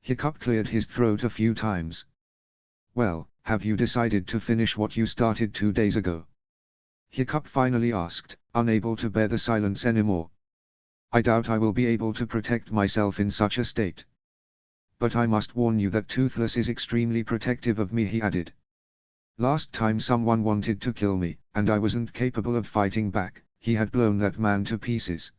Hiccup cleared his throat a few times. Well, have you decided to finish what you started 2 days ago? Hiccup finally asked, unable to bear the silence anymore. I doubt I will be able to protect myself in such a state. But I must warn you that Toothless is extremely protective of me, he added. Last time someone wanted to kill me, and I wasn't capable of fighting back, he had blown that man to pieces.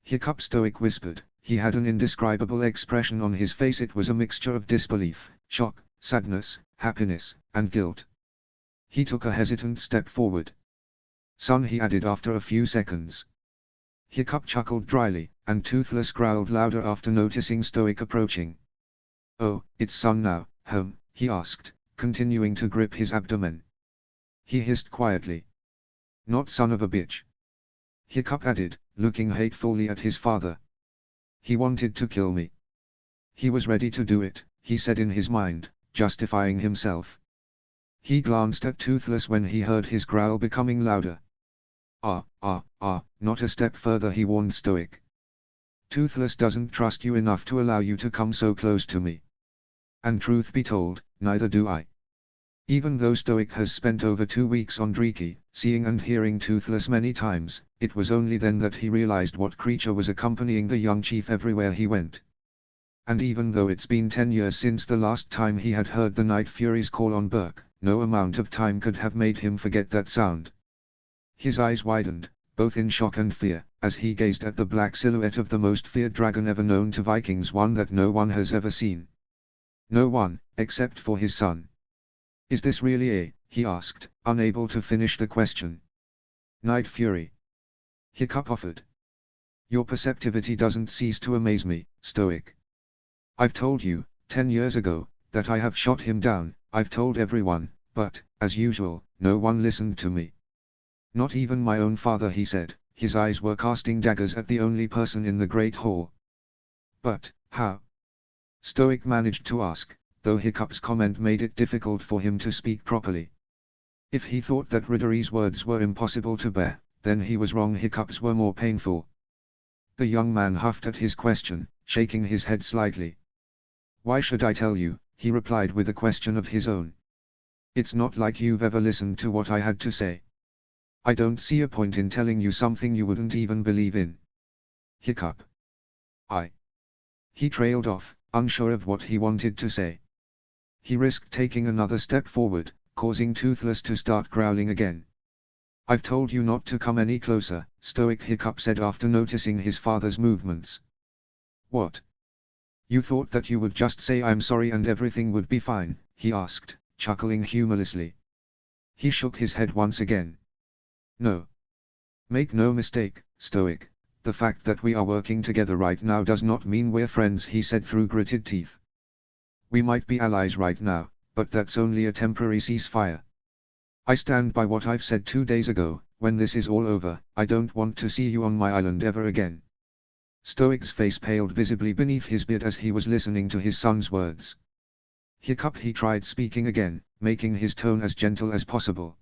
Hiccup Stoic whispered. He had an indescribable expression on his face. It was a mixture of disbelief, shock, sadness, happiness, and guilt. He took a hesitant step forward. Son, he added after a few seconds. Hiccup chuckled dryly, and Toothless growled louder after noticing Stoic approaching. Oh, it's son now, he asked, continuing to grip his abdomen. He hissed quietly. Not son of a bitch. Hiccup added, looking hatefully at his father. He wanted to kill me. He was ready to do it, he said in his mind, justifying himself. He glanced at Toothless when he heard his growl becoming louder. Not a step further, he warned Stoic. Toothless doesn't trust you enough to allow you to come so close to me. And truth be told, neither do I. Even though Stoic has spent over 2 weeks on Driki, seeing and hearing Toothless many times, it was only then that he realized what creature was accompanying the young chief everywhere he went. And even though it's been 10 years since the last time he had heard the Night Furies call on Burke, no amount of time could have made him forget that sound. His eyes widened, both in shock and fear, as he gazed at the black silhouette of the most feared dragon ever known to Vikings, one that no one has ever seen. No one, except for his son. Is this really he asked, unable to finish the question. Night Fury. Hiccup offered. Your perceptivity doesn't cease to amaze me, Stoic. I've told you, 10 years ago, that I have shot him down. I've told everyone, but, as usual, no one listened to me. Not even my own father, he said, his eyes were casting daggers at the only person in the Great Hall. But, how? Stoic managed to ask, though Hiccup's comment made it difficult for him to speak properly. If he thought that Riddery's words were impossible to bear, then he was wrong. Hiccup's were more painful. The young man huffed at his question, shaking his head slightly. Why should I tell you? He replied with a question of his own. It's not like you've ever listened to what I had to say. I don't see a point in telling you something you wouldn't even believe in. Hiccup. He trailed off, unsure of what he wanted to say. He risked taking another step forward, causing Toothless to start growling again. I've told you not to come any closer, Stoic, Hiccup said after noticing his father's movements. What? You thought that you would just say I'm sorry and everything would be fine, he asked, chuckling humorlessly. He shook his head once again. No. Make no mistake, Stoic, the fact that we are working together right now does not mean we're friends, he said through gritted teeth. We might be allies right now, but that's only a temporary ceasefire. I stand by what I've said 2 days ago. When this is all over, I don't want to see you on my island ever again. Stoic's face paled visibly beneath his beard as he was listening to his son's words. Hiccup, he tried speaking again, making his tone as gentle as possible.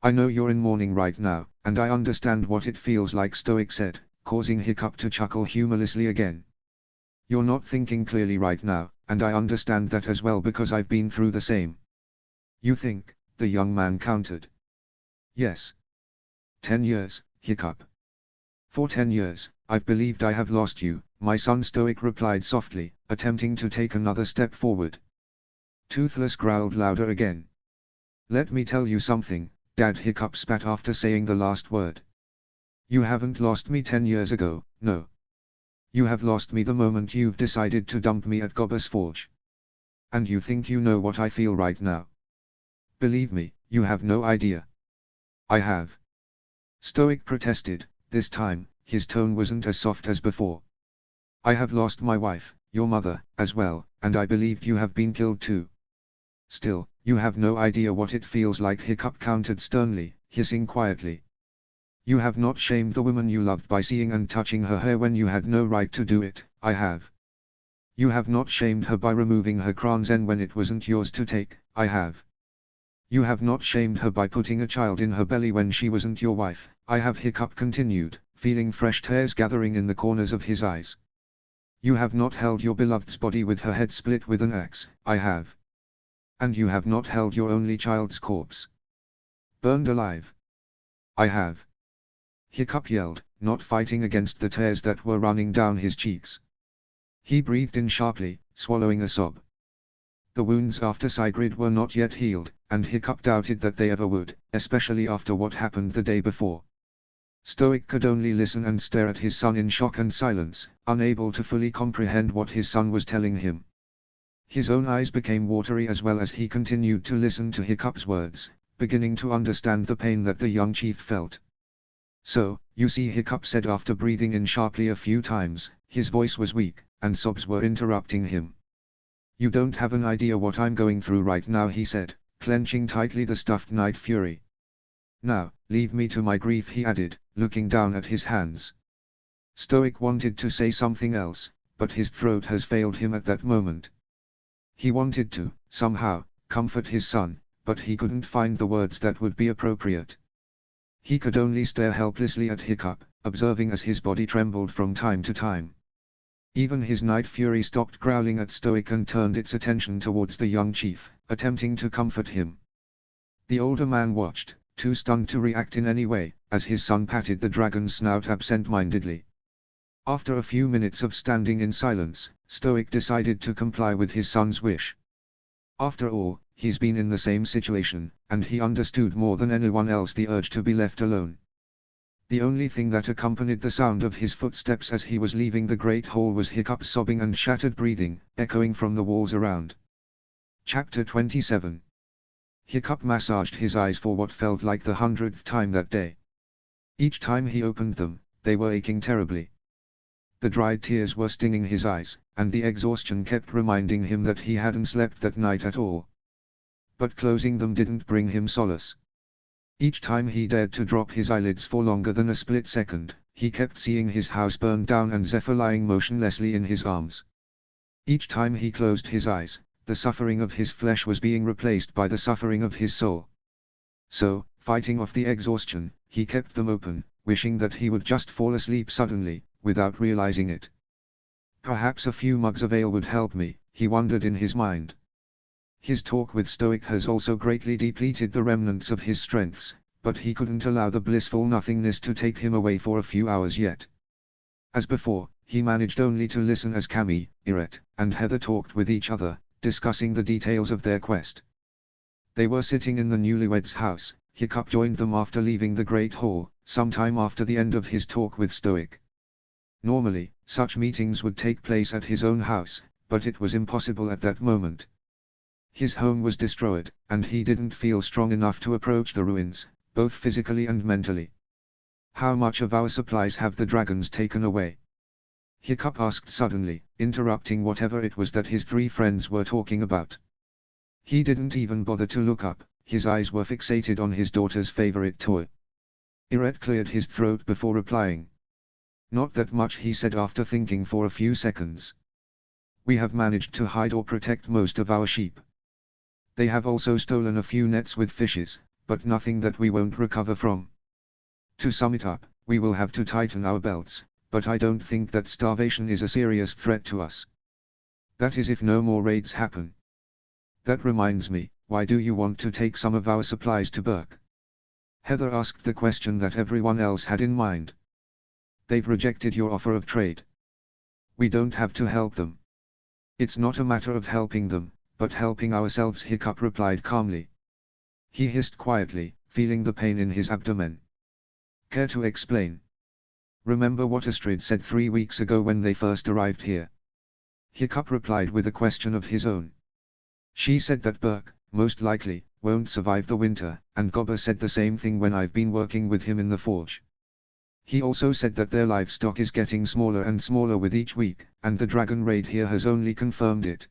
I know you're in mourning right now, and I understand what it feels like, Stoic said, causing Hiccup to chuckle humorlessly again. You're not thinking clearly right now, and I understand that as well because I've been through the same. You think, the young man countered. Yes. 10 years, Hiccup. For 10 years, I've believed I have lost you, my son, Stoic replied softly, attempting to take another step forward. Toothless growled louder again. Let me tell you something, Dad, Hiccup spat after saying the last word. You haven't lost me 10 years ago, no. You have lost me the moment you've decided to dump me at Gobber's Forge. And you think you know what I feel right now. Believe me, you have no idea. I have. Stoic protested, this time, his tone wasn't as soft as before. I have lost my wife, your mother, as well, and I believed you have been killed too. Still, you have no idea what it feels like, Hiccup countered sternly, hissing quietly. You have not shamed the woman you loved by seeing and touching her hair when you had no right to do it. I have. You have not shamed her by removing her kranzen when it wasn't yours to take. I have. You have not shamed her by putting a child in her belly when she wasn't your wife. I have, Hiccup continued, feeling fresh tears gathering in the corners of his eyes. You have not held your beloved's body with her head split with an axe. I have. And you have not held your only child's corpse burned alive. I have. Hiccup yelled, not fighting against the tears that were running down his cheeks. He breathed in sharply, swallowing a sob. The wounds after Sigrid were not yet healed, and Hiccup doubted that they ever would, especially after what happened the day before. Stoic could only listen and stare at his son in shock and silence, unable to fully comprehend what his son was telling him. His own eyes became watery as well as he continued to listen to Hiccup's words, beginning to understand the pain that the young chief felt. So, you see, Hiccup said after breathing in sharply a few times. His voice was weak, and sobs were interrupting him. You don't have an idea what I'm going through right now, he said, clenching tightly the stuffed Night Fury. Now, leave me to my grief, he added, looking down at his hands. Stoic wanted to say something else, but his throat has failed him at that moment. He wanted to, somehow, comfort his son, but he couldn't find the words that would be appropriate. He could only stare helplessly at Hiccup, observing as his body trembled from time to time. Even his Night Fury stopped growling at Stoic and turned its attention towards the young chief, attempting to comfort him. The older man watched, too stunned to react in any way, as his son patted the dragon's snout absent-mindedly. After a few minutes of standing in silence, Stoic decided to comply with his son's wish. After all, he's been in the same situation, and he understood more than anyone else the urge to be left alone. The only thing that accompanied the sound of his footsteps as he was leaving the great hall was Hiccup's sobbing and shattered breathing, echoing from the walls around. Chapter 27. Hiccup massaged his eyes for what felt like the 100th time that day. Each time he opened them, they were aching terribly. The dried tears were stinging his eyes, and the exhaustion kept reminding him that he hadn't slept that night at all. But closing them didn't bring him solace. Each time he dared to drop his eyelids for longer than a split second, he kept seeing his house burn down and Zephyr lying motionlessly in his arms. Each time he closed his eyes, the suffering of his flesh was being replaced by the suffering of his soul. So, fighting off the exhaustion, he kept them open, wishing that he would just fall asleep suddenly, without realizing it. Perhaps a few mugs of ale would help me, he wondered in his mind. His talk with Stoic has also greatly depleted the remnants of his strengths, but he couldn't allow the blissful nothingness to take him away for a few hours yet. As before, he managed only to listen as Cammy, Irette, and Heather talked with each other, discussing the details of their quest. They were sitting in the newlyweds' house. Hiccup joined them after leaving the Great Hall, sometime after the end of his talk with Stoic. Normally, such meetings would take place at his own house, but it was impossible at that moment. His home was destroyed, and he didn't feel strong enough to approach the ruins, both physically and mentally. How much of our supplies have the dragons taken away? Hiccup asked suddenly, interrupting whatever it was that his three friends were talking about. He didn't even bother to look up, his eyes were fixated on his daughter's favorite toy. Irette cleared his throat before replying. Not that much, he said after thinking for a few seconds. We have managed to hide or protect most of our sheep. They have also stolen a few nets with fishes, but nothing that we won't recover from. To sum it up, we will have to tighten our belts, but I don't think that starvation is a serious threat to us. That is if no more raids happen. That reminds me, why do you want to take some of our supplies to Berk? Heather asked the question that everyone else had in mind. They've rejected your offer of trade. We don't have to help them. It's not a matter of helping them, but helping ourselves, Hiccup replied calmly. He hissed quietly, feeling the pain in his abdomen. Care to explain? Remember what Astrid said 3 weeks ago when they first arrived here? Hiccup replied with a question of his own. She said that Berk, most likely, won't survive the winter, and Gobber said the same thing when I've been working with him in the forge. He also said that their livestock is getting smaller and smaller with each week, and the dragon raid here has only confirmed it.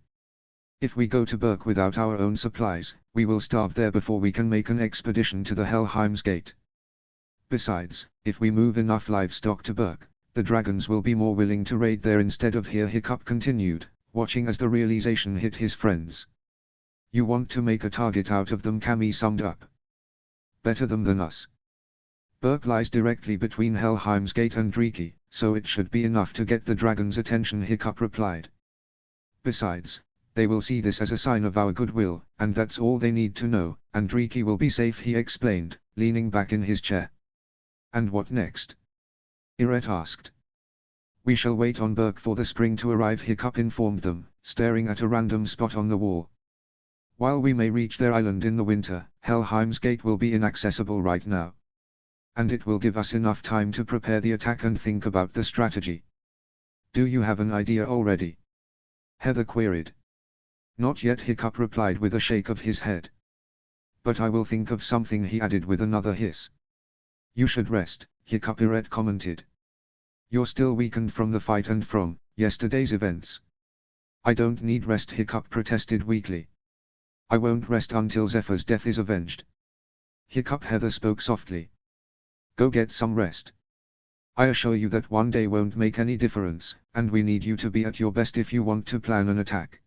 If we go to Berk without our own supplies, we will starve there before we can make an expedition to the Helheim's Gate. Besides, if we move enough livestock to Berk, the dragons will be more willing to raid there instead of here, Hiccup continued, watching as the realization hit his friends. You want to make a target out of them, Cammy summed up. Better them than us. Berk lies directly between Helheim's Gate and Driki, so it should be enough to get the dragon's attention, Hiccup replied. Besides, they will see this as a sign of our goodwill, and that's all they need to know, and Driki will be safe, he explained, leaning back in his chair. And what next? Iret asked. We shall wait on Berk for the spring to arrive, Hiccup informed them, staring at a random spot on the wall. While we may reach their island in the winter, Helheim's Gate will be inaccessible right now. And it will give us enough time to prepare the attack and think about the strategy. Do you have an idea already? Heather queried. Not yet, Hiccup replied with a shake of his head. But I will think of something, he added with another hiss. You should rest, Hiccup, Iret commented. You're still weakened from the fight and from yesterday's events. I don't need rest, Hiccup protested weakly. I won't rest until Zephyr's death is avenged. Hiccup, Heather spoke softly. Go get some rest. I assure you that one day won't make any difference, and we need you to be at your best if you want to plan an attack.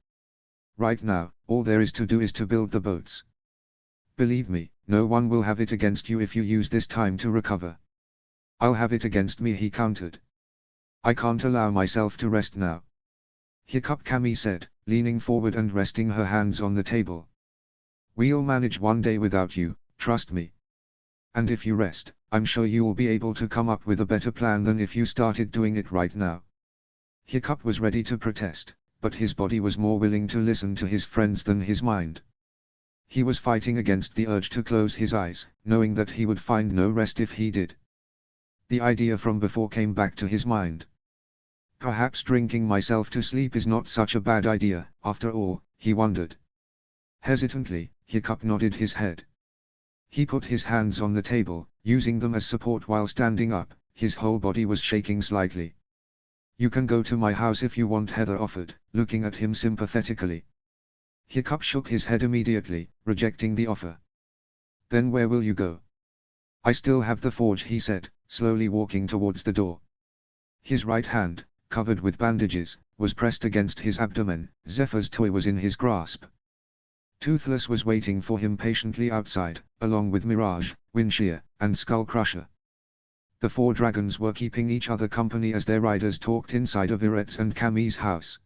Right now, all there is to do is to build the boats. Believe me, no one will have it against you if you use this time to recover. I'll have it against me, he countered. I can't allow myself to rest now. Hiccup, Camille said, leaning forward and resting her hands on the table. We'll manage one day without you, trust me. And if you rest, I'm sure you'll be able to come up with a better plan than if you started doing it right now. Hiccup was ready to protest, but his body was more willing to listen to his friends than his mind. He was fighting against the urge to close his eyes, knowing that he would find no rest if he did. The idea from before came back to his mind. Perhaps drinking myself to sleep is not such a bad idea, after all, he wondered. Hesitantly, Hiccup nodded his head. He put his hands on the table, using them as support while standing up. His whole body was shaking slightly. You can go to my house if you want, Heather offered, looking at him sympathetically. Hiccup shook his head immediately, rejecting the offer. Then where will you go? I still have the forge, he said, slowly walking towards the door. His right hand, covered with bandages, was pressed against his abdomen. Zephyr's toy was in his grasp. Toothless was waiting for him patiently outside, along with Mirage, Windshear, and Skullcrusher. The four dragons were keeping each other company as their riders talked inside of Iret's and Camille's house.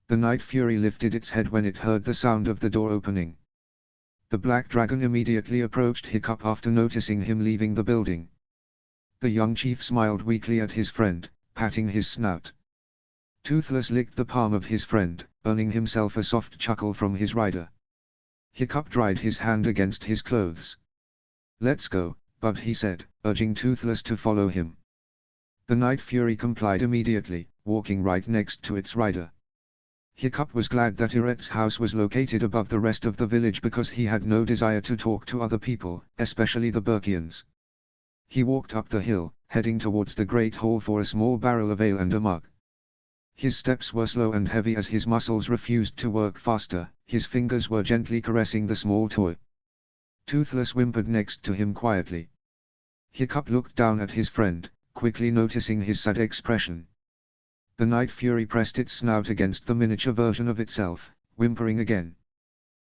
The Night Fury lifted its head when it heard the sound of the door opening. The black dragon immediately approached Hiccup after noticing him leaving the building. The young chief smiled weakly at his friend, patting his snout. Toothless licked the palm of his friend, earning himself a soft chuckle from his rider. Hiccup dried his hand against his clothes. Let's go, Bud, he said, urging Toothless to follow him. The Night Fury complied immediately, walking right next to its rider. Hiccup was glad that Iret's house was located above the rest of the village because he had no desire to talk to other people, especially the Berkians. He walked up the hill, heading towards the Great Hall for a small barrel of ale and a mug. His steps were slow and heavy as his muscles refused to work faster. His fingers were gently caressing the small toy. Toothless whimpered next to him quietly. Hiccup looked down at his friend, quickly noticing his sad expression. The Night Fury pressed its snout against the miniature version of itself, whimpering again.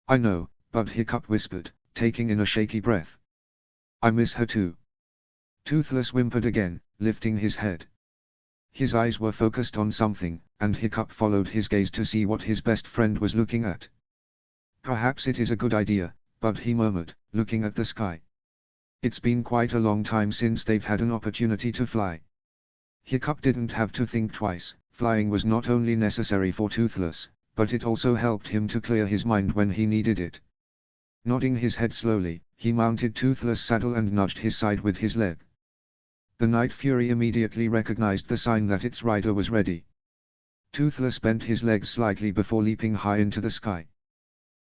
I know, Bud, Hiccup whispered, taking in a shaky breath. I miss her too. Toothless whimpered again, lifting his head. His eyes were focused on something, and Hiccup followed his gaze to see what his best friend was looking at. Perhaps it is a good idea, Bud, he murmured, looking at the sky. It's been quite a long time since they've had an opportunity to fly. Hiccup didn't have to think twice. Flying was not only necessary for Toothless, but it also helped him to clear his mind when he needed it. Nodding his head slowly, he mounted Toothless' saddle and nudged his side with his leg. The Night Fury immediately recognized the sign that its rider was ready. Toothless bent his legs slightly before leaping high into the sky.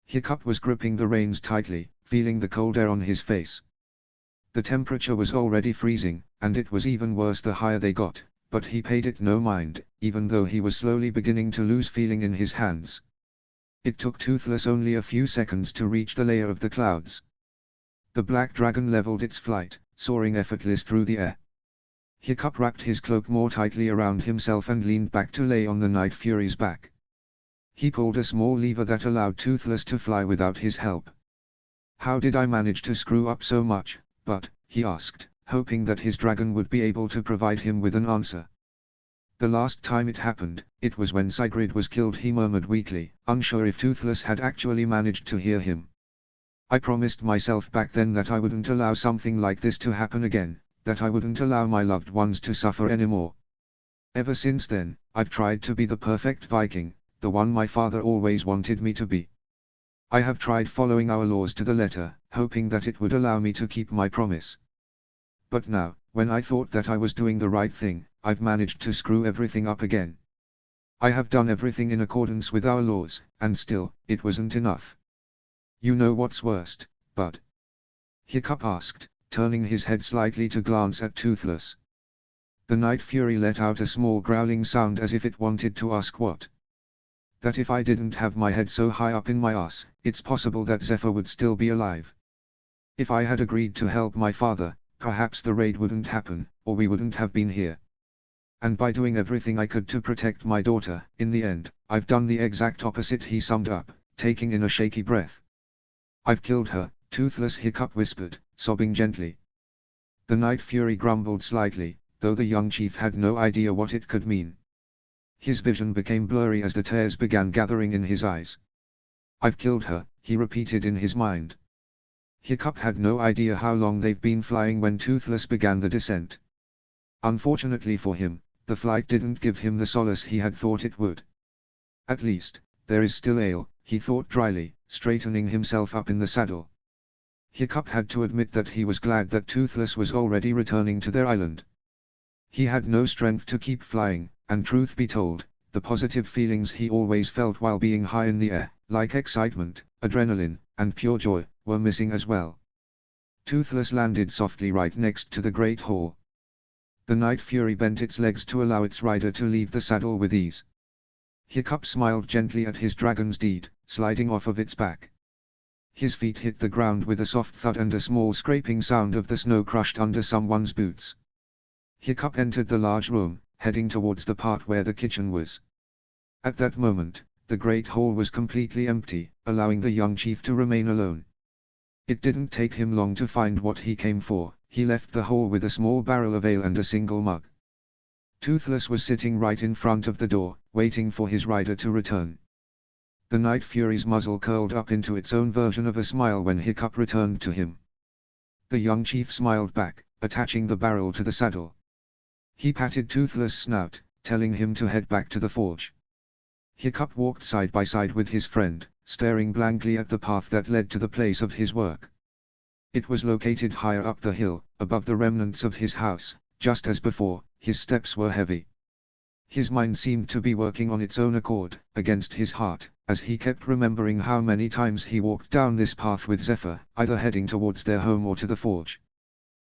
Hiccup was gripping the reins tightly, feeling the cold air on his face. The temperature was already freezing, and it was even worse the higher they got, but he paid it no mind, even though he was slowly beginning to lose feeling in his hands. It took Toothless only a few seconds to reach the layer of the clouds. The black dragon leveled its flight, soaring effortless through the air. Hiccup wrapped his cloak more tightly around himself and leaned back to lay on the Night Fury's back. He pulled a small lever that allowed Toothless to fly without his help. How did I manage to screw up so much, Bud? He asked, hoping that his dragon would be able to provide him with an answer. The last time it happened, it was when Sigrid was killed, he murmured weakly, unsure if Toothless had actually managed to hear him. I promised myself back then that I wouldn't allow something like this to happen again, that I wouldn't allow my loved ones to suffer anymore. Ever since then, I've tried to be the perfect Viking, the one my father always wanted me to be. I have tried following our laws to the letter, hoping that it would allow me to keep my promise. But now, when I thought that I was doing the right thing, I've managed to screw everything up again. I have done everything in accordance with our laws, and still, it wasn't enough. You know what's worst, bud? Hiccup asked, turning his head slightly to glance at Toothless. The Night Fury let out a small growling sound as if it wanted to ask what. That if I didn't have my head so high up in my ass, it's possible that Zephyr would still be alive. If I had agreed to help my father, perhaps the raid wouldn't happen, or we wouldn't have been here. And by doing everything I could to protect my daughter, in the end, I've done the exact opposite, he summed up, taking in a shaky breath. I've killed her, Toothless Hiccup whispered, sobbing gently. The Night Fury grumbled slightly, though the young chief had no idea what it could mean. His vision became blurry as the tears began gathering in his eyes. I've killed her, he repeated in his mind. Hiccup had no idea how long they've been flying when Toothless began the descent. Unfortunately for him, the flight didn't give him the solace he had thought it would. At least, there is still ale, he thought dryly, straightening himself up in the saddle. Hiccup had to admit that he was glad that Toothless was already returning to their island. He had no strength to keep flying, and truth be told, the positive feelings he always felt while being high in the air, like excitement, adrenaline, and pure joy, were missing as well. Toothless landed softly right next to the Great Hall. The Night Fury bent its legs to allow its rider to leave the saddle with ease. Hiccup smiled gently at his dragon's deed, sliding off of its back. His feet hit the ground with a soft thud and a small scraping sound of the snow crushed under someone's boots. Hiccup entered the large room, heading towards the part where the kitchen was. At that moment, the Great Hall was completely empty, allowing the young chief to remain alone. It didn't take him long to find what he came for. He left the hall with a small barrel of ale and a single mug. Toothless was sitting right in front of the door, waiting for his rider to return. The Night Fury's muzzle curled up into its own version of a smile when Hiccup returned to him. The young chief smiled back, attaching the barrel to the saddle. He patted Toothless' snout, telling him to head back to the forge. Hiccup walked side by side with his friend, staring blankly at the path that led to the place of his work. It was located higher up the hill, above the remnants of his house. Just as before, his steps were heavy. His mind seemed to be working on its own accord, against his heart, as he kept remembering how many times he walked down this path with Zephyr, either heading towards their home or to the forge.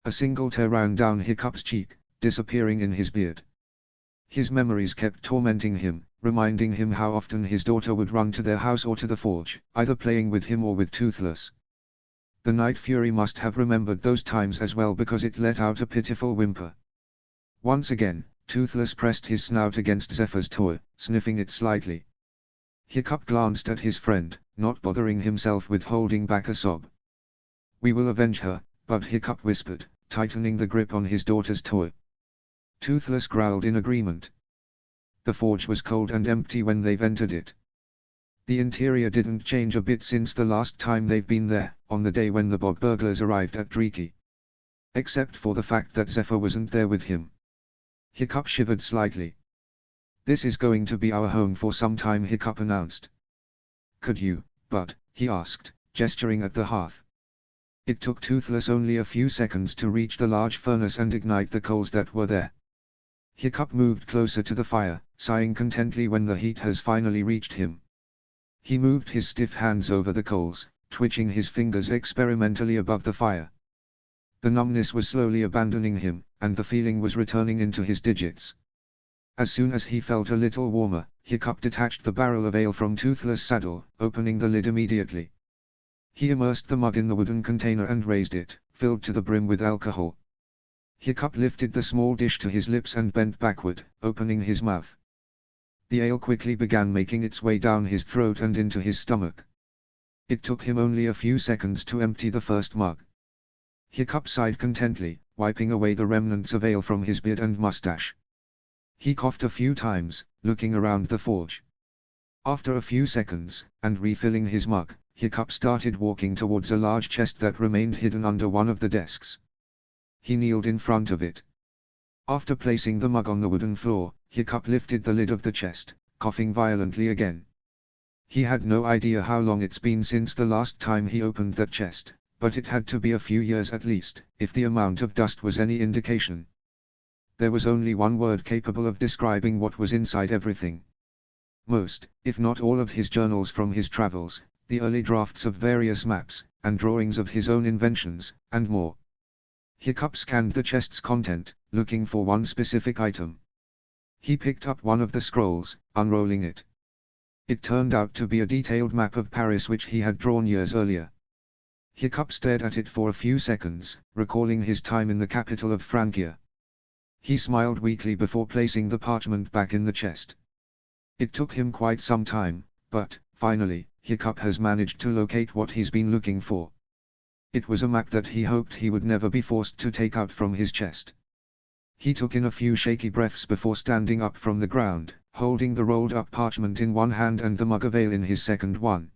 A single tear ran down Hiccup's cheek, disappearing in his beard. His memories kept tormenting him, reminding him how often his daughter would run to their house or to the forge, either playing with him or with Toothless. The Night Fury must have remembered those times as well, because it let out a pitiful whimper. Once again, Toothless pressed his snout against Zephyr's toe, sniffing it slightly. Hiccup glanced at his friend, not bothering himself with holding back a sob. "We will avenge her," Bud Hiccup whispered, tightening the grip on his daughter's toe. Toothless growled in agreement. The forge was cold and empty when they've entered it. The interior didn't change a bit since the last time they've been there, on the day when the bog burglars arrived at Dreeki. Except for the fact that Zephyr wasn't there with him. Hiccup shivered slightly. "This is going to be our home for some time," Hiccup announced. "Could you, Bud?" he asked, gesturing at the hearth. It took Toothless only a few seconds to reach the large furnace and ignite the coals that were there. Hiccup moved closer to the fire, sighing contently when the heat has finally reached him. He moved his stiff hands over the coals, twitching his fingers experimentally above the fire. The numbness was slowly abandoning him, and the feeling was returning into his digits. As soon as he felt a little warmer, Hiccup detached the barrel of ale from Toothless' saddle, opening the lid immediately. He immersed the mug in the wooden container and raised it, filled to the brim with alcohol. Hiccup lifted the small dish to his lips and bent backward, opening his mouth. The ale quickly began making its way down his throat and into his stomach. It took him only a few seconds to empty the first mug. Hiccup sighed contently, wiping away the remnants of ale from his beard and mustache. He coughed a few times, looking around the forge. After a few seconds, and refilling his mug, Hiccup started walking towards a large chest that remained hidden under one of the desks. He kneeled in front of it. After placing the mug on the wooden floor, Hiccup lifted the lid of the chest, coughing violently again. He had no idea how long it's been since the last time he opened that chest, but it had to be a few years at least, if the amount of dust was any indication. There was only one word capable of describing what was inside everything. Most, if not all of his journals from his travels, the early drafts of various maps, and drawings of his own inventions, and more. Hiccup scanned the chest's content, looking for one specific item. He picked up one of the scrolls, unrolling it. It turned out to be a detailed map of Paris which he had drawn years earlier. Hiccup stared at it for a few seconds, recalling his time in the capital of Francia. He smiled weakly before placing the parchment back in the chest. It took him quite some time, but, finally, Hiccup has managed to locate what he's been looking for. It was a map that he hoped he would never be forced to take out from his chest. He took in a few shaky breaths before standing up from the ground, holding the rolled-up parchment in one hand and the mug of ale in his second one.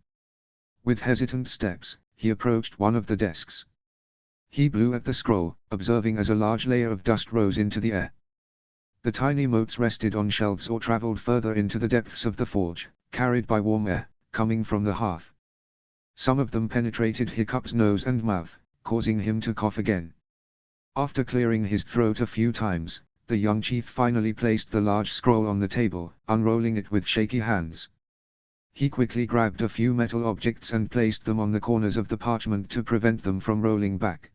With hesitant steps, he approached one of the desks. He blew at the scroll, observing as a large layer of dust rose into the air. The tiny motes rested on shelves or traveled further into the depths of the forge, carried by warm air, coming from the hearth. Some of them penetrated Hiccup's nose and mouth, causing him to cough again. After clearing his throat a few times, the young chief finally placed the large scroll on the table, unrolling it with shaky hands. He quickly grabbed a few metal objects and placed them on the corners of the parchment to prevent them from rolling back.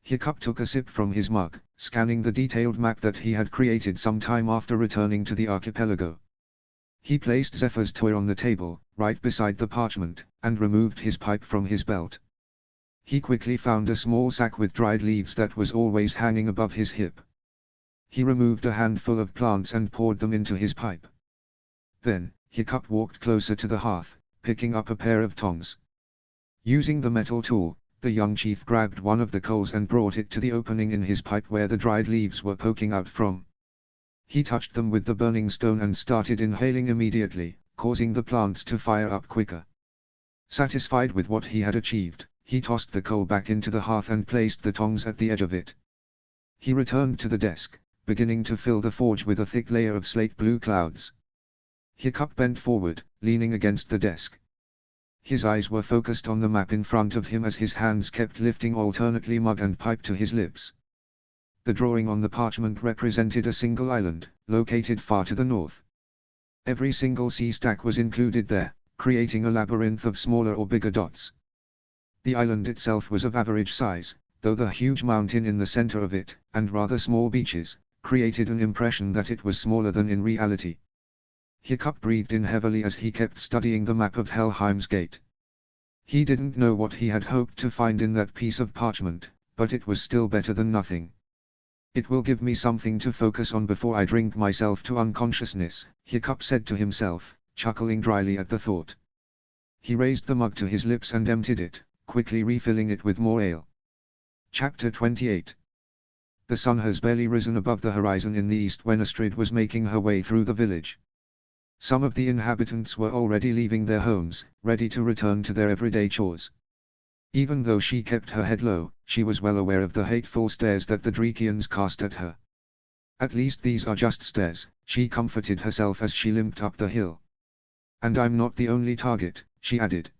Hiccup took a sip from his mug, scanning the detailed map that he had created some time after returning to the archipelago. He placed Zephyr's toy on the table, right beside the parchment, and removed his pipe from his belt. He quickly found a small sack with dried leaves that was always hanging above his hip. He removed a handful of plants and poured them into his pipe. Then, Hiccup walked closer to the hearth, picking up a pair of tongs. Using the metal tool, the young chief grabbed one of the coals and brought it to the opening in his pipe where the dried leaves were poking out from. He touched them with the burning stone and started inhaling immediately, causing the plants to fire up quicker. Satisfied with what he had achieved, he tossed the coal back into the hearth and placed the tongs at the edge of it. He returned to the desk, beginning to fill the forge with a thick layer of slate blue clouds. Hiccup bent forward, leaning against the desk. His eyes were focused on the map in front of him as his hands kept lifting alternately mug and pipe to his lips. The drawing on the parchment represented a single island, located far to the north. Every single sea stack was included there, creating a labyrinth of smaller or bigger dots. The island itself was of average size, though the huge mountain in the center of it, and rather small beaches, created an impression that it was smaller than in reality. Hiccup breathed in heavily as he kept studying the map of Helheim's Gate. He didn't know what he had hoped to find in that piece of parchment, but it was still better than nothing. It will give me something to focus on before I drink myself to unconsciousness, Hiccup said to himself, chuckling dryly at the thought. He raised the mug to his lips and emptied it, quickly refilling it with more ale. Chapter 28. The sun has barely risen above the horizon in the east when Astrid was making her way through the village. Some of the inhabitants were already leaving their homes, ready to return to their everyday chores. Even though she kept her head low, she was well aware of the hateful stares that the Drekians cast at her. At least these are just stares, she comforted herself as she limped up the hill. And I'm not the only target, she added.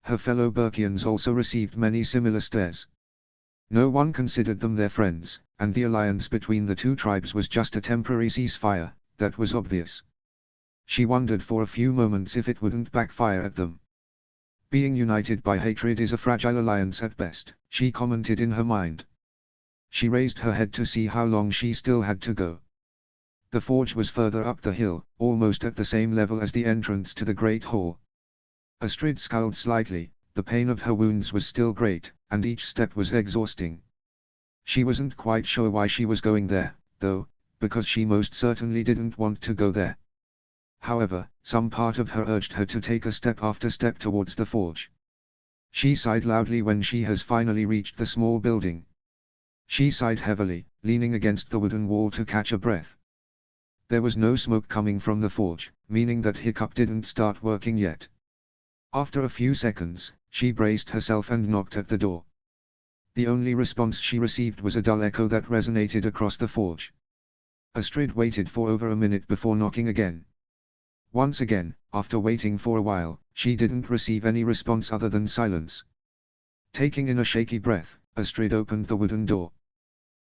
Her fellow Burkians also received many similar stares. No one considered them their friends, and the alliance between the two tribes was just a temporary ceasefire, that was obvious. She wondered for a few moments if it wouldn't backfire at them. Being united by hatred is a fragile alliance at best, she commented in her mind. She raised her head to see how long she still had to go. The forge was further up the hill, almost at the same level as the entrance to the Great Hall. Astrid scowled slightly, the pain of her wounds was still great, and each step was exhausting. She wasn't quite sure why she was going there, though, because she most certainly didn't want to go there. However, some part of her urged her to take a step after step towards the forge. She sighed loudly when she has finally reached the small building. She sighed heavily, leaning against the wooden wall to catch a breath. There was no smoke coming from the forge, meaning that Hiccup didn't start working yet. After a few seconds, she braced herself and knocked at the door. The only response she received was a dull echo that resonated across the forge. Astrid waited for over a minute before knocking again. Once again, after waiting for a while, she didn't receive any response other than silence. Taking in a shaky breath, Astrid opened the wooden door.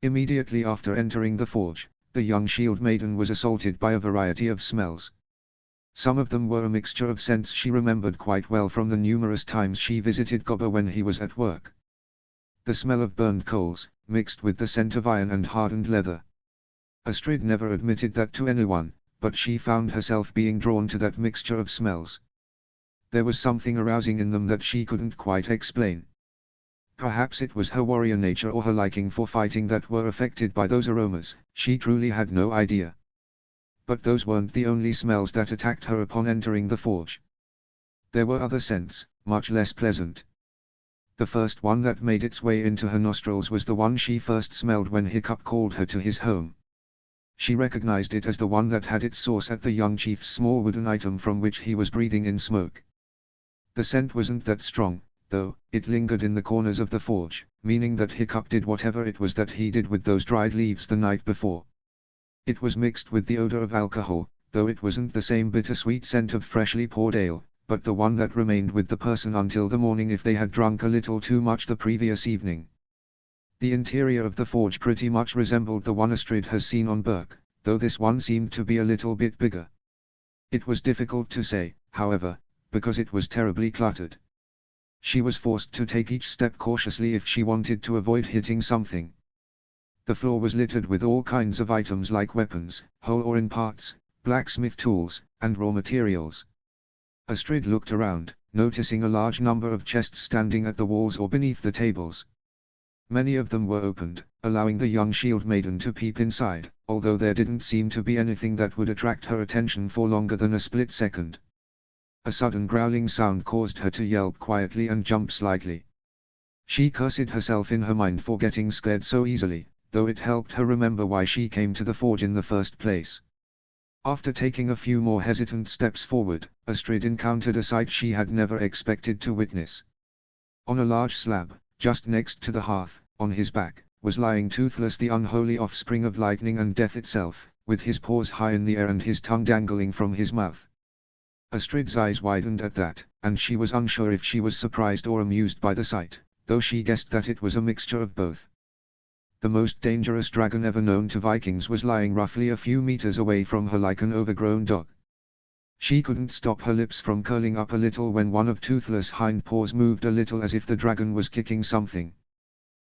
Immediately after entering the forge, the young shield maiden was assaulted by a variety of smells. Some of them were a mixture of scents she remembered quite well from the numerous times she visited Gobber when he was at work. The smell of burned coals, mixed with the scent of iron and hardened leather. Astrid never admitted that to anyone, but she found herself being drawn to that mixture of smells. There was something arousing in them that she couldn't quite explain. Perhaps it was her warrior nature or her liking for fighting that were affected by those aromas, she truly had no idea. But those weren't the only smells that attacked her upon entering the forge. There were other scents, much less pleasant. The first one that made its way into her nostrils was the one she first smelled when Hiccup called her to his home. She recognized it as the one that had its source at the young chief's small wooden item from which he was breathing in smoke. The scent wasn't that strong, though. It lingered in the corners of the forge, meaning that Hiccup did whatever it was that he did with those dried leaves the night before. It was mixed with the odor of alcohol, though it wasn't the same bittersweet scent of freshly poured ale, but the one that remained with the person until the morning if they had drunk a little too much the previous evening. The interior of the forge pretty much resembled the one Astrid has seen on Berk, though this one seemed to be a little bit bigger. It was difficult to say, however, because it was terribly cluttered. She was forced to take each step cautiously if she wanted to avoid hitting something. The floor was littered with all kinds of items like weapons, whole or in parts, blacksmith tools, and raw materials. Astrid looked around, noticing a large number of chests standing at the walls or beneath the tables. Many of them were opened, allowing the young shield maiden to peep inside, although there didn't seem to be anything that would attract her attention for longer than a split second. A sudden growling sound caused her to yelp quietly and jump slightly. She cursed herself in her mind for getting scared so easily, though it helped her remember why she came to the forge in the first place. After taking a few more hesitant steps forward, Astrid encountered a sight she had never expected to witness. On a large slab, just next to the hearth, on his back, was lying Toothless, the unholy offspring of lightning and death itself, with his paws high in the air and his tongue dangling from his mouth. Astrid's eyes widened at that, and she was unsure if she was surprised or amused by the sight, though she guessed that it was a mixture of both. The most dangerous dragon ever known to Vikings was lying roughly a few meters away from her like an overgrown dog. She couldn't stop her lips from curling up a little when one of Toothless' hind paws moved a little as if the dragon was kicking something.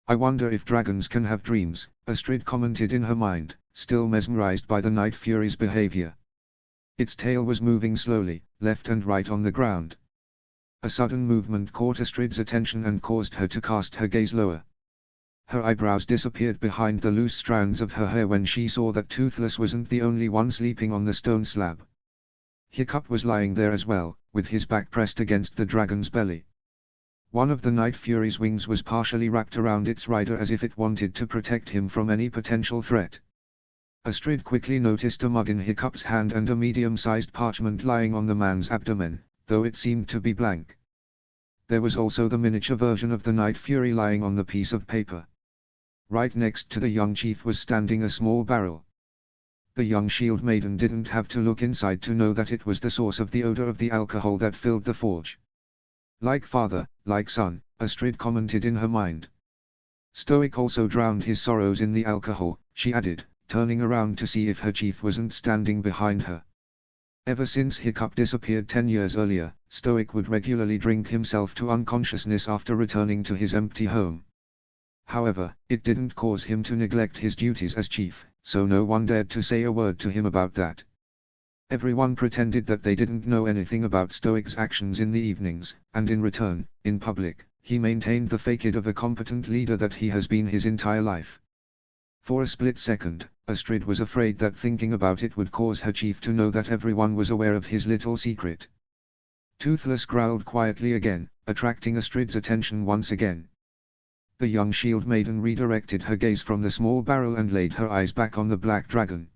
"I wonder if dragons can have dreams," Astrid commented in her mind, still mesmerized by the Night Fury's behavior. Its tail was moving slowly, left and right on the ground. A sudden movement caught Astrid's attention and caused her to cast her gaze lower. Her eyebrows disappeared behind the loose strands of her hair when she saw that Toothless wasn't the only one sleeping on the stone slab. Hiccup was lying there as well, with his back pressed against the dragon's belly. One of the Night Fury's wings was partially wrapped around its rider as if it wanted to protect him from any potential threat. Astrid quickly noticed a mug in Hiccup's hand and a medium-sized parchment lying on the man's abdomen, though it seemed to be blank. There was also the miniature version of the Night Fury lying on the piece of paper. Right next to the young chief was standing a small barrel. The young shield maiden didn't have to look inside to know that it was the source of the odor of the alcohol that filled the forge. Like father, like son, Astrid commented in her mind. Stoic also drowned his sorrows in the alcohol, she added, turning around to see if her chief wasn't standing behind her. Ever since Hiccup disappeared 10 years earlier, Stoic would regularly drink himself to unconsciousness after returning to his empty home. However, it didn't cause him to neglect his duties as chief, so no one dared to say a word to him about that. Everyone pretended that they didn't know anything about Stoic's actions in the evenings, and in return, in public, he maintained the facade of a competent leader that he has been his entire life. For a split second, Astrid was afraid that thinking about it would cause her chief to know that everyone was aware of his little secret. Toothless growled quietly again, attracting Astrid's attention once again. The young shield maiden redirected her gaze from the small barrel and laid her eyes back on the black dragon.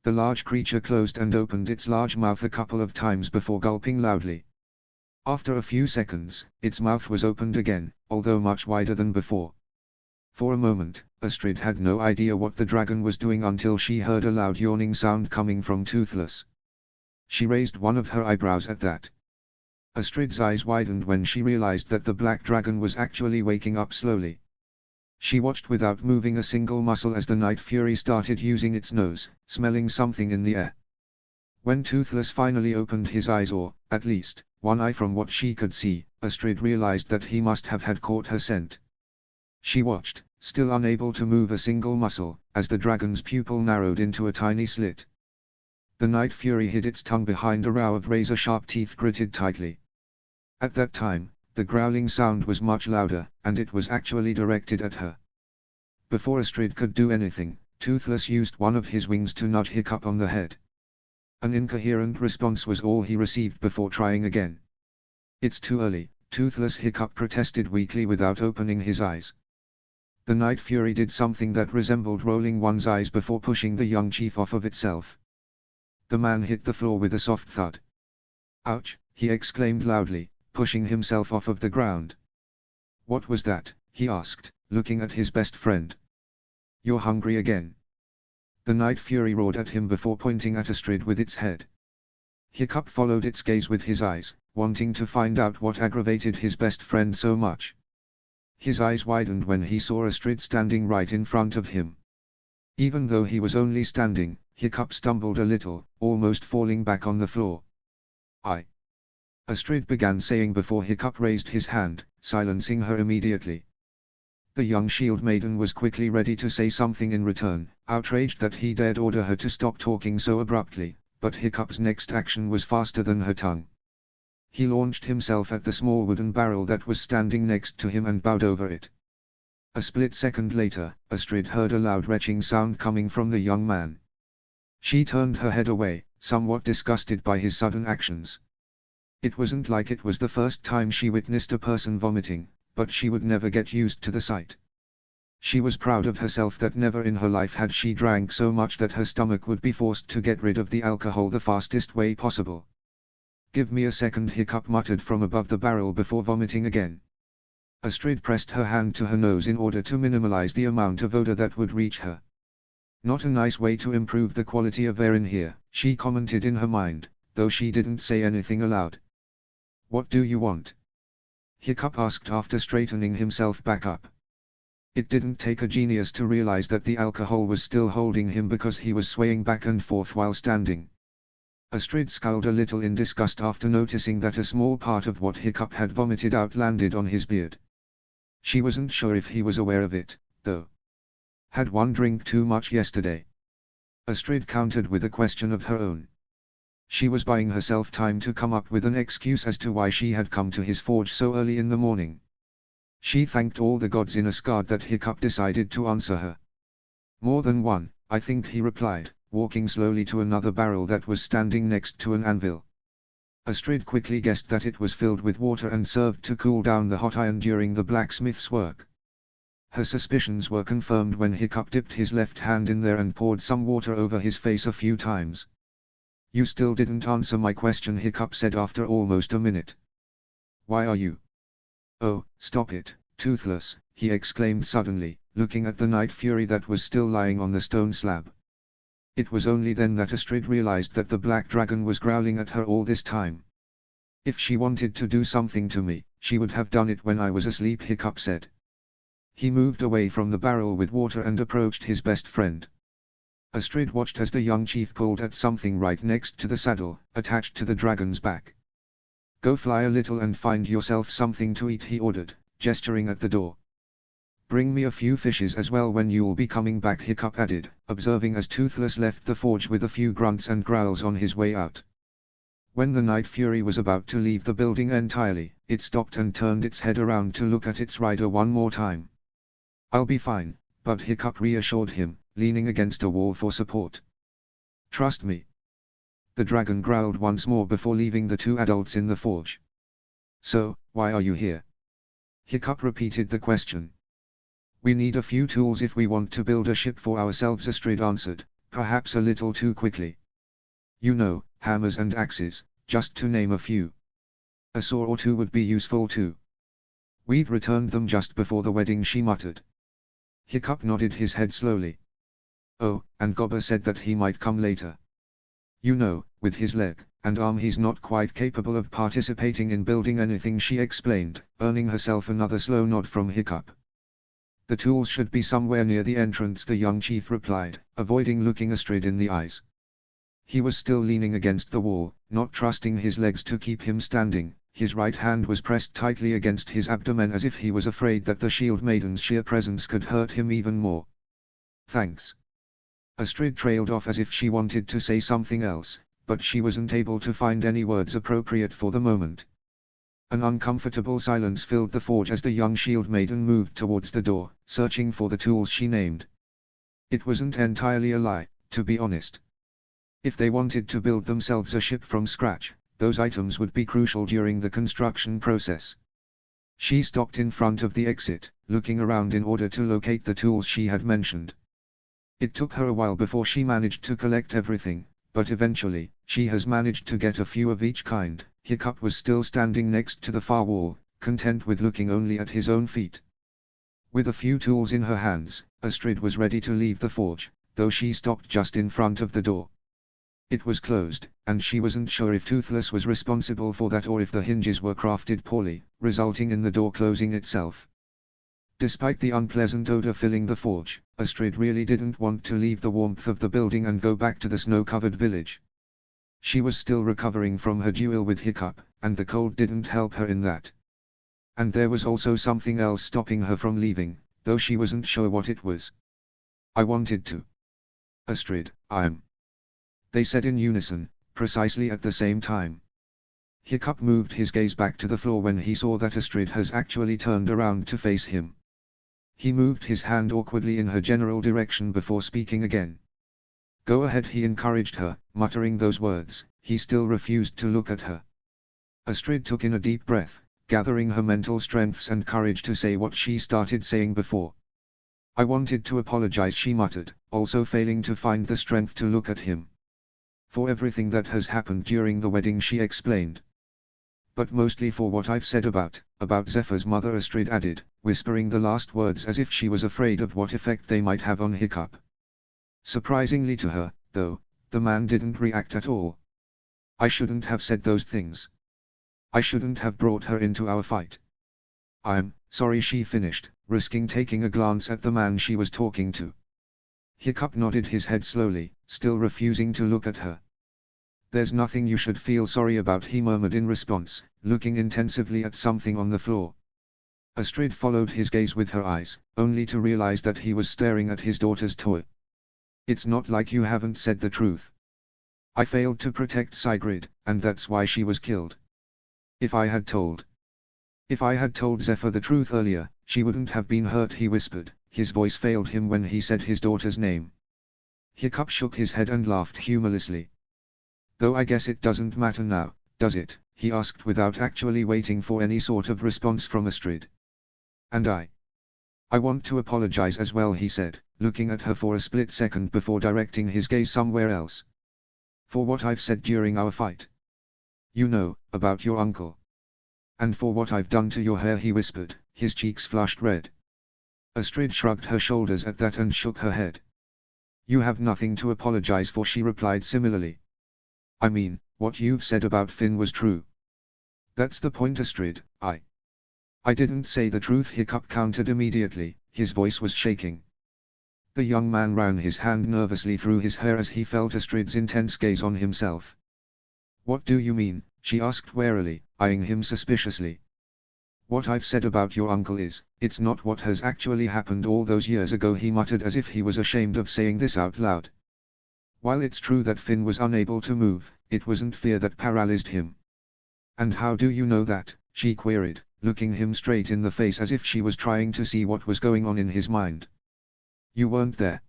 The large creature closed and opened its large mouth a couple of times before gulping loudly. After a few seconds, its mouth was opened again, although much wider than before. For a moment, Astrid had no idea what the dragon was doing until she heard a loud yawning sound coming from Toothless. She raised one of her eyebrows at that. Astrid's eyes widened when she realized that the black dragon was actually waking up slowly. She watched without moving a single muscle as the Night Fury started using its nose, smelling something in the air. When Toothless finally opened his eyes, or, at least, one eye from what she could see, Astrid realized that he must have had caught her scent. She watched, still unable to move a single muscle, as the dragon's pupil narrowed into a tiny slit. The Night Fury hid its tongue behind a row of razor-sharp teeth gritted tightly. At that time, the growling sound was much louder, and it was actually directed at her. Before Astrid could do anything, Toothless used one of his wings to nudge Hiccup on the head. An incoherent response was all he received before trying again. "It's too early," Toothless Hiccup protested weakly without opening his eyes. The Night Fury did something that resembled rolling one's eyes before pushing the young chief off of itself. The man hit the floor with a soft thud. "Ouch!" he exclaimed loudly, pushing himself off of the ground. "What was that?" he asked, looking at his best friend. "You're hungry again?" The Night Fury roared at him before pointing at Astrid with its head. Hiccup followed its gaze with his eyes, wanting to find out what aggravated his best friend so much. His eyes widened when he saw Astrid standing right in front of him. Even though he was only standing, Hiccup stumbled a little, almost falling back on the floor. Astrid began saying before Hiccup raised his hand, silencing her immediately. The young shield maiden was quickly ready to say something in return, outraged that he dared order her to stop talking so abruptly, but Hiccup's next action was faster than her tongue. He launched himself at the small wooden barrel that was standing next to him and bowed over it. A split second later, Astrid heard a loud retching sound coming from the young man. She turned her head away, somewhat disgusted by his sudden actions. It wasn't like it was the first time she witnessed a person vomiting, but she would never get used to the sight. She was proud of herself that never in her life had she drank so much that her stomach would be forced to get rid of the alcohol the fastest way possible. "Give me a second," Hiccup muttered from above the barrel before vomiting again. Astrid pressed her hand to her nose in order to minimize the amount of odor that would reach her. "Not a nice way to improve the quality of air in here," she commented in her mind, though she didn't say anything aloud. "What do you want?" Hiccup asked after straightening himself back up. It didn't take a genius to realize that the alcohol was still holding him because he was swaying back and forth while standing. Astrid scowled a little in disgust after noticing that a small part of what Hiccup had vomited out landed on his beard. She wasn't sure if he was aware of it, though. "Had one drink too much yesterday?" Astrid countered with a question of her own. She was buying herself time to come up with an excuse as to why she had come to his forge so early in the morning. She thanked all the gods in Asgard that Hiccup decided to answer her. "More than one, I think," he replied, walking slowly to another barrel that was standing next to an anvil. Astrid quickly guessed that it was filled with water and served to cool down the hot iron during the blacksmith's work. Her suspicions were confirmed when Hiccup dipped his left hand in there and poured some water over his face a few times. "You still didn't answer my question," Hiccup said after almost a minute. "Why are you—" "Oh, stop it, Toothless," he exclaimed suddenly, looking at the Night Fury that was still lying on the stone slab. It was only then that Astrid realized that the black dragon was growling at her all this time. "If she wanted to do something to me, she would have done it when I was asleep," Hiccup said. He moved away from the barrel with water and approached his best friend. Astrid watched as the young chief pulled at something right next to the saddle, attached to the dragon's back. "Go fly a little and find yourself something to eat," he ordered, gesturing at the door. "Bring me a few fishes as well when you'll be coming back," Hiccup added, observing as Toothless left the forge with a few grunts and growls on his way out. When the Night Fury was about to leave the building entirely, it stopped and turned its head around to look at its rider one more time. "I'll be fine," but Hiccup reassured him, leaning against a wall for support. "Trust me." The dragon growled once more before leaving the two adults in the forge. "So, why are you here?" Hiccup repeated the question. We need a few tools if we want to build a ship for ourselves, Astrid answered, perhaps a little too quickly. You know, hammers and axes, just to name a few. A saw or two would be useful too. We've returned them just before the wedding, she muttered. Hiccup nodded his head slowly. Oh, and Gobber said that he might come later. You know, with his leg and arm he's not quite capable of participating in building anything, she explained, earning herself another slow nod from Hiccup. The tools should be somewhere near the entrance, the young chief replied, avoiding looking Astrid in the eyes. He was still leaning against the wall, not trusting his legs to keep him standing. His right hand was pressed tightly against his abdomen as if he was afraid that the shield maiden's sheer presence could hurt him even more. Thanks. Astrid trailed off as if she wanted to say something else, but she wasn't able to find any words appropriate for the moment. An uncomfortable silence filled the forge as the young shield maiden moved towards the door, searching for the tools she named. It wasn't entirely a lie, to be honest. If they wanted to build themselves a ship from scratch, those items would be crucial during the construction process. She stopped in front of the exit, looking around in order to locate the tools she had mentioned. It took her a while before she managed to collect everything, but eventually, she has managed to get a few of each kind. Hiccup was still standing next to the far wall, content with looking only at his own feet. With a few tools in her hands, Astrid was ready to leave the forge, though she stopped just in front of the door. It was closed, and she wasn't sure if Toothless was responsible for that or if the hinges were crafted poorly, resulting in the door closing itself. Despite the unpleasant odor filling the forge, Astrid really didn't want to leave the warmth of the building and go back to the snow-covered village. She was still recovering from her duel with Hiccup, and the cold didn't help her in that. And there was also something else stopping her from leaving, though she wasn't sure what it was. I wanted to. Astrid, they said in unison, precisely at the same time. Hiccup moved his gaze back to the floor when he saw that Astrid has actually turned around to face him. He moved his hand awkwardly in her general direction before speaking again. Go ahead, he encouraged her, muttering those words. He still refused to look at her. Astrid took in a deep breath, gathering her mental strengths and courage to say what she started saying before. I wanted to apologize, she muttered, also failing to find the strength to look at him. For everything that has happened during the wedding, she explained. But mostly for what I've said about Zephyr's mother, Astrid added, whispering the last words as if she was afraid of what effect they might have on Hiccup. Surprisingly to her, though, the man didn't react at all. I shouldn't have said those things. I shouldn't have brought her into our fight. I'm sorry, she finished, risking taking a glance at the man she was talking to. Hiccup nodded his head slowly, still refusing to look at her. There's nothing you should feel sorry about, he murmured in response, looking intensively at something on the floor. Astrid followed his gaze with her eyes, only to realize that he was staring at his daughter's toy. It's not like you haven't said the truth. I failed to protect Sigrid, and that's why she was killed. If I had told Zephyr the truth earlier, she wouldn't have been hurt, he whispered. His voice failed him when he said his daughter's name. Hiccup shook his head and laughed humorlessly. Though I guess it doesn't matter now, does it? He asked without actually waiting for any sort of response from Astrid. And I want to apologize as well, he said, looking at her for a split second before directing his gaze somewhere else. For what I've said during our fight. You know, about your uncle. And for what I've done to your hair, he whispered, his cheeks flushed red. Astrid shrugged her shoulders at that and shook her head. You have nothing to apologize for, she replied similarly. I mean, what you've said about Finn was true. That's the point, Astrid. I didn't say the truth, Hiccup countered immediately, his voice was shaking. The young man ran his hand nervously through his hair as he felt Astrid's intense gaze on himself. What do you mean? She asked warily, eyeing him suspiciously. What I've said about your uncle it's not what has actually happened all those years ago, he muttered as if he was ashamed of saying this out loud. While it's true that Finn was unable to move, it wasn't fear that paralyzed him. And how do you know that? She queried, looking him straight in the face as if she was trying to see what was going on in his mind. You weren't there.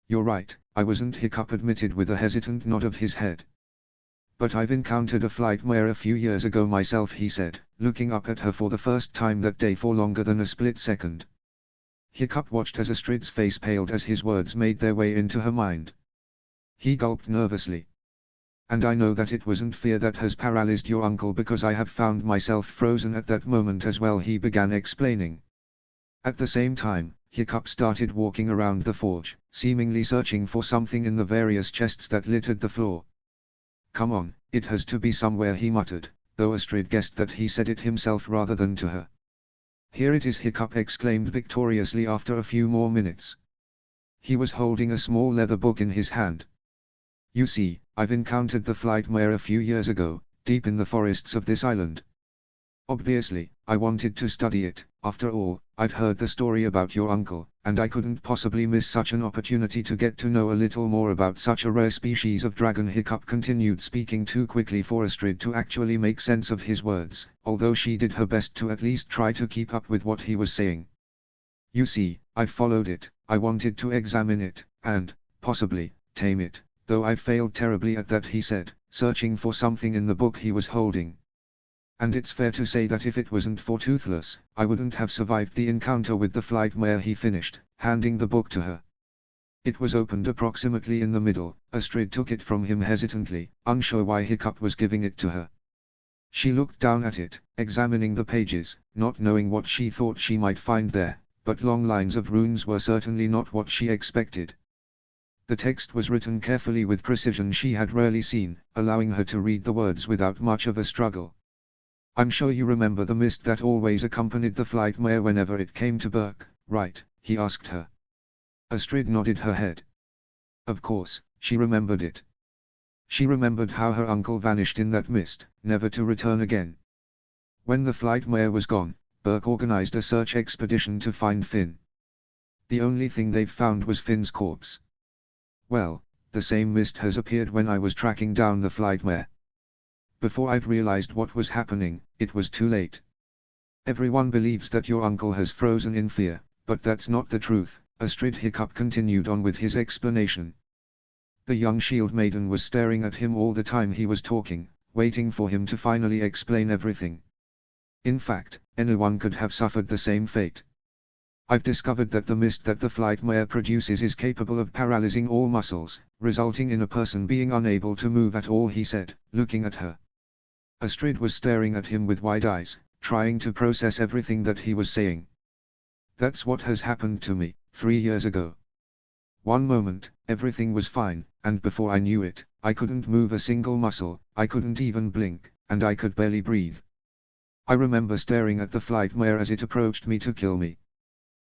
You're right, I wasn't, Hiccup admitted with a hesitant nod of his head. But I've encountered a flightmare a few years ago myself, he said, looking up at her for the first time that day for longer than a split second. Hiccup watched as Astrid's face paled as his words made their way into her mind. He gulped nervously. And I know that it wasn't fear that has paralyzed your uncle, because I have found myself frozen at that moment as well, he began explaining. At the same time, Hiccup started walking around the forge, seemingly searching for something in the various chests that littered the floor. Come on, it has to be somewhere, he muttered, though Astrid guessed that he said it himself rather than to her. Here it is, Hiccup exclaimed victoriously after a few more minutes. He was holding a small leather book in his hand. You see, I've encountered the Flightmare a few years ago, deep in the forests of this island. Obviously, I wanted to study it. After all, I've heard the story about your uncle, and I couldn't possibly miss such an opportunity to get to know a little more about such a rare species of dragon. Hiccup continued, speaking too quickly for Astrid to actually make sense of his words, although she did her best to at least try to keep up with what he was saying. You see, I've followed it. I wanted to examine it, and, possibly, tame it, though I've failed terribly at that, he said, searching for something in the book he was holding. And it's fair to say that if it wasn't for Toothless, I wouldn't have survived the encounter with the Flightmare, he finished, handing the book to her. It was opened approximately in the middle. Astrid took it from him hesitantly, unsure why Hiccup was giving it to her. She looked down at it, examining the pages, not knowing what she thought she might find there, but long lines of runes were certainly not what she expected. The text was written carefully with precision she had rarely seen, allowing her to read the words without much of a struggle. I'm sure you remember the mist that always accompanied the Flightmare whenever it came to Berk, right? He asked her. Astrid nodded her head. Of course, she remembered it. She remembered how her uncle vanished in that mist, never to return again. When the Flightmare was gone, Berk organized a search expedition to find Finn. The only thing they've found was Finn's corpse. Well, the same mist has appeared when I was tracking down the Flightmare. Before I've realized what was happening, it was too late. Everyone believes that your uncle has frozen in fear, but that's not the truth, Astrid. Hiccup continued on with his explanation. The young shield maiden was staring at him all the time he was talking, waiting for him to finally explain everything. In fact, anyone could have suffered the same fate. I've discovered that the mist that the Flightmare produces is capable of paralyzing all muscles, resulting in a person being unable to move at all, he said, looking at her. Astrid was staring at him with wide eyes, trying to process everything that he was saying. That's what has happened to me, 3 years ago. One moment, everything was fine, and before I knew it, I couldn't move a single muscle, I couldn't even blink, and I could barely breathe. I remember staring at the Flightmare as it approached me to kill me.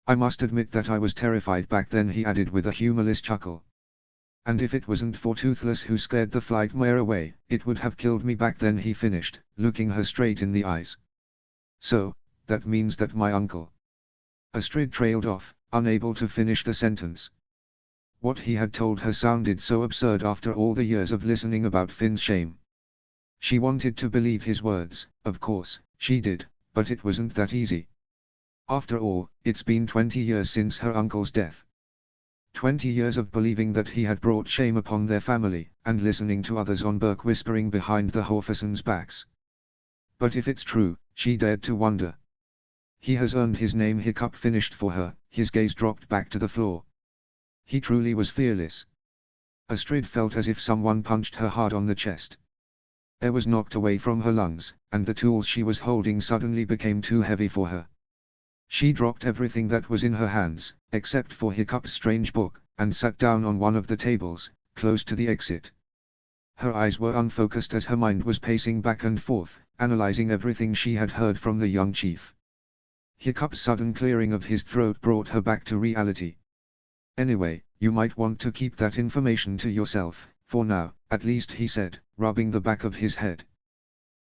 I must admit that I was terrified back then, he added with a humorless chuckle. And if it wasn't for Toothless who scared the Flightmare away, it would have killed me back then, he finished, looking her straight in the eyes. So, that means that my uncle... Astrid trailed off, unable to finish the sentence. What he had told her sounded so absurd after all the years of listening about Finn's shame. She wanted to believe his words, of course, she did, but it wasn't that easy. After all, it's been 20 years since her uncle's death. 20 years of believing that he had brought shame upon their family, and listening to others on Berk whispering behind the Horfusons' backs. But if it's true, she dared to wonder. He has earned his name, Hiccup finished for her, his gaze dropped back to the floor. He truly was fearless. Astrid felt as if someone punched her hard on the chest. Air was knocked away from her lungs, and the tools she was holding suddenly became too heavy for her. She dropped everything that was in her hands, except for Hiccup's strange book, and sat down on one of the tables, close to the exit. Her eyes were unfocused as her mind was pacing back and forth, analyzing everything she had heard from the young chief. Hiccup's sudden clearing of his throat brought her back to reality. Anyway, you might want to keep that information to yourself, for now, at least, he said, rubbing the back of his head.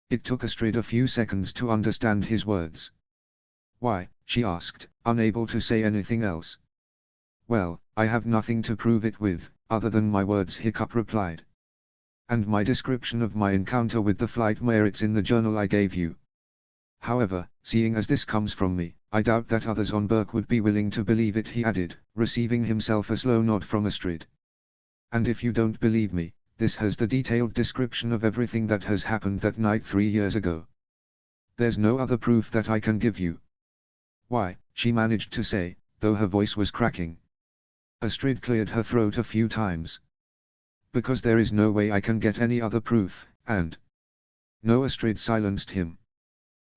It took Astrid a few seconds to understand his words. Why? She asked, unable to say anything else. Well, I have nothing to prove it with, other than my words, Hiccup replied. And my description of my encounter with the Flightmare, it's in the journal I gave you. However, seeing as this comes from me, I doubt that others on Berk would be willing to believe it, he added, receiving himself a slow nod from Astrid. And if you don't believe me, this has the detailed description of everything that has happened that night 3 years ago. There's no other proof that I can give you. Why, she managed to say, though her voice was cracking. Astrid cleared her throat a few times. Because there is no way I can get any other proof, and... No, Astrid silenced him.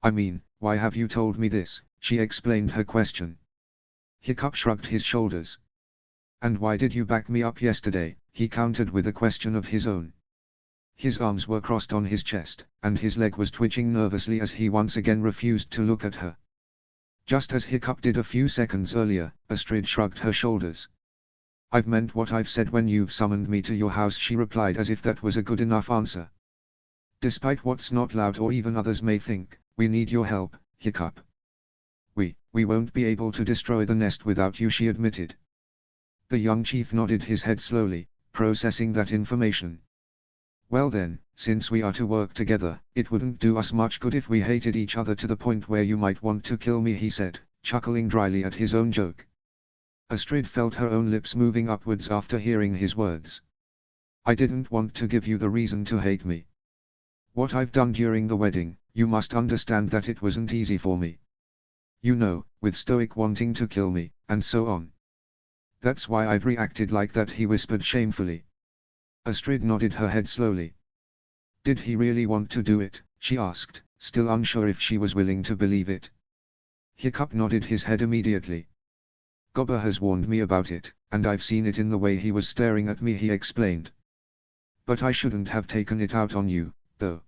I mean, why have you told me this? She explained her question. Hiccup shrugged his shoulders. And why did you back me up yesterday? He countered with a question of his own. His arms were crossed on his chest, and his leg was twitching nervously as he once again refused to look at her. Just as Hiccup did a few seconds earlier, Astrid shrugged her shoulders. I've meant what I've said when you've summoned me to your house, she replied, as if that was a good enough answer. Despite what's not loud or even others may think, we need your help, Hiccup. We won't be able to destroy the nest without you, she admitted. The young chief nodded his head slowly, processing that information. Well then, since we are to work together, it wouldn't do us much good if we hated each other to the point where you might want to kill me, he said, chuckling dryly at his own joke. Astrid felt her own lips moving upwards after hearing his words. I didn't want to give you the reason to hate me. What I've done during the wedding, you must understand that it wasn't easy for me. You know, with Stoic wanting to kill me, and so on. That's why I've reacted like that, he whispered shamefully. Astrid nodded her head slowly. Did he really want to do it? She asked, still unsure if she was willing to believe it. Hiccup nodded his head immediately. Gobber has warned me about it, and I've seen it in the way he was staring at me, he explained. But I shouldn't have taken it out on you, though.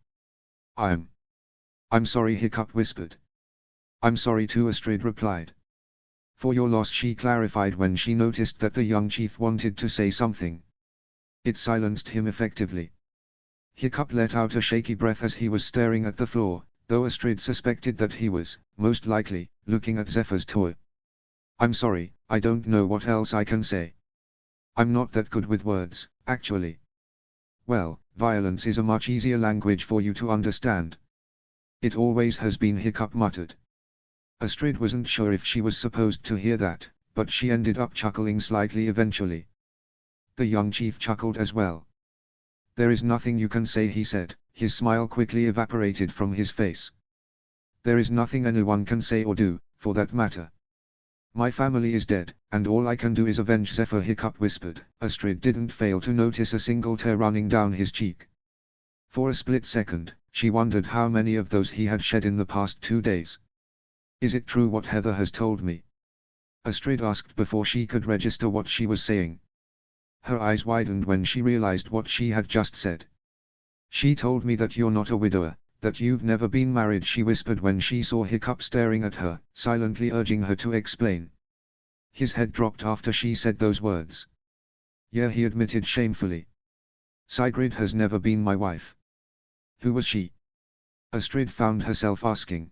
I'm sorry, Hiccup whispered. I'm sorry too, Astrid replied. For your loss, she clarified when she noticed that the young chief wanted to say something. It silenced him effectively. Hiccup let out a shaky breath as he was staring at the floor, though Astrid suspected that he was, most likely, looking at Zephyr's toy. I'm sorry, I don't know what else I can say. I'm not that good with words, actually. Well, violence is a much easier language for you to understand. It always has been, Hiccup muttered. Astrid wasn't sure if she was supposed to hear that, but she ended up chuckling slightly eventually. The young chief chuckled as well. There is nothing you can say, he said, his smile quickly evaporated from his face. There is nothing anyone can say or do, for that matter. My family is dead, and all I can do is avenge Zephyr, Hiccup whispered. Astrid didn't fail to notice a single tear running down his cheek. For a split second, she wondered how many of those he had shed in the past 2 days. Is it true what Heather has told me? Astrid asked before she could register what she was saying. Her eyes widened when she realized what she had just said. She told me that you're not a widower, that you've never been married, she whispered when she saw Hiccup staring at her, silently urging her to explain. His head dropped after she said those words. Yeah, he admitted shamefully. Sigrid has never been my wife. Who was she? Astrid found herself asking.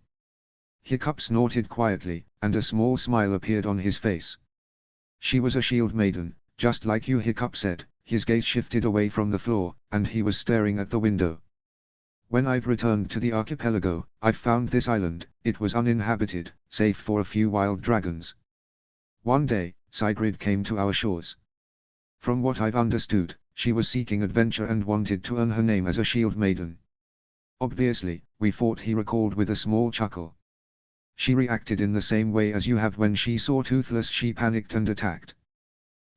Hiccup snorted quietly, and a small smile appeared on his face. She was a shield maiden, just like you, Hiccup said. His gaze shifted away from the floor, and he was staring at the window. When I've returned to the archipelago, I've found this island. It was uninhabited, save for a few wild dragons. One day, Sigrid came to our shores. From what I've understood, she was seeking adventure and wanted to earn her name as a shield maiden. Obviously, we fought, he recalled with a small chuckle. She reacted in the same way as you have when she saw Toothless. She panicked and attacked.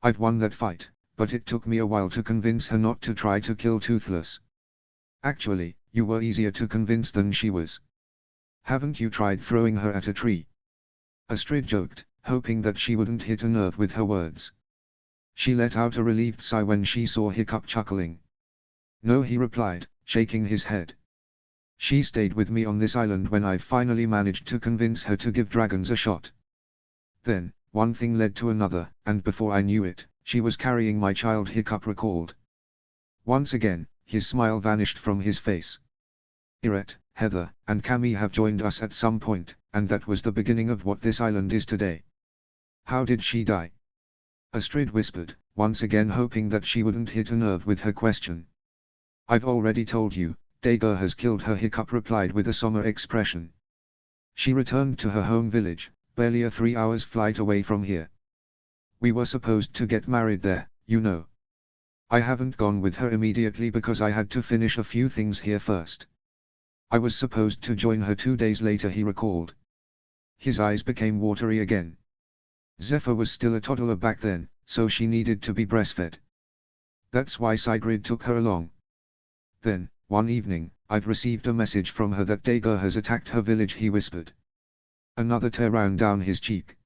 I've won that fight, but it took me a while to convince her not to try to kill Toothless. Actually, you were easier to convince than she was. Haven't you tried throwing her at a tree? Astrid joked, hoping that she wouldn't hit a nerve with her words. She let out a relieved sigh when she saw Hiccup chuckling. No, he replied, shaking his head. She stayed with me on this island when I finally managed to convince her to give dragons a shot. Then, one thing led to another, and before I knew it, she was carrying my child, Hiccup recalled. Once again, his smile vanished from his face. Irette, Heather, and Camille have joined us at some point, and that was the beginning of what this island is today. How did she die? Astrid whispered, once again hoping that she wouldn't hit a nerve with her question. I've already told you, Dager has killed her, Hiccup replied with a somber expression. She returned to her home village, barely a 3-hour flight away from here. We were supposed to get married there, you know. I haven't gone with her immediately because I had to finish a few things here first. I was supposed to join her 2 days later, he recalled. His eyes became watery again. Zephyr was still a toddler back then, so she needed to be breastfed. That's why Sigrid took her along. Then, one evening, I've received a message from her that Dager has attacked her village, he whispered. Another tear ran down his cheek.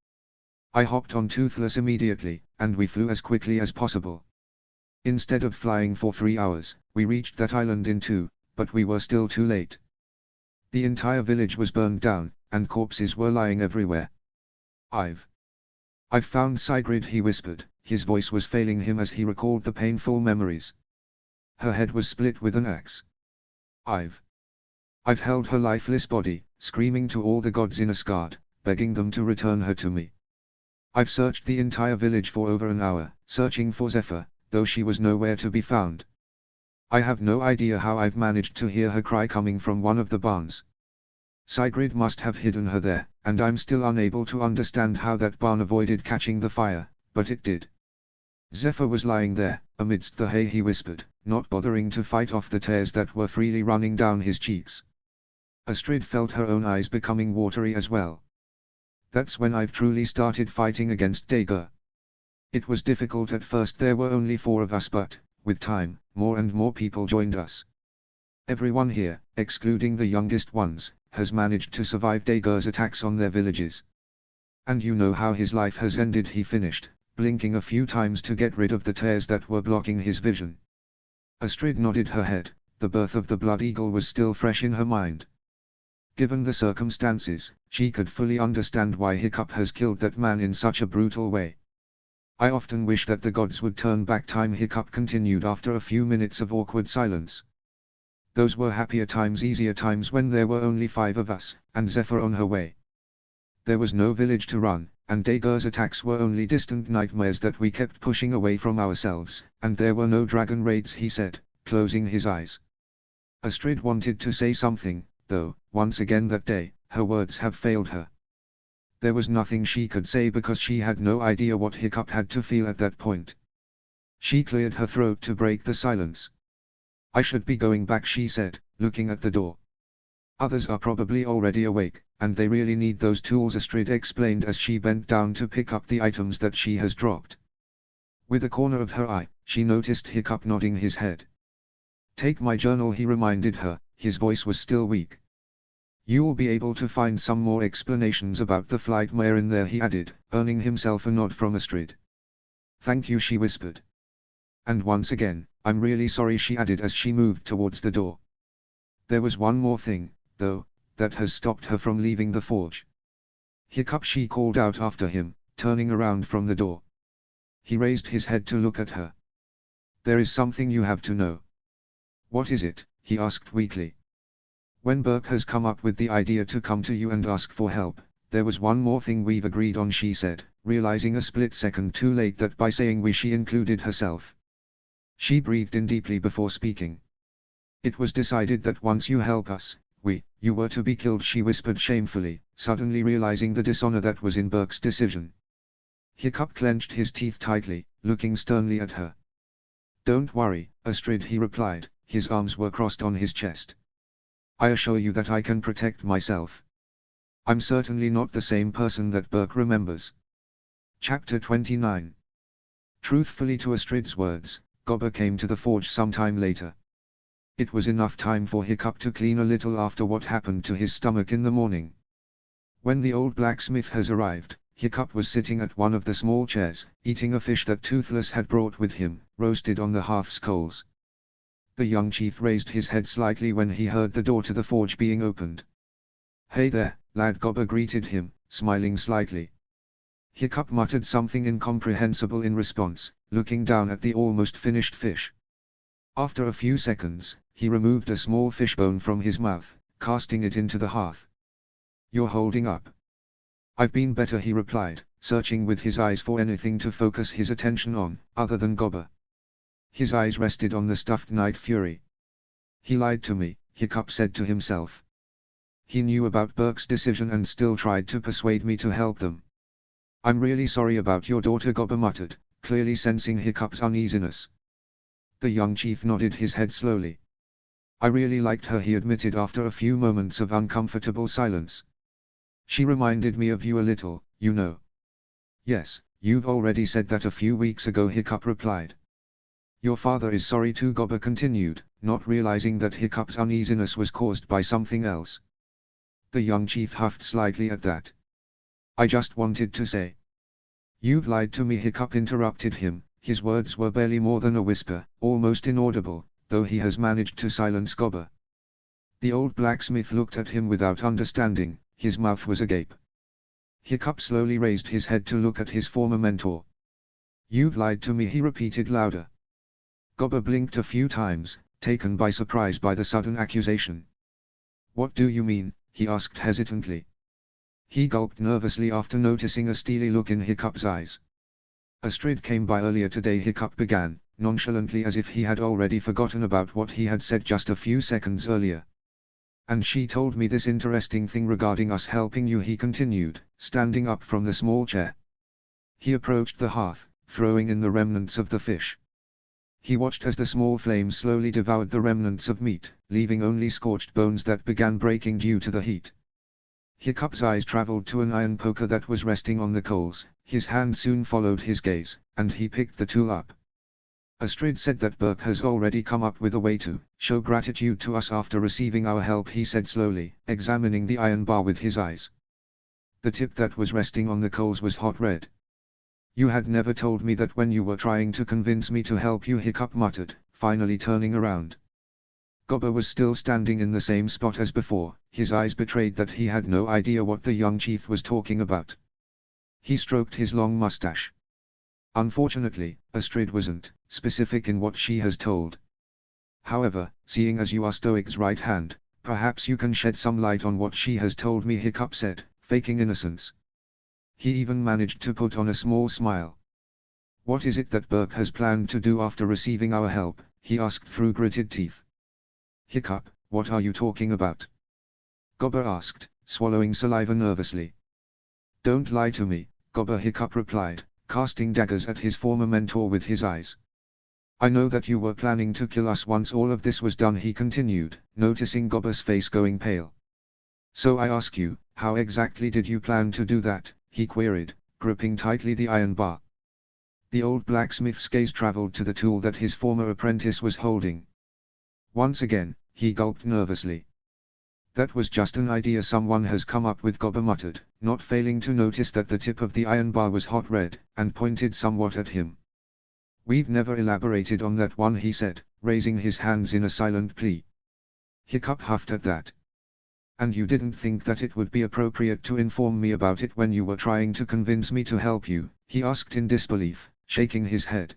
I hopped on Toothless immediately, and we flew as quickly as possible. Instead of flying for 3 hours, we reached that island in 2, but we were still too late. The entire village was burned down, and corpses were lying everywhere. I've found Sigrid, he whispered. His voice was failing him as he recalled the painful memories. Her head was split with an axe. I've held her lifeless body, screaming to all the gods in Asgard, begging them to return her to me. I've searched the entire village for over an hour, searching for Zephyr, though she was nowhere to be found. I have no idea how I've managed to hear her cry coming from one of the barns. Sigrid must have hidden her there, and I'm still unable to understand how that barn avoided catching the fire, but it did. Zephyr was lying there, amidst the hay, he whispered, not bothering to fight off the tears that were freely running down his cheeks. Astrid felt her own eyes becoming watery as well. That's when I've truly started fighting against Dager. It was difficult at first, there were only 4 of us, but, with time, more and more people joined us. Everyone here, excluding the youngest ones, has managed to survive Dager's attacks on their villages. And you know how his life has ended, he finished, blinking a few times to get rid of the tears that were blocking his vision. Astrid nodded her head. The birth of the Blood Eagle was still fresh in her mind. Given the circumstances, she could fully understand why Hiccup has killed that man in such a brutal way. I often wish that the gods would turn back time, Hiccup continued after a few minutes of awkward silence. Those were happier times, easier times, when there were only 5 of us, and Zephyr on her way. There was no village to run, and Dager's attacks were only distant nightmares that we kept pushing away from ourselves, and there were no dragon raids, he said, closing his eyes. Astrid wanted to say something, though, once again that day, her words have failed her. There was nothing she could say because she had no idea what Hiccup had to feel at that point. She cleared her throat to break the silence. I should be going back, she said, looking at the door. Others are probably already awake, and they really need those tools, Astrid explained as she bent down to pick up the items that she has dropped. With a corner of her eye, she noticed Hiccup nodding his head. Take my journal, he reminded her, his voice was still weak. You'll be able to find some more explanations about the Flightmare in there, he added, earning himself a nod from Astrid. Thank you, she whispered. And once again, I'm really sorry, she added as she moved towards the door. There was one more thing, though, that has stopped her from leaving the forge. Hiccup, she called out after him, turning around from the door. He raised his head to look at her. There is something you have to know. What is it? He asked weakly. When Burke has come up with the idea to come to you and ask for help, there was one more thing we've agreed on, she said, realizing a split second too late that by saying we she included herself. She breathed in deeply before speaking. It was decided that once you help us, you were to be killed, she whispered shamefully, suddenly realizing the dishonor that was in Burke's decision. Hiccup clenched his teeth tightly, looking sternly at her. Don't worry, Astrid, he replied, his arms were crossed on his chest. I assure you that I can protect myself. I'm certainly not the same person that Burke remembers. Chapter 29. Truthfully to Astrid's words, Gobber came to the forge sometime later. It was enough time for Hiccup to clean a little after what happened to his stomach in the morning. When the old blacksmith has arrived, Hiccup was sitting at one of the small chairs, eating a fish that Toothless had brought with him, roasted on the hearth's coals. The young chief raised his head slightly when he heard the door to the forge being opened. Hey there, lad, Gobber greeted him, smiling slightly. Hiccup muttered something incomprehensible in response, looking down at the almost finished fish. After a few seconds, he removed a small fishbone from his mouth, casting it into the hearth. You're holding up. I've been better, he replied, searching with his eyes for anything to focus his attention on, other than Gobber. His eyes rested on the stuffed Night Fury. He lied to me, Hiccup said to himself. He knew about Burke's decision and still tried to persuade me to help them. I'm really sorry about your daughter, Gobber muttered, clearly sensing Hiccup's uneasiness. The young chief nodded his head slowly. I really liked her, he admitted after a few moments of uncomfortable silence. She reminded me of you a little, you know. Yes, you've already said that a few weeks ago, Hiccup replied. Your father is sorry too, Gobber continued, not realizing that Hiccup's uneasiness was caused by something else. The young chief huffed slightly at that. I just wanted to say. You've lied to me, Hiccup interrupted him. His words were barely more than a whisper, almost inaudible, though he has managed to silence Gobber. The old blacksmith looked at him without understanding, his mouth was agape. Hiccup slowly raised his head to look at his former mentor. You've lied to me, he repeated louder. Gobber blinked a few times, taken by surprise by the sudden accusation. What do you mean? He asked hesitantly. He gulped nervously after noticing a steely look in Hiccup's eyes. Astrid came by earlier today, Hiccup began, nonchalantly as if he had already forgotten about what he had said just a few seconds earlier. And she told me this interesting thing regarding us helping you, he continued, standing up from the small chair. He approached the hearth, throwing in the remnants of the fish. He watched as the small flames slowly devoured the remnants of meat, leaving only scorched bones that began breaking due to the heat. Hiccup's eyes traveled to an iron poker that was resting on the coals. His hand soon followed his gaze, and he picked the tool up. Astrid said that Burke has already come up with a way to show gratitude to us after receiving our help, he said slowly, examining the iron bar with his eyes. The tip that was resting on the coals was hot red. You had never told me that when you were trying to convince me to help you, Hiccup muttered, finally turning around. Gobber was still standing in the same spot as before. His eyes betrayed that he had no idea what the young chief was talking about. He stroked his long mustache. Unfortunately, Astrid wasn't specific in what she has told. However, seeing as you are Stoic's right hand, perhaps you can shed some light on what she has told me, Hiccup said, faking innocence. He even managed to put on a small smile. What is it that Burke has planned to do after receiving our help? He asked through gritted teeth. Hiccup, what are you talking about? Gobber asked, swallowing saliva nervously. Don't lie to me, Gobber, Hiccup replied, casting daggers at his former mentor with his eyes. I know that you were planning to kill us once all of this was done, he continued, noticing Gobber's face going pale. So I ask you, how exactly did you plan to do that? He queried, gripping tightly the iron bar. The old blacksmith's gaze traveled to the tool that his former apprentice was holding. Once again, he gulped nervously. That was just an idea someone has come up with, Gobber muttered, not failing to notice that the tip of the iron bar was hot red, and pointed somewhat at him. We've never elaborated on that one, he said, raising his hands in a silent plea. Hiccup huffed at that. And you didn't think that it would be appropriate to inform me about it when you were trying to convince me to help you? He asked in disbelief, shaking his head.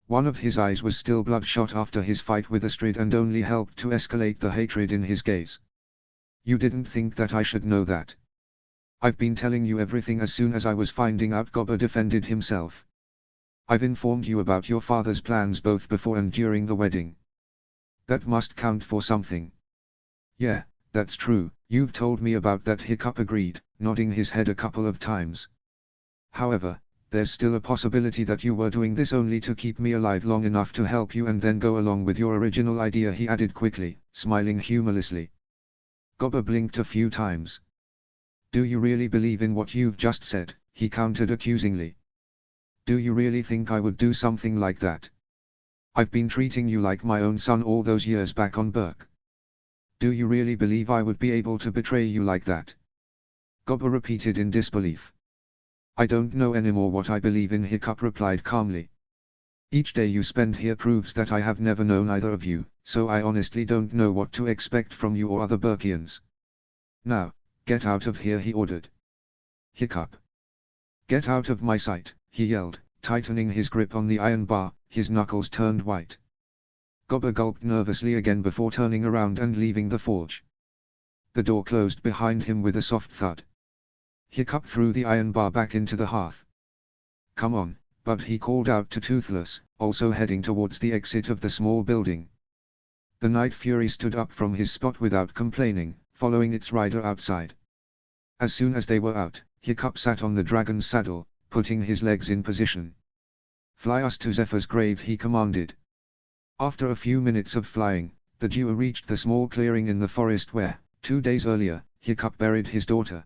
One of his eyes was still bloodshot after his fight with Astrid and only helped to escalate the hatred in his gaze. You didn't think that I should know that? I've been telling you everything as soon as I was finding out, Gobber defended himself. I've informed you about your father's plans both before and during the wedding. That must count for something. Yeah, that's true, you've told me about that, Hiccup agreed, nodding his head a couple of times. However, there's still a possibility that you were doing this only to keep me alive long enough to help you and then go along with your original idea, he added quickly, smiling humorlessly. Gobber blinked a few times. Do you really believe in what you've just said? He countered accusingly. Do you really think I would do something like that? I've been treating you like my own son all those years back on Burke. Do you really believe I would be able to betray you like that? Gobber repeated in disbelief. I don't know anymore what I believe in, Hiccup replied calmly. Each day you spend here proves that I have never known either of you, so I honestly don't know what to expect from you or other Burkians. Now, get out of here, he ordered. Hiccup. Get out of my sight, he yelled, tightening his grip on the iron bar. His knuckles turned white. Gobber gulped nervously again before turning around and leaving the forge. The door closed behind him with a soft thud. Hiccup threw the iron bar back into the hearth. Come on, Bud, he called out to Toothless, also heading towards the exit of the small building. The Night Fury stood up from his spot without complaining, following its rider outside. As soon as they were out, Hiccup sat on the dragon's saddle, putting his legs in position. Fly us to Zephyr's grave, he commanded. After a few minutes of flying, the duo reached the small clearing in the forest where, 2 days earlier, Hiccup buried his daughter.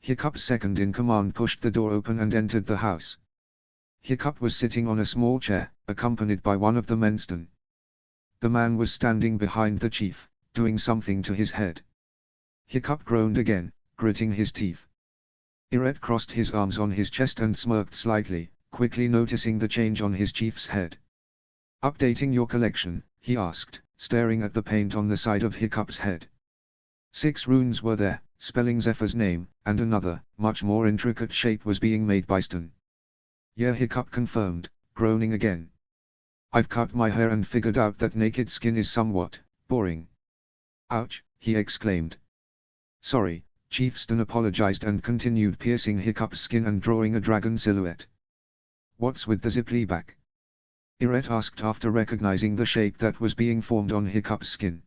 Hiccup's second-in-command pushed the door open and entered the house. Hiccup was sitting on a small chair, accompanied by one of the menston. The man was standing behind the chief, doing something to his head. Hiccup groaned again, gritting his teeth. Iret crossed his arms on his chest and smirked slightly, quickly noticing the change on his chief's head. "Updating your collection?" he asked, staring at the paint on the side of Hiccup's head. 6 runes were there, spelling Zephyr's name, and another, much more intricate shape was being made by Stan. "Yeah," Hiccup confirmed, groaning again. "I've cut my hair and figured out that naked skin is somewhat boring." "Ouch," he exclaimed. "Sorry," Chief Stan apologized and continued piercing Hiccup's skin and drawing a dragon silhouette. "What's with the zipply back?" Iret asked after recognizing the shape that was being formed on Hiccup's skin.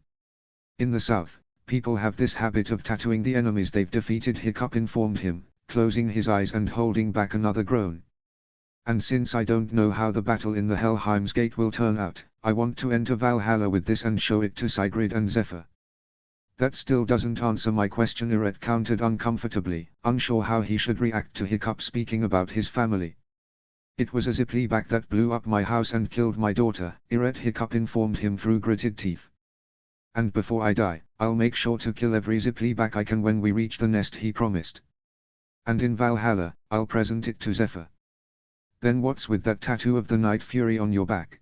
"In the south, people have this habit of tattooing the enemies they've defeated," Hiccup informed him, closing his eyes and holding back another groan. "And since I don't know how the battle in the Helheim's Gate will turn out, I want to enter Valhalla with this and show it to Sigrid and Zephyr." "That still doesn't answer my question," Iret countered uncomfortably, unsure how he should react to Hiccup speaking about his family. "It was a zipply back that blew up my house and killed my daughter," Iret Hiccup informed him through gritted teeth. "And before I die, I'll make sure to kill every zipply back I can when we reach the nest," he promised. "And in Valhalla, I'll present it to Zephyr." "Then what's with that tattoo of the Night Fury on your back?"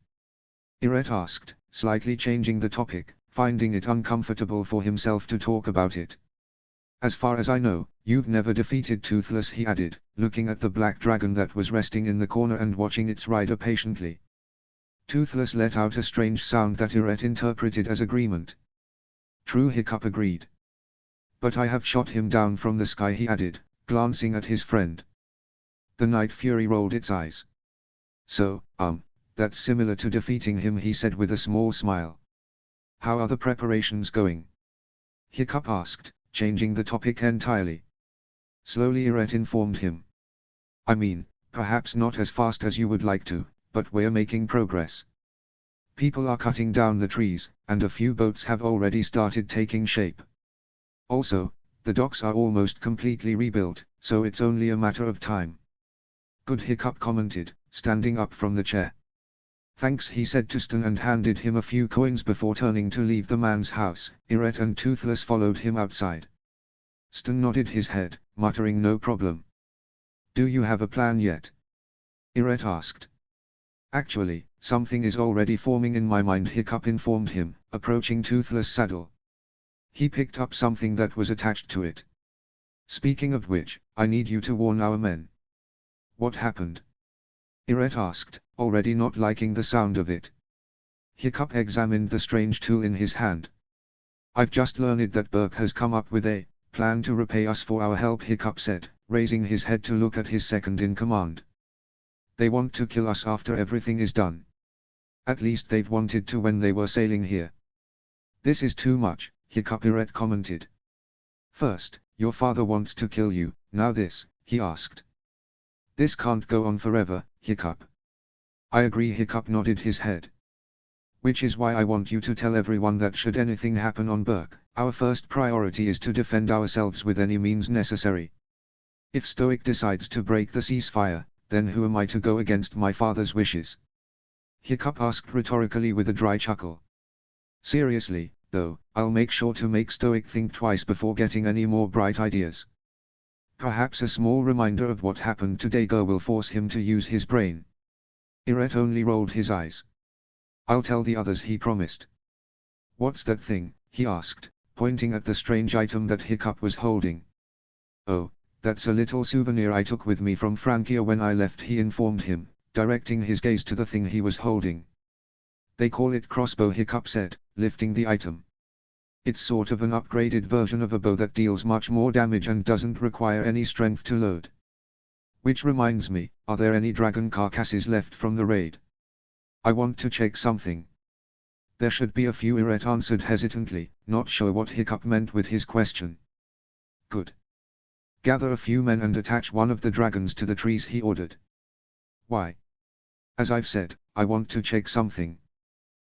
Iret asked, slightly changing the topic, finding it uncomfortable for himself to talk about it. "As far as I know, you've never defeated Toothless," he added, looking at the black dragon that was resting in the corner and watching its rider patiently. Toothless let out a strange sound that Iret interpreted as agreement. "True," Hiccup agreed. "But I have shot him down from the sky," he added, glancing at his friend. The Night Fury rolled its eyes. "So, that's similar to defeating him," he said with a small smile. "How are the preparations going?" Hiccup asked, changing the topic entirely. Slowly, Iret informed him. "I mean, perhaps not as fast as you would like to, but we're making progress. People are cutting down the trees, and a few boats have already started taking shape. Also, the docks are almost completely rebuilt, so it's only a matter of time." "Good," Hiccup commented, standing up from the chair. "Thanks," he said to Stan and handed him a few coins before turning to leave the man's house. Iret and Toothless followed him outside. Stan nodded his head, muttering no problem. "Do you have a plan yet?" Iret asked. "Actually, something is already forming in my mind," Hiccup informed him, approaching Toothless' saddle. He picked up something that was attached to it. "Speaking of which, I need you to warn our men." "What happened?" Iret asked, already not liking the sound of it. Hiccup examined the strange tool in his hand. "I've just learned that Burke has come up with a plan to repay us for our help," Hiccup said, raising his head to look at his second-in-command. "They want to kill us after everything is done. At least they've wanted to when they were sailing here." "This is too much," Hiccup Iret commented. "First, your father wants to kill you, now this," he asked. "This can't go on forever, Hiccup." "I agree," Hiccup nodded his head. "Which is why I want you to tell everyone that should anything happen on Burke, our first priority is to defend ourselves with any means necessary. If Stoic decides to break the ceasefire, then who am I to go against my father's wishes?" Hiccup asked rhetorically with a dry chuckle. "Seriously, though, I'll make sure to make Stoic think twice before getting any more bright ideas. Perhaps a small reminder of what happened to Dago will force him to use his brain." Iret only rolled his eyes. "I'll tell the others," he promised. "What's that thing?" he asked, pointing at the strange item that Hiccup was holding. "Oh, that's a little souvenir I took with me from Francia when I left," he informed him, directing his gaze to the thing he was holding. "They call it crossbow," Hiccup said, lifting the item. "It's sort of an upgraded version of a bow that deals much more damage and doesn't require any strength to load. Which reminds me, are there any dragon carcasses left from the raid? I want to check something." "There should be a few," Iret answered hesitantly, not sure what Hiccup meant with his question. "Good. Gather a few men and attach one of the dragons to the trees," he ordered. "Why?" "As I've said, I want to check something."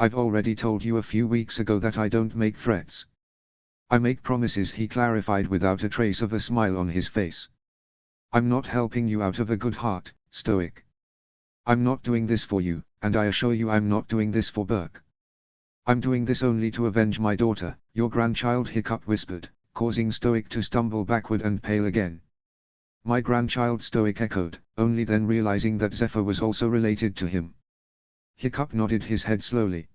I've already told you a few weeks ago that I don't make threats. I make promises, he clarified without a trace of a smile on his face. I'm not helping you out of a good heart, Stoic. I'm not doing this for you, and I assure you I'm not doing this for Burke. I'm doing this only to avenge my daughter, your grandchild, Hiccup whispered, causing Stoic to stumble backward and pale again. My grandchild, Stoic echoed, only then realizing that Zephyr was also related to him. Hiccup nodded his head slowly.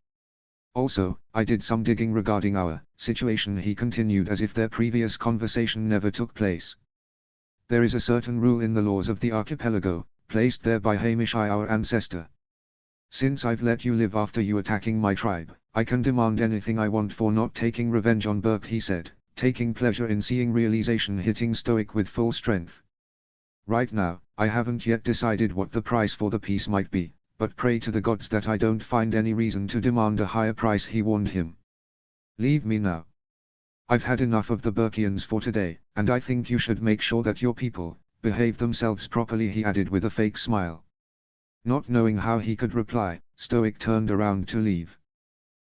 Also, I did some digging regarding our situation, he continued as if their previous conversation never took place. There is a certain rule in the laws of the archipelago, placed there by Hamish I, our ancestor. Since I've let you live after you attacking my tribe, I can demand anything I want for not taking revenge on Burke, he said, taking pleasure in seeing realization hitting Stoic with full strength. Right now, I haven't yet decided what the price for the peace might be, but pray to the gods that I don't find any reason to demand a higher price, he warned him. Leave me now. I've had enough of the Burkians for today, and I think you should make sure that your people behave themselves properly, he added with a fake smile. Not knowing how he could reply, Stoic turned around to leave.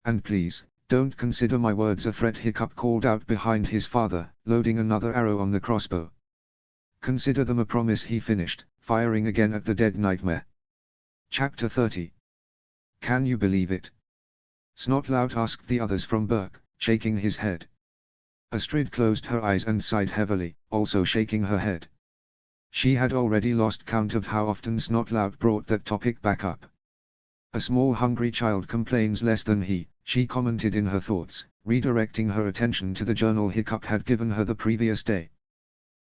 And please, don't consider my words a threat, Hiccup called out behind his father, loading another arrow on the crossbow. Consider them a promise, he finished, firing again at the dead nightmare. Chapter 30. Can you believe it? Snotlout asked the others from Burke, shaking his head. Astrid closed her eyes and sighed heavily, also shaking her head. She had already lost count of how often Snotlout brought that topic back up. A small hungry child complains less than he, she commented in her thoughts, redirecting her attention to the journal Hiccup had given her the previous day.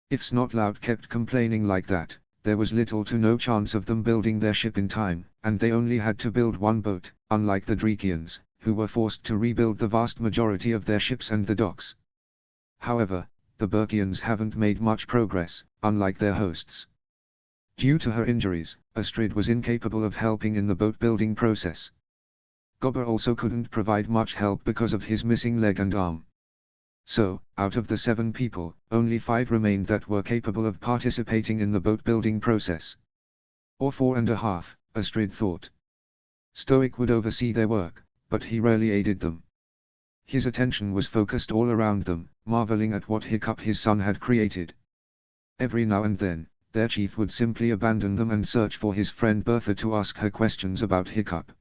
If Snotlout kept complaining like that, there was little to no chance of them building their ship in time, and they only had to build one boat, unlike the Drekians, who were forced to rebuild the vast majority of their ships and the docks. However, the Burkians haven't made much progress, unlike their hosts. Due to her injuries, Astrid was incapable of helping in the boat-building process. Gobber also couldn't provide much help because of his missing leg and arm. So, out of the 7 people, only 5 remained that were capable of participating in the boat-building process. Or 4.5, Astrid thought. Stoic would oversee their work, but he rarely aided them. His attention was focused all around them, marveling at what Hiccup his son had created. Every now and then, their chief would simply abandon them and search for his friend Bertha to ask her questions about Hiccup.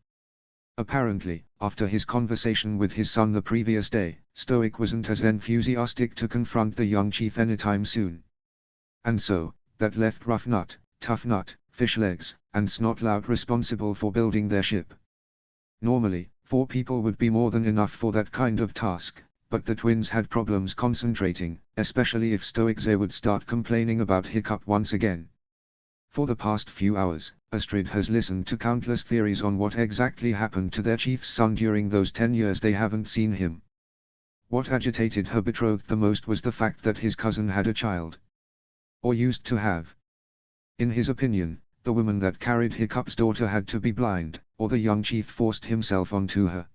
Apparently, after his conversation with his son the previous day, Stoic wasn't as enthusiastic to confront the young chief anytime soon. And so, that left Rough Nut, Tough Nut, Fishlegs, and Snotlout responsible for building their ship. Normally, 4 people would be more than enough for that kind of task, but the twins had problems concentrating, especially if Stoiczay would start complaining about Hiccup once again. For the past few hours, Astrid has listened to countless theories on what exactly happened to their chief's son during those 10 years they haven't seen him. What agitated her betrothed the most was the fact that his cousin had a child. Or used to have. In his opinion, the woman that carried Hiccup's daughter had to be blind, or the young chief forced himself onto her.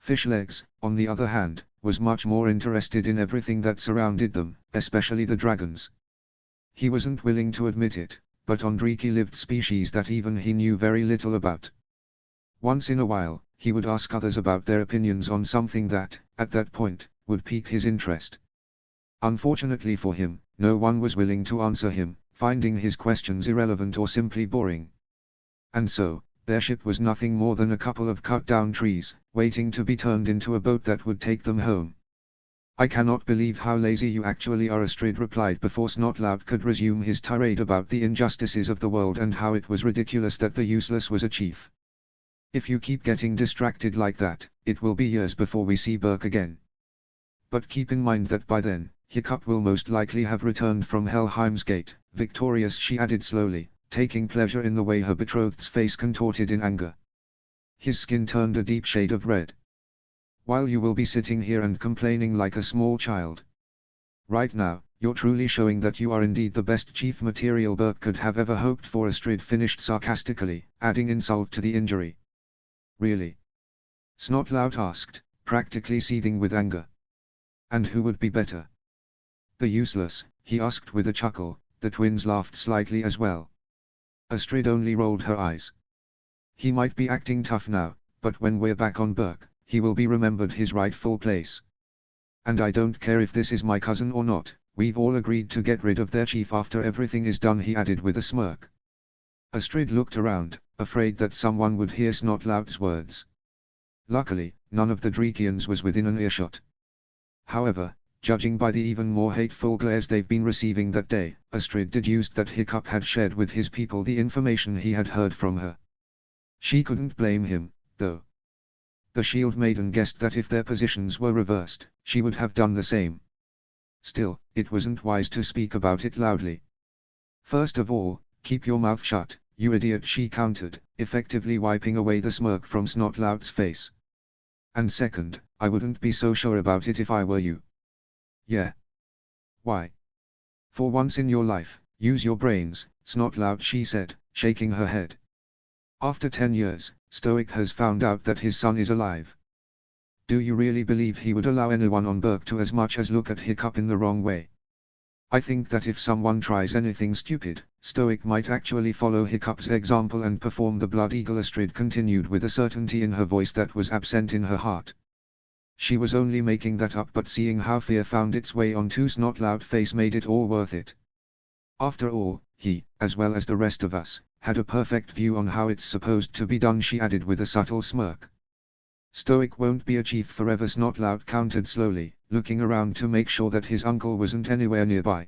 Fishlegs, on the other hand, was much more interested in everything that surrounded them, especially the dragons. He wasn't willing to admit it, but on Dreki lived species that even he knew very little about. Once in a while, he would ask others about their opinions on something that, at that point, would pique his interest. Unfortunately for him, no one was willing to answer him, finding his questions irrelevant or simply boring. And so, their ship was nothing more than a couple of cut-down trees, waiting to be turned into a boat that would take them home. I cannot believe how lazy you actually are, Astrid replied before Snotlout could resume his tirade about the injustices of the world and how it was ridiculous that the useless was a chief. If you keep getting distracted like that, it will be years before we see Burke again. But keep in mind that by then, Hiccup will most likely have returned from Helheim's Gate, victorious, she added slowly, taking pleasure in the way her betrothed's face contorted in anger. His skin turned a deep shade of red. While you will be sitting here and complaining like a small child. Right now, you're truly showing that you are indeed the best chief material Burke could have ever hoped for, Astrid finished sarcastically, adding insult to the injury. Really? Snotlout asked, practically seething with anger. And who would be better? The useless, he asked with a chuckle. The twins laughed slightly as well. Astrid only rolled her eyes. He might be acting tough now, But when we're back on Berk, he will be remembered his rightful place. And I don't care if this is my cousin or not, we've all agreed to get rid of their chief after everything is done, he added with a smirk. Astrid looked around, afraid that someone would hear Snotlout's words. Luckily, none of the Drekians was within an earshot. However, judging by the even more hateful glares they've been receiving that day, Astrid deduced that Hiccup had shared with his people the information he had heard from her. She couldn't blame him, though. The Shield Maiden guessed that if their positions were reversed, she would have done the same. Still, it wasn't wise to speak about it loudly. First of all, keep your mouth shut, you idiot, she countered, effectively wiping away the smirk from Snotlout's face. And second, I wouldn't be so sure about it if I were you. Yeah. Why? For once in your life, use your brains, Snotlout, she said, shaking her head. After 10 years, Stoic has found out that his son is alive. Do you really believe he would allow anyone on Berk to as much as look at Hiccup in the wrong way? I think that if someone tries anything stupid, Stoic might actually follow Hiccup's example and perform the Blood Eagle. Astrid continued with a certainty in her voice that was absent in her heart. She was only making that up, but seeing how fear found its way onto Snotlout's face made it all worth it. After all, he, as well as the rest of us, had a perfect view on how it's supposed to be done, she added with a subtle smirk. Stoic won't be a chief forever, Snotlout countered slowly, looking around to make sure that his uncle wasn't anywhere nearby.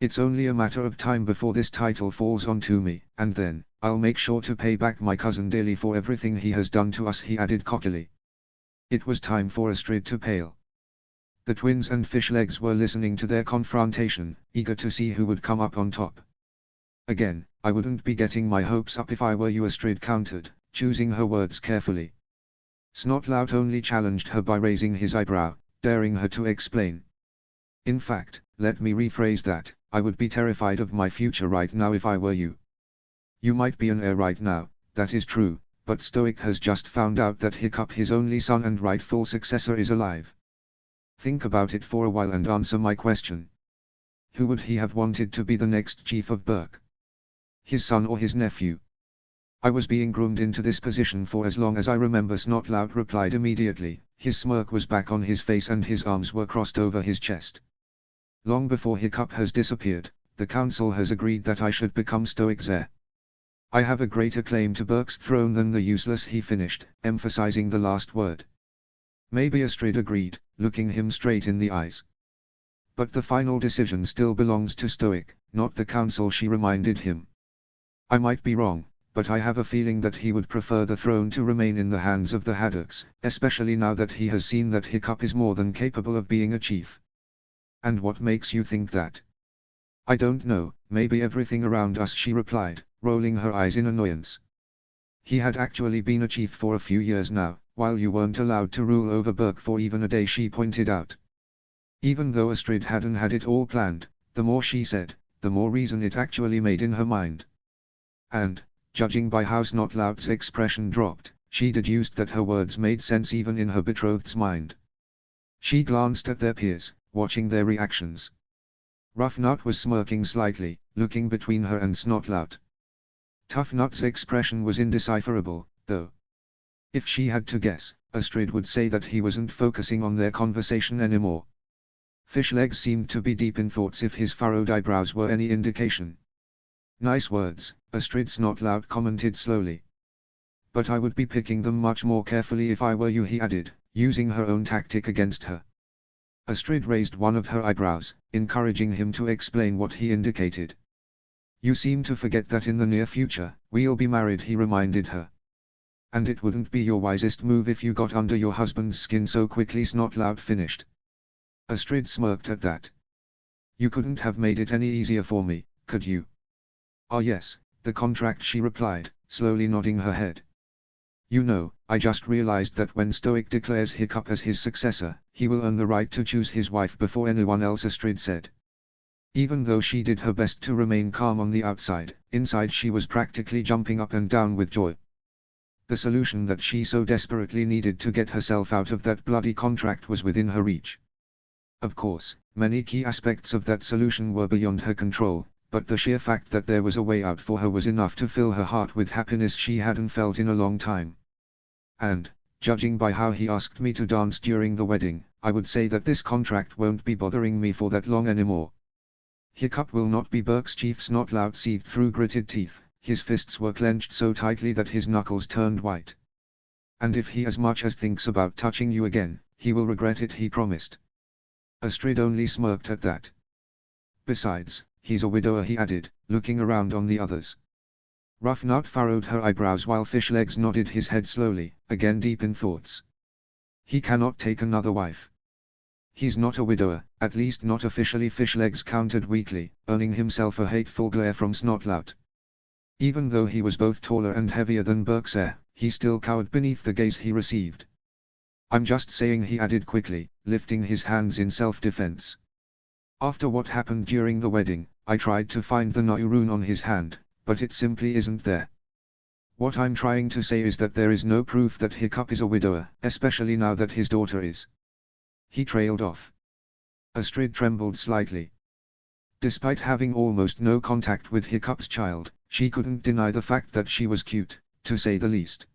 It's only a matter of time before this title falls onto me, and then, I'll make sure to pay back my cousin dearly for everything he has done to us, he added cockily. It was time for Astrid to pale. The twins and Fishlegs were listening to their confrontation, eager to see who would come up on top. Again, I wouldn't be getting my hopes up if I were you, Astrid countered, choosing her words carefully. Snotlout only challenged her by raising his eyebrow, daring her to explain. In fact, let me rephrase that, I would be terrified of my future right now if I were you. You might be an heir right now, that is true, but Stoic has just found out that Hiccup, his only son and rightful successor, is alive. Think about it for a while and answer my question. Who would he have wanted to be the next chief of Berk? His son or his nephew? I was being groomed into this position for as long as I remember, Snotlout replied immediately. His smirk was back on his face and his arms were crossed over his chest. Long before Hiccup has disappeared, the council has agreed that I should become Stoic's heir. I have a greater claim to Berk's throne than the useless, he finished, emphasizing the last word. Maybe, Astrid agreed, looking him straight in the eyes. But the final decision still belongs to Stoic, not the council, she reminded him. I might be wrong, but I have a feeling that he would prefer the throne to remain in the hands of the Haddocks, especially now that he has seen that Hiccup is more than capable of being a chief. And what makes you think that? I don't know, maybe everything around us, she replied, rolling her eyes in annoyance. He had actually been a chief for a few years now, while you weren't allowed to rule over Berk for even a day, she pointed out. Even though Astrid hadn't had it all planned, the more she said, the more reason it actually made in her mind. And, judging by how Snotlout's expression dropped, she deduced that her words made sense even in her betrothed's mind. She glanced at their peers, watching their reactions. Rough Nut was smirking slightly, looking between her and Snotlout. Tough Nut's expression was indecipherable, though. If she had to guess, Astrid would say that he wasn't focusing on their conversation anymore. Fishlegs seemed to be deep in thoughts, if his furrowed eyebrows were any indication. Nice words, Astrid, Snotlout commented slowly. But I would be picking them much more carefully if I were you, he added, using her own tactic against her. Astrid raised one of her eyebrows, encouraging him to explain what he indicated. You seem to forget that in the near future, we'll be married, he reminded her. And it wouldn't be your wisest move if you got under your husband's skin so quickly, Snotlout finished. Astrid smirked at that. You couldn't have made it any easier for me, could you? Ah yes, the contract, she replied, slowly nodding her head. You know, I just realized that when Stoic declares Hiccup as his successor, he will earn the right to choose his wife before anyone else, Astrid said. Even though she did her best to remain calm on the outside, inside she was practically jumping up and down with joy. The solution that she so desperately needed to get herself out of that bloody contract was within her reach. Of course, many key aspects of that solution were beyond her control, but the sheer fact that there was a way out for her was enough to fill her heart with happiness she hadn't felt in a long time. and, judging by how he asked me to dance during the wedding, I would say that this contract won't be bothering me for that long anymore. Hiccup will not be Burke's chief. Snotlout seethed through gritted teeth. His fists were clenched so tightly that his knuckles turned white. And if he as much as thinks about touching you again, he will regret it, he promised. Astrid only smirked at that. Besides, he's a widower, he added, looking around on the others. Ruffnut furrowed her eyebrows while Fishlegs nodded his head slowly, again deep in thoughts. He cannot take another wife. He's not a widower, at least not officially, Fishlegs countered weakly, earning himself a hateful glare from Snotlout. Even though he was both taller and heavier than Burke's heir, he still cowered beneath the gaze he received. I'm just saying, he added quickly, lifting his hands in self-defense. After what happened during the wedding, I tried to find the Na'u rune on his hand, but it simply isn't there. What I'm trying to say is that there is no proof that Hiccup is a widower, especially now that his daughter is. He trailed off. Astrid trembled slightly. Despite having almost no contact with Hiccup's child, she couldn't deny the fact that she was cute, to say the least.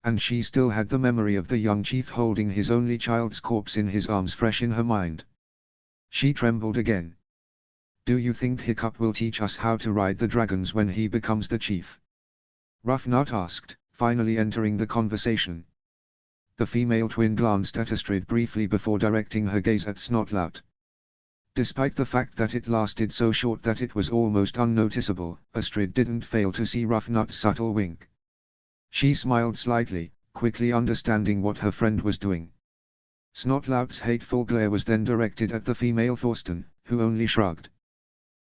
And she still had the memory of the young chief holding his only child's corpse in his arms fresh in her mind. She trembled again. Do you think Hiccup will teach us how to ride the dragons when he becomes the chief? Ruffnut asked, finally entering the conversation. The female twin glanced at Astrid briefly before directing her gaze at Snotlout. Despite the fact that it lasted so short that it was almost unnoticeable, Astrid didn't fail to see Ruffnut's subtle wink. She smiled slightly, quickly understanding what her friend was doing. Snotlout's hateful glare was then directed at the female Thorsten, who only shrugged.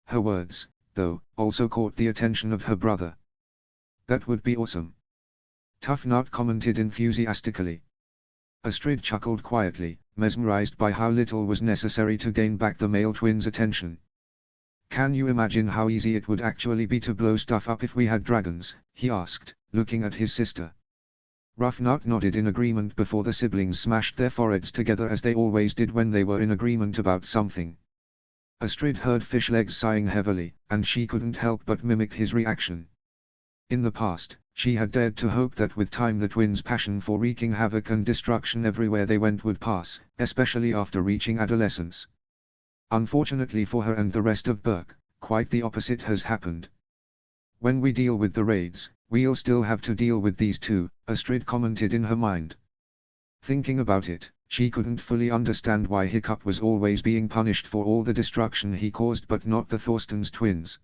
Her words, though, also caught the attention of her brother. That would be awesome. Tuffnut commented enthusiastically. Astrid chuckled quietly, mesmerized by how little was necessary to gain back the male twin's attention. Can you imagine how easy it would actually be to blow stuff up if we had dragons? He asked, looking at his sister. Ruffnut nodded in agreement before the siblings smashed their foreheads together as they always did when they were in agreement about something. Astrid heard Fishlegs sighing heavily, and she couldn't help but mimic his reaction. In the past, she had dared to hope that with time the twins' passion for wreaking havoc and destruction everywhere they went would pass, especially after reaching adolescence. Unfortunately for her and the rest of Burke, quite the opposite has happened. When we deal with the raids, we'll still have to deal with these too, Astrid commented in her mind. Thinking about it, she couldn't fully understand why Hiccup was always being punished for all the destruction he caused but not the Thorsten's twins.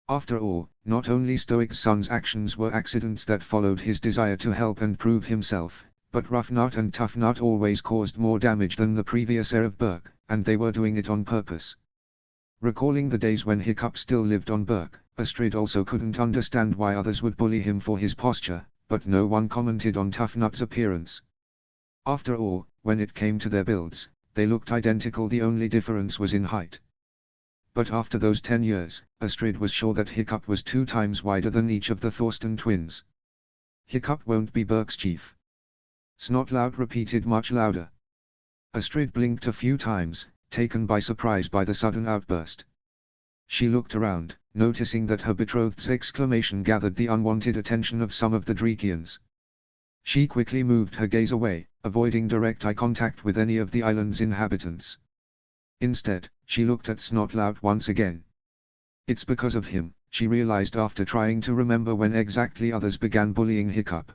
After all, not only Stoic's son's actions were accidents that followed his desire to help and prove himself, but Ruffnut and Tuffnut always caused more damage than the previous heir of Burke, and they were doing it on purpose. Recalling the days when Hiccup still lived on Burke, Astrid also couldn't understand why others would bully him for his posture, but no one commented on Tuffnut's appearance. After all, when it came to their builds, they looked identical, the only difference was in height. But after those 10 years, Astrid was sure that Hiccup was 2 times wider than each of the Thorsten twins. Hiccup won't be Burke's chief. Snotlout repeated much louder. Astrid blinked a few times, taken by surprise by the sudden outburst. She looked around, noticing that her betrothed's exclamation gathered the unwanted attention of some of the Drekians. She quickly moved her gaze away, avoiding direct eye contact with any of the island's inhabitants. Instead, she looked at Snotlout once again. It's because of him, she realized after trying to remember when exactly others began bullying Hiccup.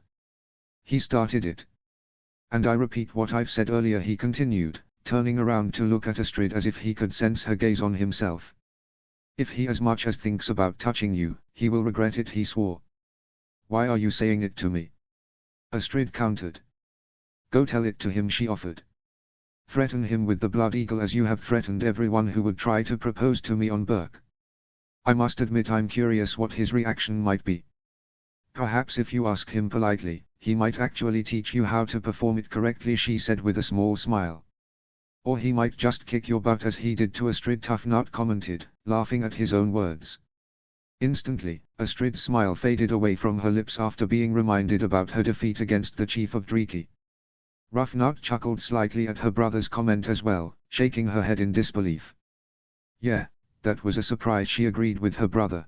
He started it. And I repeat what I've said earlier, he continued, turning around to look at Astrid as if he could sense her gaze on himself. If he as much as thinks about touching you, he will regret it, he swore. Why are you saying it to me? Astrid countered. Go tell it to him, she offered. Threaten him with the Blood Eagle as you have threatened everyone who would try to propose to me on Burke. I must admit I'm curious what his reaction might be. Perhaps if you ask him politely, he might actually teach you how to perform it correctly, she said with a small smile. Or he might just kick your butt as he did to Astrid, Tuffnut commented, laughing at his own words. Instantly, Astrid's smile faded away from her lips after being reminded about her defeat against the chief of Dreki. Ruffnut chuckled slightly at her brother's comment as well, shaking her head in disbelief. Yeah, that was a surprise, she agreed with her brother.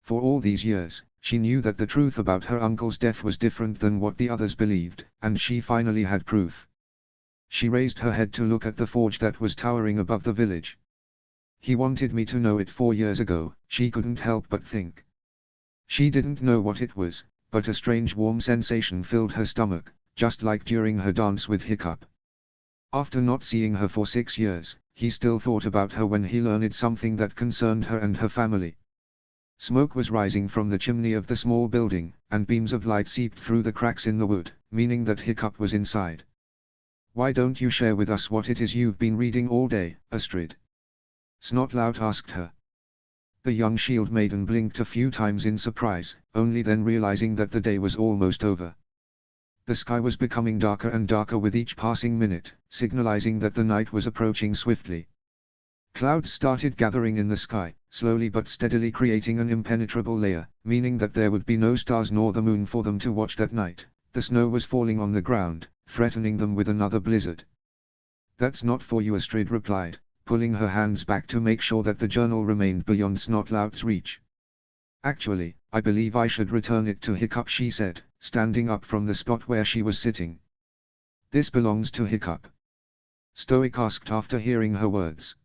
For all these years, she knew that the truth about her uncle's death was different than what the others believed, and she finally had proof. She raised her head to look at the forge that was towering above the village. He wanted me to know it 4 years ago, she couldn't help but think. She didn't know what it was, but a strange warm sensation filled her stomach, just like during her dance with Hiccup. After not seeing her for 6 years, he still thought about her when he learned something that concerned her and her family. Smoke was rising from the chimney of the small building, and beams of light seeped through the cracks in the wood, meaning that Hiccup was inside. "Why don't you share with us what it is you've been reading all day, Astrid?" Snotlout asked her. The young shield maiden blinked a few times in surprise, only then realizing that the day was almost over. The sky was becoming darker and darker with each passing minute, signalizing that the night was approaching swiftly. Clouds started gathering in the sky, slowly but steadily creating an impenetrable layer, meaning that there would be no stars nor the moon for them to watch that night. The snow was falling on the ground, threatening them with another blizzard. "That's not for you," Astrid replied, pulling her hands back to make sure that the journal remained beyond Snotlout's reach. "Actually, I believe I should return it to Hiccup," she said, standing up from the spot where she was sitting. "This belongs to Hiccup?" Stoic asked after hearing her words.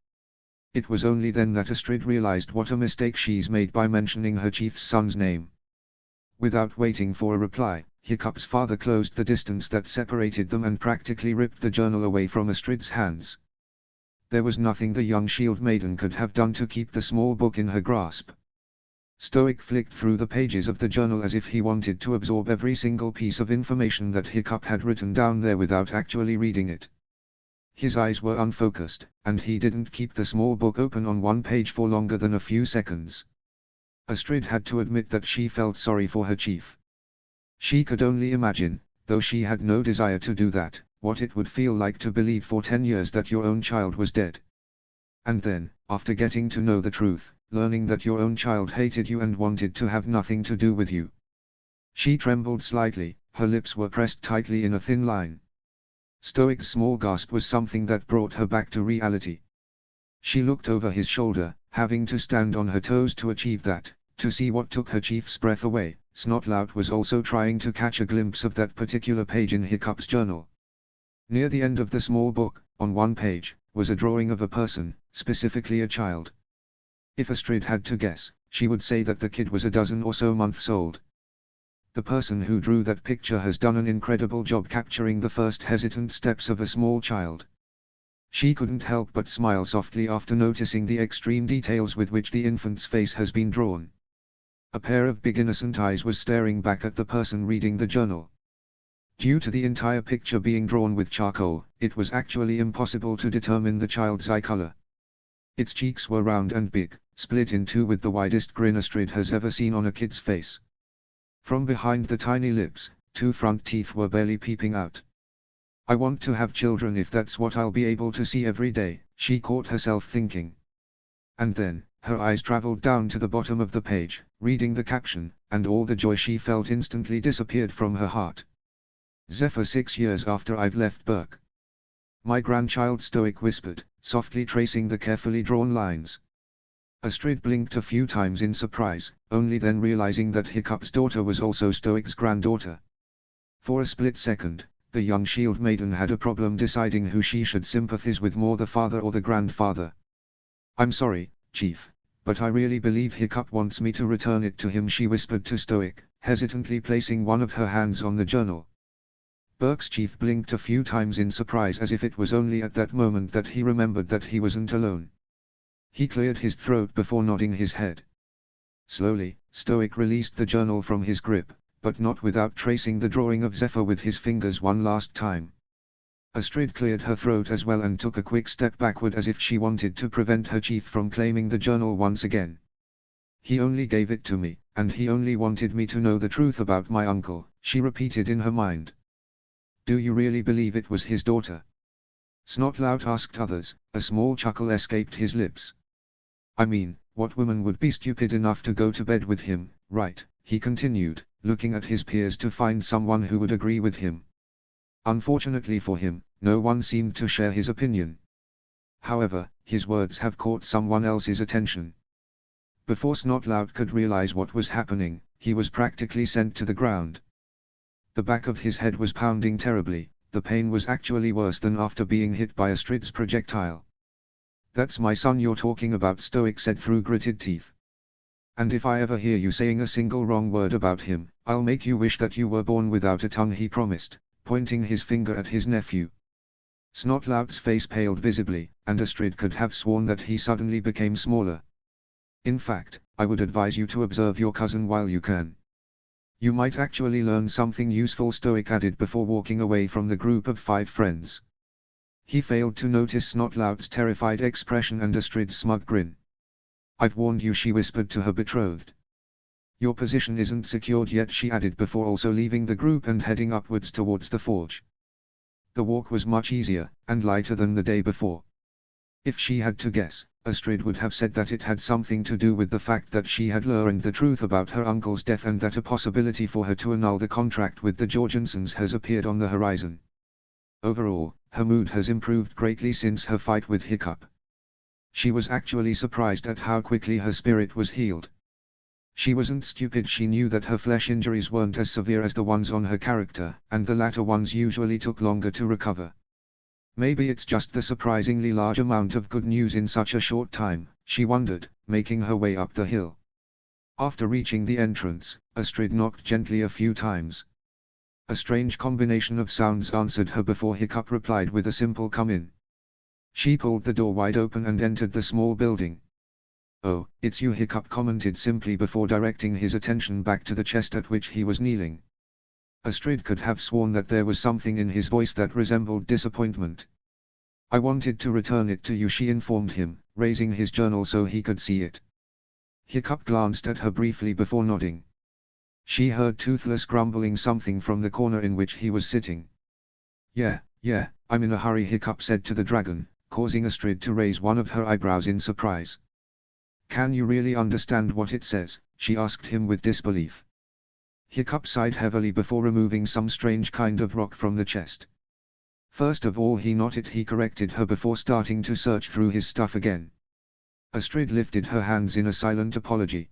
It was only then that Astrid realized what a mistake she's made by mentioning her chief's son's name. Without waiting for a reply, Hiccup's father closed the distance that separated them and practically ripped the journal away from Astrid's hands. There was nothing the young shield maiden could have done to keep the small book in her grasp. Stoic flicked through the pages of the journal as if he wanted to absorb every single piece of information that Hiccup had written down there without actually reading it. His eyes were unfocused, and he didn't keep the small book open on one page for longer than a few seconds. Astrid had to admit that she felt sorry for her chief. She could only imagine, though she had no desire to do that, what it would feel like to believe for 10 years that your own child was dead. And then, after getting to know the truth, learning that your own child hated you and wanted to have nothing to do with you. She trembled slightly, her lips were pressed tightly in a thin line. Stoic's small gasp was something that brought her back to reality. She looked over his shoulder, having to stand on her toes to achieve that, to see what took her chief's breath away. Snotlout was also trying to catch a glimpse of that particular page in Hiccup's journal. Near the end of the small book, on one page, was a drawing of a person, specifically a child. If Astrid had to guess, she would say that the kid was a dozen or so months old. The person who drew that picture has done an incredible job capturing the first hesitant steps of a small child. She couldn't help but smile softly after noticing the extreme details with which the infant's face has been drawn. A pair of big innocent eyes was staring back at the person reading the journal. Due to the entire picture being drawn with charcoal, it was actually impossible to determine the child's eye color. Its cheeks were round and big, split in two with the widest grin Astrid has ever seen on a kid's face. From behind the tiny lips, 2 front teeth were barely peeping out. "I want to have children if that's what I'll be able to see every day," she caught herself thinking. And then, her eyes traveled down to the bottom of the page, reading the caption, and all the joy she felt instantly disappeared from her heart. "Zephyr 6 years after I've left Berk. My grandchild," Stoic whispered, softly tracing the carefully drawn lines. Astrid blinked a few times in surprise, only then realizing that Hiccup's daughter was also Stoic's granddaughter. For a split second, the young shield maiden had a problem deciding who she should sympathize with more, the father or the grandfather. "I'm sorry, Chief, but I really believe Hiccup wants me to return it to him," she whispered to Stoic, hesitantly placing one of her hands on the journal. Berk's chief blinked a few times in surprise, as if it was only at that moment that he remembered that he wasn't alone. He cleared his throat before nodding his head. Slowly, Stoic released the journal from his grip, but not without tracing the drawing of Zephyr with his fingers one last time. Astrid cleared her throat as well and took a quick step backward as if she wanted to prevent her chief from claiming the journal once again. "He only gave it to me, and he only wanted me to know the truth about my uncle," she repeated in her mind. "Do you really believe it was his daughter?" Snotlout asked others. A small chuckle escaped his lips. "I mean, what woman would be stupid enough to go to bed with him, right?" he continued, looking at his peers to find someone who would agree with him. Unfortunately for him, no one seemed to share his opinion. However, his words have caught someone else's attention. Before Snotlout could realize what was happening, he was practically sent to the ground. The back of his head was pounding terribly. The pain was actually worse than after being hit by Astrid's projectile. "That's my son you're talking about," Stoic said through gritted teeth. "And if I ever hear you saying a single wrong word about him, I'll make you wish that you were born without a tongue," he promised, pointing his finger at his nephew. Snotlout's face paled visibly, and Astrid could have sworn that he suddenly became smaller. "In fact, I would advise you to observe your cousin while you can. You might actually learn something useful," Stoic added before walking away from the group of 5 friends. He failed to notice Snotlout's terrified expression and Astrid's smug grin. "I've warned you," she whispered to her betrothed. "Your position isn't secured yet," she added before also leaving the group and heading upwards towards the forge. The walk was much easier, and lighter than the day before. If she had to guess, Astrid would have said that it had something to do with the fact that she had learned the truth about her uncle's death and that a possibility for her to annul the contract with the Jorgensens has appeared on the horizon. Overall, her mood has improved greatly since her fight with Hiccup. She was actually surprised at how quickly her spirit was healed. She wasn't stupid, she knew that her flesh injuries weren't as severe as the ones on her character, and the latter ones usually took longer to recover. Maybe it's just the surprisingly large amount of good news in such a short time, she wondered, making her way up the hill. After reaching the entrance, Astrid knocked gently a few times. A strange combination of sounds answered her before Hiccup replied with a simple "come in." She pulled the door wide open and entered the small building. "Oh, it's you," Hiccup commented simply before directing his attention back to the chest at which he was kneeling. Astrid could have sworn that there was something in his voice that resembled disappointment. "I wanted to return it to you," she informed him, raising his journal so he could see it. Hiccup glanced at her briefly before nodding. She heard Toothless grumbling something from the corner in which he was sitting. Yeah, I'm in a hurry," Hiccup said to the dragon, causing Astrid to raise one of her eyebrows in surprise. "Can you really understand what it says?" she asked him with disbelief. Hiccup sighed heavily before removing some strange kind of rock from the chest. First of all he corrected her before starting to search through his stuff again. Astrid lifted her hands in a silent apology.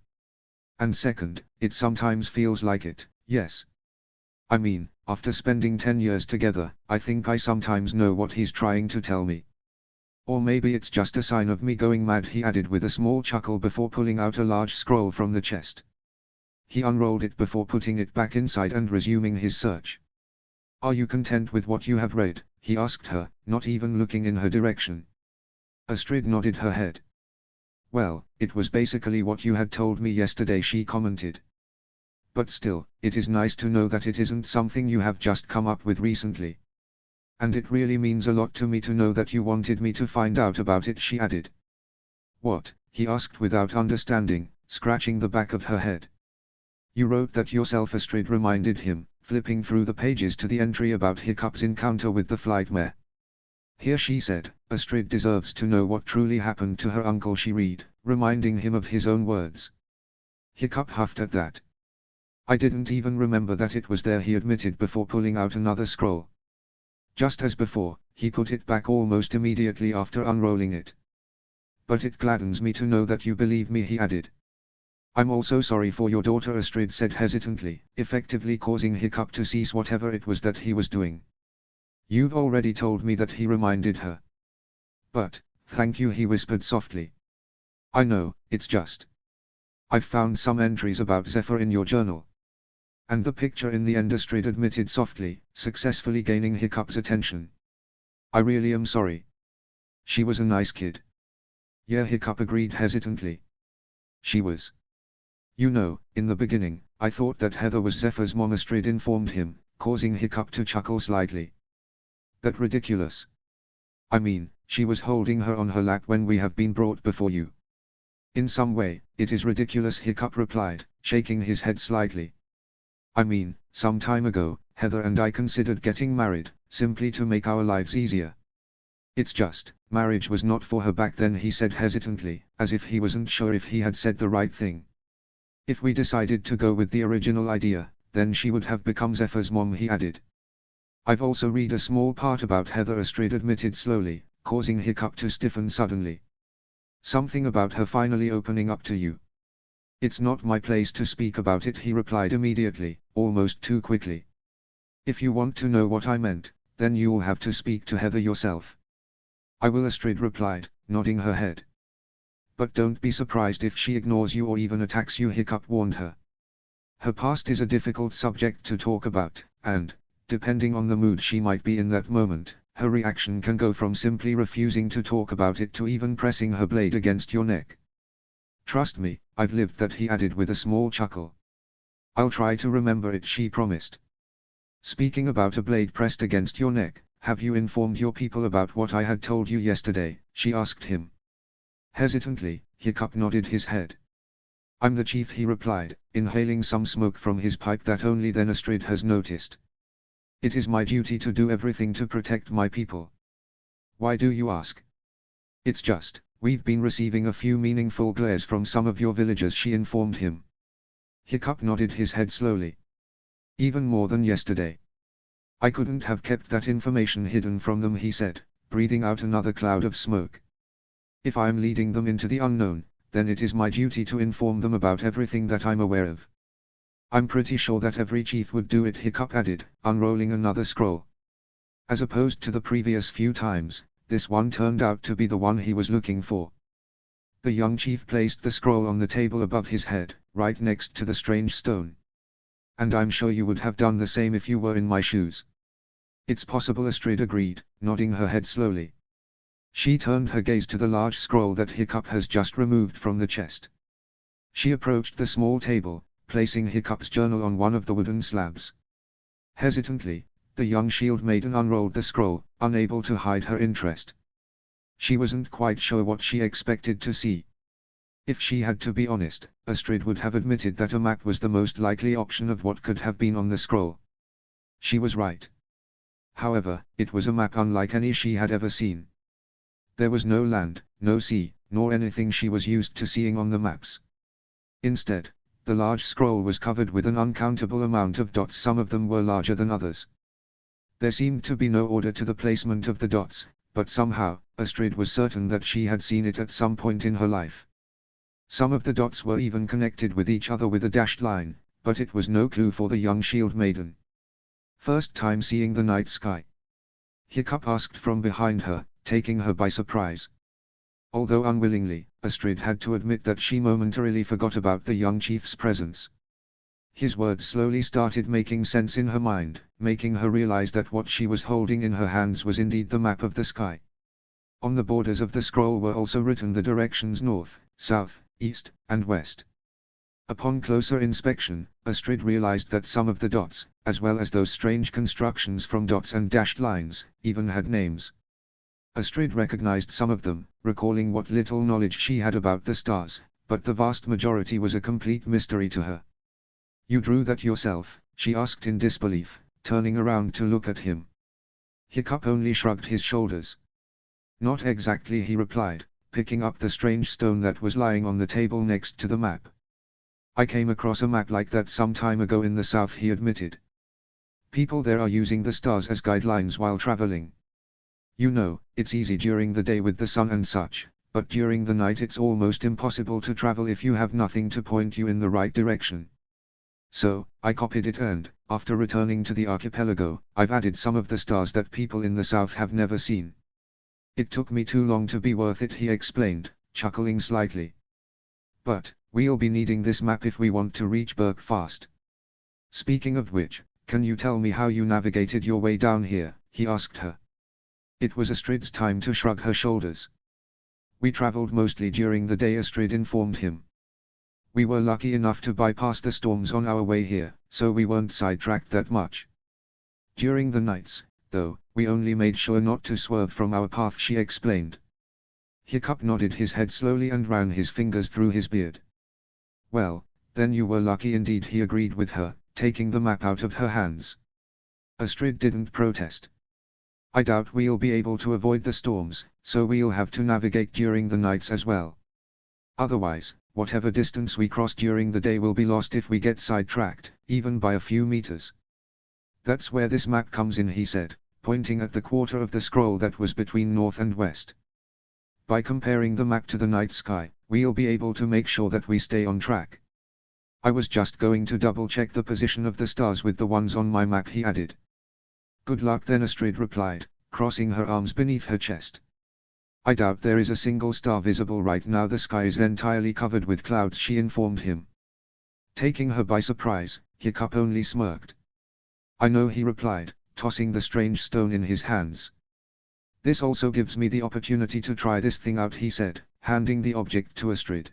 "And second, it sometimes feels like it, yes. I mean, after spending 10 years together, I think I sometimes know what he's trying to tell me. Or maybe it's just a sign of me going mad," he added with a small chuckle before pulling out a large scroll from the chest. He unrolled it before putting it back inside and resuming his search. "Are you content with what you have read?" he asked her, not even looking in her direction. Astrid nodded her head. "Well, it was basically what you had told me yesterday," she commented. "But still, it is nice to know that it isn't something you have just come up with recently. And it really means a lot to me to know that you wanted me to find out about it," she added. "What?" he asked without understanding, scratching the back of her head. "You wrote that yourself," Astrid reminded him, flipping through the pages to the entry about Hiccup's encounter with the Flightmare. "Here," she said, "Astrid deserves to know what truly happened to her uncle," she read, reminding him of his own words. Hiccup huffed at that. "I didn't even remember that it was there," he admitted before pulling out another scroll. Just as before, he put it back almost immediately after unrolling it. "But it gladdens me to know that you believe me," he added. "I'm also sorry for your daughter," Astrid said hesitantly, effectively causing Hiccup to cease whatever it was that he was doing. "You've already told me that," he reminded her. "But, thank you," he whispered softly. "I know, it's just. I've found some entries about Zephyr in your journal." "And the picture in the end," Astrid admitted softly, successfully gaining Hiccup's attention. "I really am sorry. She was a nice kid." "Yeah," Hiccup agreed hesitantly. "She was. You know, in the beginning, I thought that Heather was Zephyr's mom," Astrid informed him, causing Hiccup to chuckle slightly. "That ridiculous. I mean, she was holding her on her lap when we have been brought before you." "In some way, it is ridiculous," Hiccup replied, shaking his head slightly. "I mean, some time ago, Heather and I considered getting married, simply to make our lives easier. It's just, marriage was not for her back then," he said hesitantly, as if he wasn't sure if he had said the right thing. "If we decided to go with the original idea, then she would have become Zephyr's mom," he added. "I've also read a small part about Heather," Astrid admitted slowly, causing Hiccup to stiffen suddenly. "Something about her finally opening up to you. It's not my place to speak about it, he replied immediately, almost too quickly. If you want to know what I meant, then you'll have to speak to Heather yourself. I will, Astrid replied, nodding her head. But don't be surprised if she ignores you or even attacks you, Hiccup warned her. Her past is a difficult subject to talk about, and, depending on the mood she might be in that moment, her reaction can go from simply refusing to talk about it to even pressing her blade against your neck. Trust me, I've lived that, he added with a small chuckle. I'll try to remember it, she promised. Speaking about a blade pressed against your neck, have you informed your people about what I had told you yesterday? She asked him. Hesitantly, Hiccup nodded his head. I'm the chief, he replied, inhaling some smoke from his pipe that only then Astrid has noticed. It is my duty to do everything to protect my people. Why do you ask? It's just, we've been receiving a few meaningful glares from some of your villagers, she informed him. Hiccup nodded his head slowly. Even more than yesterday. I couldn't have kept that information hidden from them, he said, breathing out another cloud of smoke. If I'm leading them into the unknown, then it is my duty to inform them about everything that I'm aware of. I'm pretty sure that every chief would do it, Hiccup added, unrolling another scroll. As opposed to the previous few times, this one turned out to be the one he was looking for. The young chief placed the scroll on the table above his head, right next to the strange stone. And I'm sure you would have done the same if you were in my shoes. It's possible, Astrid agreed, nodding her head slowly. She turned her gaze to the large scroll that Hiccup has just removed from the chest. She approached the small table, placing Hiccup's journal on one of the wooden slabs. Hesitantly, the young shield maiden unrolled the scroll, unable to hide her interest. She wasn't quite sure what she expected to see. If she had to be honest, Astrid would have admitted that a map was the most likely option of what could have been on the scroll. She was right. However, it was a map unlike any she had ever seen. There was no land, no sea, nor anything she was used to seeing on the maps. Instead, the large scroll was covered with an uncountable amount of dots, some of them were larger than others. There seemed to be no order to the placement of the dots, but somehow, Astrid was certain that she had seen it at some point in her life. Some of the dots were even connected with each other with a dashed line, but it was no clue for the young shield maiden. First time seeing the night sky? Hiccup asked from behind her, taking her by surprise. Although unwillingly, Astrid had to admit that she momentarily forgot about the young chief's presence. His words slowly started making sense in her mind, making her realize that what she was holding in her hands was indeed the map of the sky. On the borders of the scroll were also written the directions north, south, east, and west. Upon closer inspection, Astrid realized that some of the dots, as well as those strange constructions from dots and dashed lines, even had names. Astrid recognized some of them, recalling what little knowledge she had about the stars, but the vast majority was a complete mystery to her. You drew that yourself? She asked in disbelief, turning around to look at him. Hiccup only shrugged his shoulders. Not exactly, he replied, picking up the strange stone that was lying on the table next to the map. I came across a map like that some time ago in the south, he admitted. People there are using the stars as guidelines while traveling. You know, it's easy during the day with the sun and such, but during the night it's almost impossible to travel if you have nothing to point you in the right direction. So, I copied it and, after returning to the archipelago, I've added some of the stars that people in the south have never seen. It took me too long to be worth it, he explained, chuckling slightly. But, we'll be needing this map if we want to reach Berk fast. Speaking of which, can you tell me how you navigated your way down here? He asked her. It was Astrid's time to shrug her shoulders. We traveled mostly during the day, Astrid informed him. We were lucky enough to bypass the storms on our way here, so we weren't sidetracked that much. During the nights, though, we only made sure not to swerve from our path, she explained. Hiccup nodded his head slowly and ran his fingers through his beard. Well, then you were lucky indeed, he agreed with her, taking the map out of her hands. Astrid didn't protest. I doubt we'll be able to avoid the storms, so we'll have to navigate during the nights as well. Otherwise, whatever distance we cross during the day will be lost if we get sidetracked, even by a few meters. That's where this map comes in, he said, pointing at the quarter of the scroll that was between north and west. By comparing the map to the night sky, we'll be able to make sure that we stay on track. I was just going to double-check the position of the stars with the ones on my map, he added. Good luck then, Astrid replied, crossing her arms beneath her chest. I doubt there is a single star visible right now. The sky is entirely covered with clouds, she informed him. Taking her by surprise, Hiccup only smirked. I know, he replied, tossing the strange stone in his hands. This also gives me the opportunity to try this thing out, he said, handing the object to Astrid.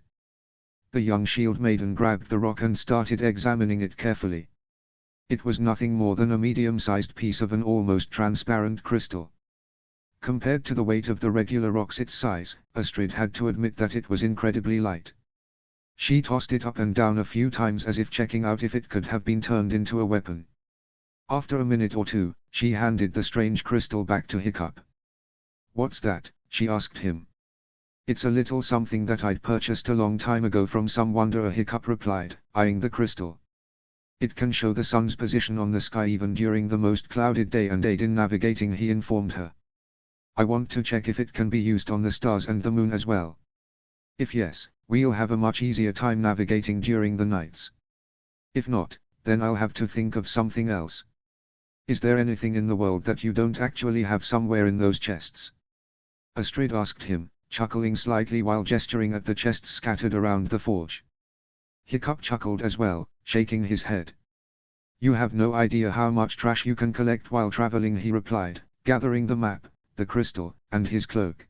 The young shield maiden grabbed the rock and started examining it carefully. It was nothing more than a medium-sized piece of an almost transparent crystal. Compared to the weight of the regular rocks its size, Astrid had to admit that it was incredibly light. She tossed it up and down a few times as if checking out if it could have been turned into a weapon. After a minute or two, she handed the strange crystal back to Hiccup. What's that? She asked him. It's a little something that I'd purchased a long time ago from some wanderer, Hiccup replied, eyeing the crystal. It can show the sun's position on the sky even during the most clouded day and aid in navigating, he informed her. I want to check if it can be used on the stars and the moon as well. If yes, we'll have a much easier time navigating during the nights. If not, then I'll have to think of something else. Is there anything in the world that you don't actually have somewhere in those chests? Astrid asked him, chuckling slightly while gesturing at the chests scattered around the forge. Hiccup chuckled as well, shaking his head. You have no idea how much trash you can collect while traveling, he replied, gathering the map, the crystal, and his cloak.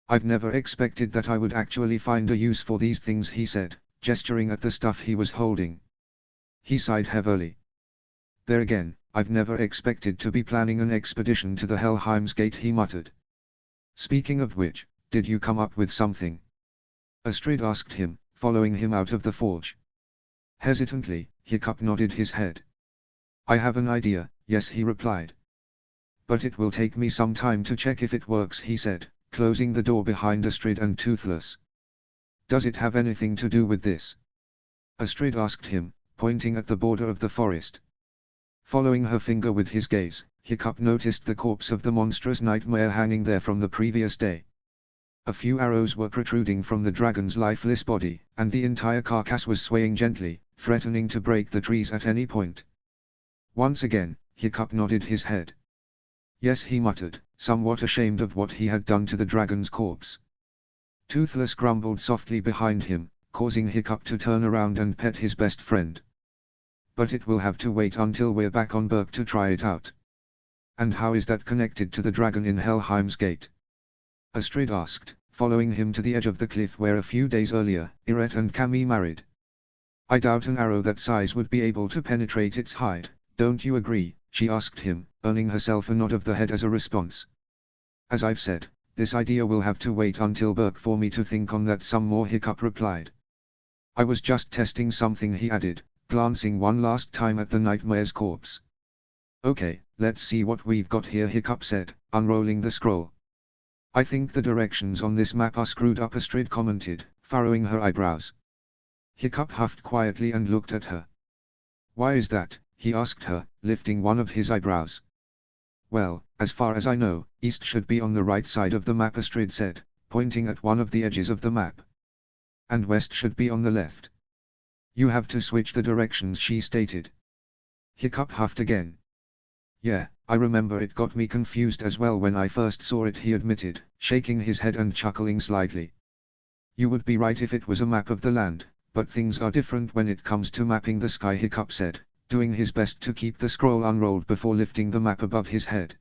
I've never expected that I would actually find a use for these things, he said, gesturing at the stuff he was holding. He sighed heavily. There again, I've never expected to be planning an expedition to the Helheim's Gate, he muttered. Speaking of which, did you come up with something? Astrid asked him, following him out of the forge. Hesitantly, Hiccup nodded his head. I have an idea, yes, he replied. But it will take me some time to check if it works, he said, closing the door behind Astrid and Toothless. Does it have anything to do with this? Astrid asked him, pointing at the border of the forest. Following her finger with his gaze, Hiccup noticed the corpse of the monstrous nightmare hanging there from the previous day. A few arrows were protruding from the dragon's lifeless body, and the entire carcass was swaying gently, threatening to break the trees at any point. Once again, Hiccup nodded his head. Yes, he muttered, somewhat ashamed of what he had done to the dragon's corpse. Toothless grumbled softly behind him, causing Hiccup to turn around and pet his best friend. But it will have to wait until we're back on Berk to try it out. And how is that connected to the dragon in Helheim's Gate? Astrid asked, following him to the edge of the cliff where a few days earlier, Iret and Camille married. I doubt an arrow that size would be able to penetrate its hide, don't you agree? She asked him, earning herself a nod of the head as a response. As I've said, this idea will have to wait until Berk for me to think on that some more, Hiccup replied. I was just testing something, he added, glancing one last time at the nightmare's corpse. Okay, let's see what we've got here, Hiccup said, unrolling the scroll. I think the directions on this map are screwed up, Astrid commented, furrowing her eyebrows. Hiccup huffed quietly and looked at her. Why is that? He asked her, lifting one of his eyebrows. Well, as far as I know, east should be on the right side of the map, Astrid said, pointing at one of the edges of the map. And west should be on the left. You have to switch the directions, she stated. Hiccup huffed again. Yeah, I remember it got me confused as well when I first saw it, he admitted, shaking his head and chuckling slightly. You would be right if it was a map of the land, but things are different when it comes to mapping the sky, Hiccup said, doing his best to keep the scroll unrolled before lifting the map above his head.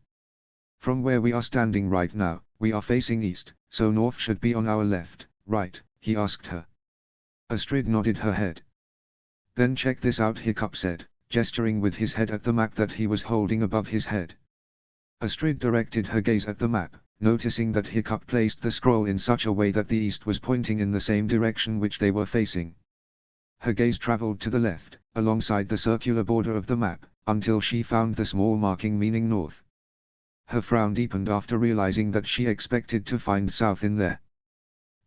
From where we are standing right now, we are facing east, so north should be on our left, right? He asked her. Astrid nodded her head. Then check this out, Hiccup said, gesturing with his head at the map that he was holding above his head. Astrid directed her gaze at the map, noticing that Hiccup placed the scroll in such a way that the east was pointing in the same direction which they were facing. Her gaze traveled to the left, alongside the circular border of the map, until she found the small marking meaning north. Her frown deepened after realizing that she expected to find south in there.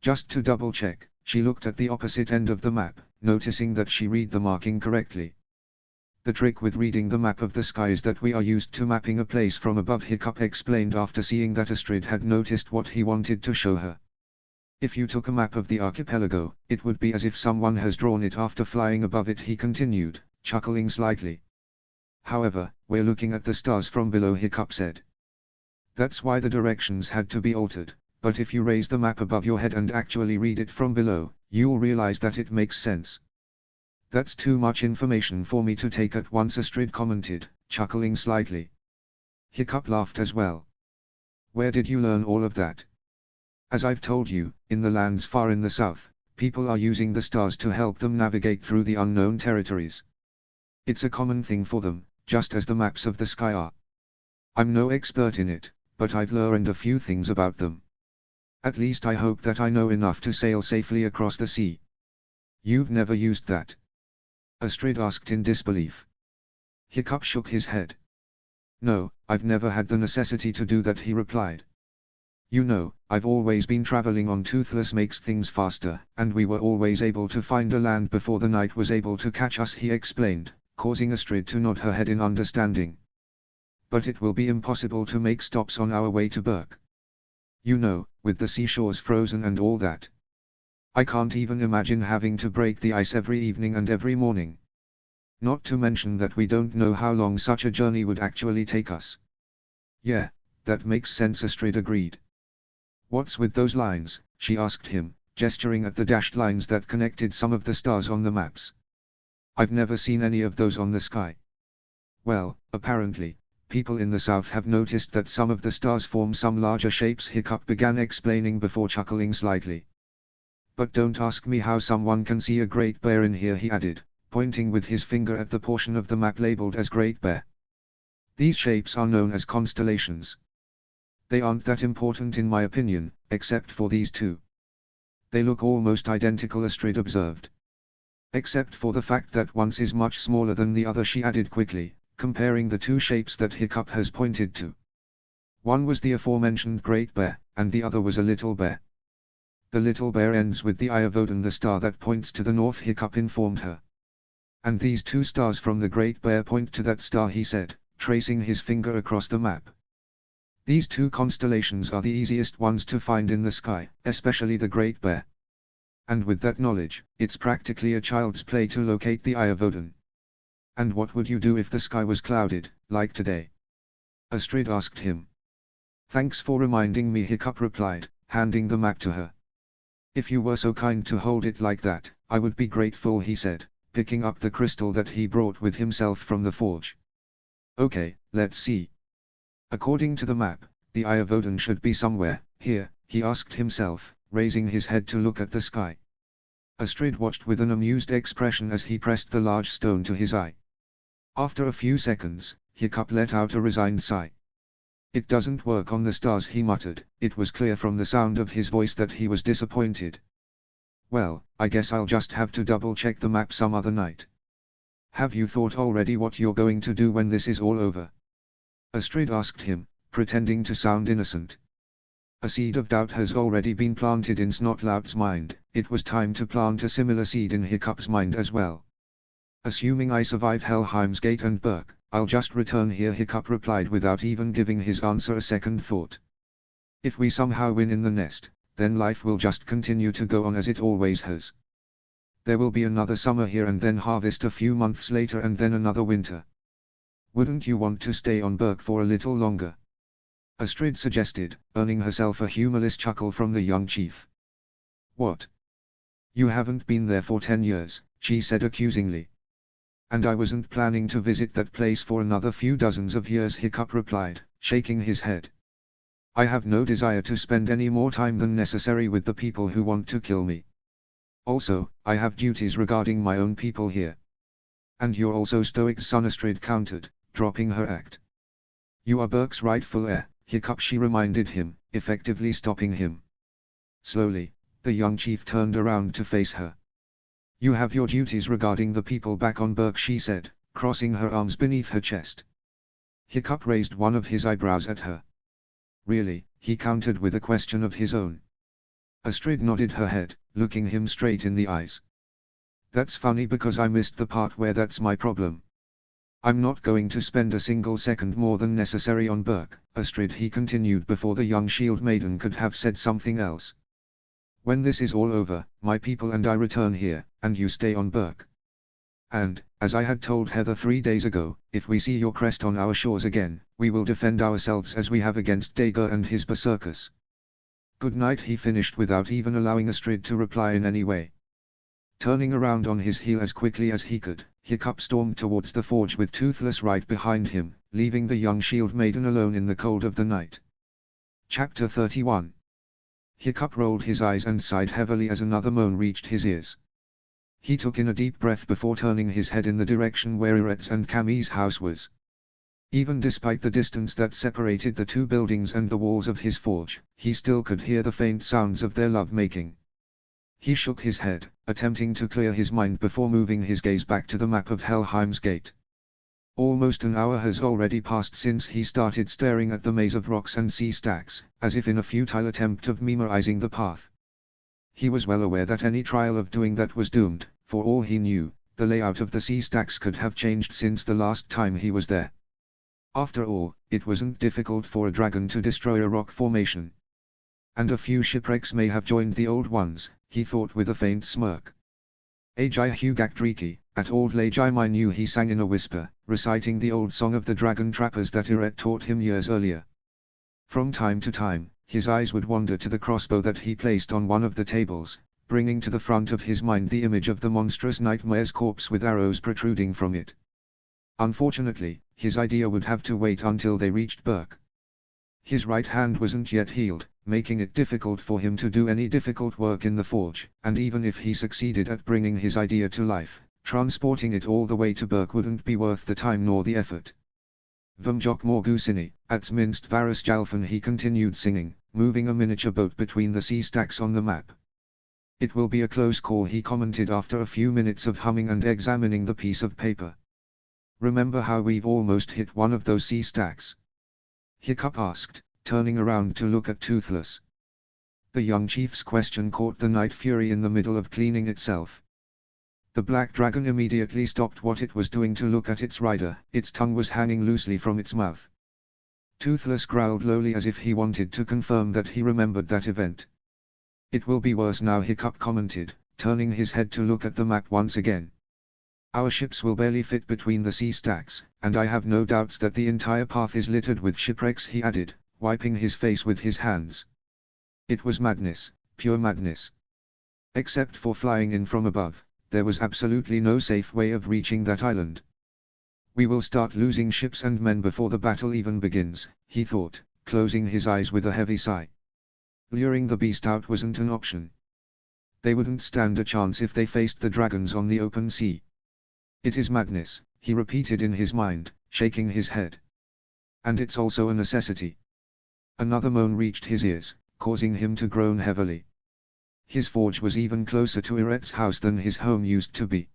Just to double check, she looked at the opposite end of the map, noticing that she read the marking correctly. The trick with reading the map of the sky is that we are used to mapping a place from above, Hiccup explained after seeing that Astrid had noticed what he wanted to show her. If you took a map of the archipelago, it would be as if someone has drawn it after flying above it, he continued, chuckling slightly. However, we're looking at the stars from below, Hiccup said. That's why the directions had to be altered, but if you raise the map above your head and actually read it from below, you'll realize that it makes sense. That's too much information for me to take at once, Astrid commented, chuckling slightly. Hiccup laughed as well. Where did you learn all of that? As I've told you, in the lands far in the south, people are using the stars to help them navigate through the unknown territories. It's a common thing for them, just as the maps of the sky are. I'm no expert in it, but I've learned a few things about them. At least I hope that I know enough to sail safely across the sea. You've never used that? Astrid asked in disbelief. Hiccup shook his head. No, I've never had the necessity to do that, he replied. You know, I've always been traveling on Toothless makes things faster, and we were always able to find a land before the night was able to catch us, he explained, causing Astrid to nod her head in understanding. But it will be impossible to make stops on our way to Berk. You know, with the seashores frozen and all that. I can't even imagine having to break the ice every evening and every morning. Not to mention that we don't know how long such a journey would actually take us. Yeah, that makes sense, Astrid agreed. What's with those lines? She asked him, gesturing at the dashed lines that connected some of the stars on the maps. I've never seen any of those on the sky. Well, apparently, people in the south have noticed that some of the stars form some larger shapes, Hiccup began explaining before chuckling slightly. But don't ask me how someone can see a Great Bear in here, he added, pointing with his finger at the portion of the map labeled as Great Bear. These shapes are known as constellations. They aren't that important in my opinion, except for these two. They look almost identical, Astrid observed. Except for the fact that one is much smaller than the other, she added quickly, comparing the two shapes that Hiccup has pointed to. One was the aforementioned Great Bear, and the other was a Little Bear. The Little Bear ends with the Eye of Odin, the star that points to the north, Hiccup informed her. And these two stars from the Great Bear point to that star, he said, tracing his finger across the map. These two constellations are the easiest ones to find in the sky, especially the Great Bear. And with that knowledge, it's practically a child's play to locate the Eye of Odin. And what would you do if the sky was clouded, like today? Astrid asked him. Thanks for reminding me, Hiccup replied, handing the map to her. If you were so kind to hold it like that, I would be grateful, he said, picking up the crystal that he brought with himself from the forge. Okay, let's see. According to the map, the Eye of Odin should be somewhere here, he asked himself, raising his head to look at the sky. Astrid watched with an amused expression as he pressed the large stone to his eye. After a few seconds, Hiccup let out a resigned sigh. It doesn't work on the stars, he muttered. It was clear from the sound of his voice that he was disappointed. Well, I guess I'll just have to double-check the map some other night. Have you thought already what you're going to do when this is all over? Astrid asked him, pretending to sound innocent. A seed of doubt has already been planted in Snotlout's mind. It was time to plant a similar seed in Hiccup's mind as well. Assuming I survive Helheim's Gate and Berk, I'll just return here, Hiccup replied without even giving his answer a second thought. If we somehow win in the nest, then life will just continue to go on as it always has. There will be another summer here and then harvest a few months later and then another winter. Wouldn't you want to stay on Berk for a little longer? Astrid suggested, earning herself a humorless chuckle from the young chief. What? You haven't been there for 10 years, she said accusingly. And I wasn't planning to visit that place for another few dozens of years, Hiccup replied, shaking his head. I have no desire to spend any more time than necessary with the people who want to kill me. Also, I have duties regarding my own people here. And you're also Stoic's son, Astrid countered, dropping her act. You are Berk's rightful heir, Hiccup, she reminded him, effectively stopping him. Slowly, the young chief turned around to face her. You have your duties regarding the people back on Berk, she said, crossing her arms beneath her chest. Hiccup raised one of his eyebrows at her. Really, he countered with a question of his own. Astrid nodded her head, looking him straight in the eyes. That's funny because I missed the part where that's my problem. I'm not going to spend a single second more than necessary on Berk, Astrid, he continued before the young shield maiden could have said something else. When this is all over, my people and I return here, and you stay on Berk. And, as I had told Heather 3 days ago, if we see your crest on our shores again, we will defend ourselves as we have against Dager and his berserkers. Good night, he finished without even allowing Astrid to reply in any way. Turning around on his heel as quickly as he could, Hiccup stormed towards the forge with Toothless right behind him, leaving the young shield maiden alone in the cold of the night. Chapter 31. Hiccup rolled his eyes and sighed heavily as another moan reached his ears. He took in a deep breath before turning his head in the direction where Iret's and Cammie's house was. Even despite the distance that separated the two buildings and the walls of his forge, he still could hear the faint sounds of their love-making. He shook his head, attempting to clear his mind before moving his gaze back to the map of Helheim's Gate. Almost an hour has already passed since he started staring at the maze of rocks and sea stacks, as if in a futile attempt of memorizing the path. He was well aware that any trial of doing that was doomed. For all he knew, the layout of the sea stacks could have changed since the last time he was there. After all, it wasn't difficult for a dragon to destroy a rock formation. And a few shipwrecks may have joined the old ones, he thought with a faint smirk. Ajai Hugakdriki, at Old Lajai knew, he sang in a whisper, reciting the old song of the dragon trappers that Iret taught him years earlier. From time to time, his eyes would wander to the crossbow that he placed on one of the tables, bringing to the front of his mind the image of the monstrous nightmare's corpse with arrows protruding from it. Unfortunately, his idea would have to wait until they reached Berk. His right hand wasn't yet healed, making it difficult for him to do any difficult work in the forge, and even if he succeeded at bringing his idea to life, transporting it all the way to Berk wouldn't be worth the time nor the effort. Vumjok Morgusini, at Minst Varus Jalfan, he continued singing, moving a miniature boat between the sea stacks on the map. It will be a close call, he commented after a few minutes of humming and examining the piece of paper. Remember how we've almost hit one of those sea stacks? Hiccup asked, turning around to look at Toothless. The young chief's question caught the Night Fury in the middle of cleaning itself. The black dragon immediately stopped what it was doing to look at its rider. Its tongue was hanging loosely from its mouth. Toothless growled lowly as if he wanted to confirm that he remembered that event. It will be worse now, Hiccup commented, turning his head to look at the map once again. Our ships will barely fit between the sea stacks, and I have no doubts that the entire path is littered with shipwrecks, he added, wiping his face with his hands. It was madness, pure madness. Except for flying in from above, there was absolutely no safe way of reaching that island. We will start losing ships and men before the battle even begins, he thought, closing his eyes with a heavy sigh. Luring the beast out wasn't an option. They wouldn't stand a chance if they faced the dragons on the open sea. It is madness, he repeated in his mind, shaking his head. And it's also a necessity. Another moan reached his ears, causing him to groan heavily. His forge was even closer to Iret's house than his home used to be.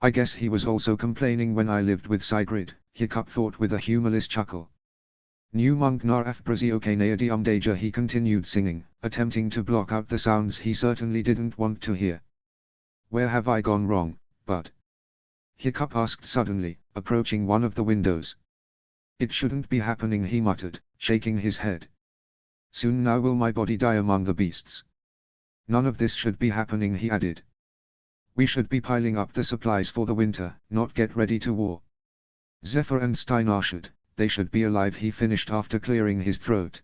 I guess he was also complaining when I lived with Sigrid, Hiccup thought with a humorless chuckle. New monk Naraf Braziokaneadium Dager, he continued singing, attempting to block out the sounds he certainly didn't want to hear. Where have I gone wrong, bud? Hiccup asked suddenly, approaching one of the windows. It shouldn't be happening, he muttered, shaking his head. Soon now will my body die among the beasts. None of this should be happening, he added. We should be piling up the supplies for the winter, not get ready to war. Zephyr and Steinar should. They should be alive, he finished after clearing his throat.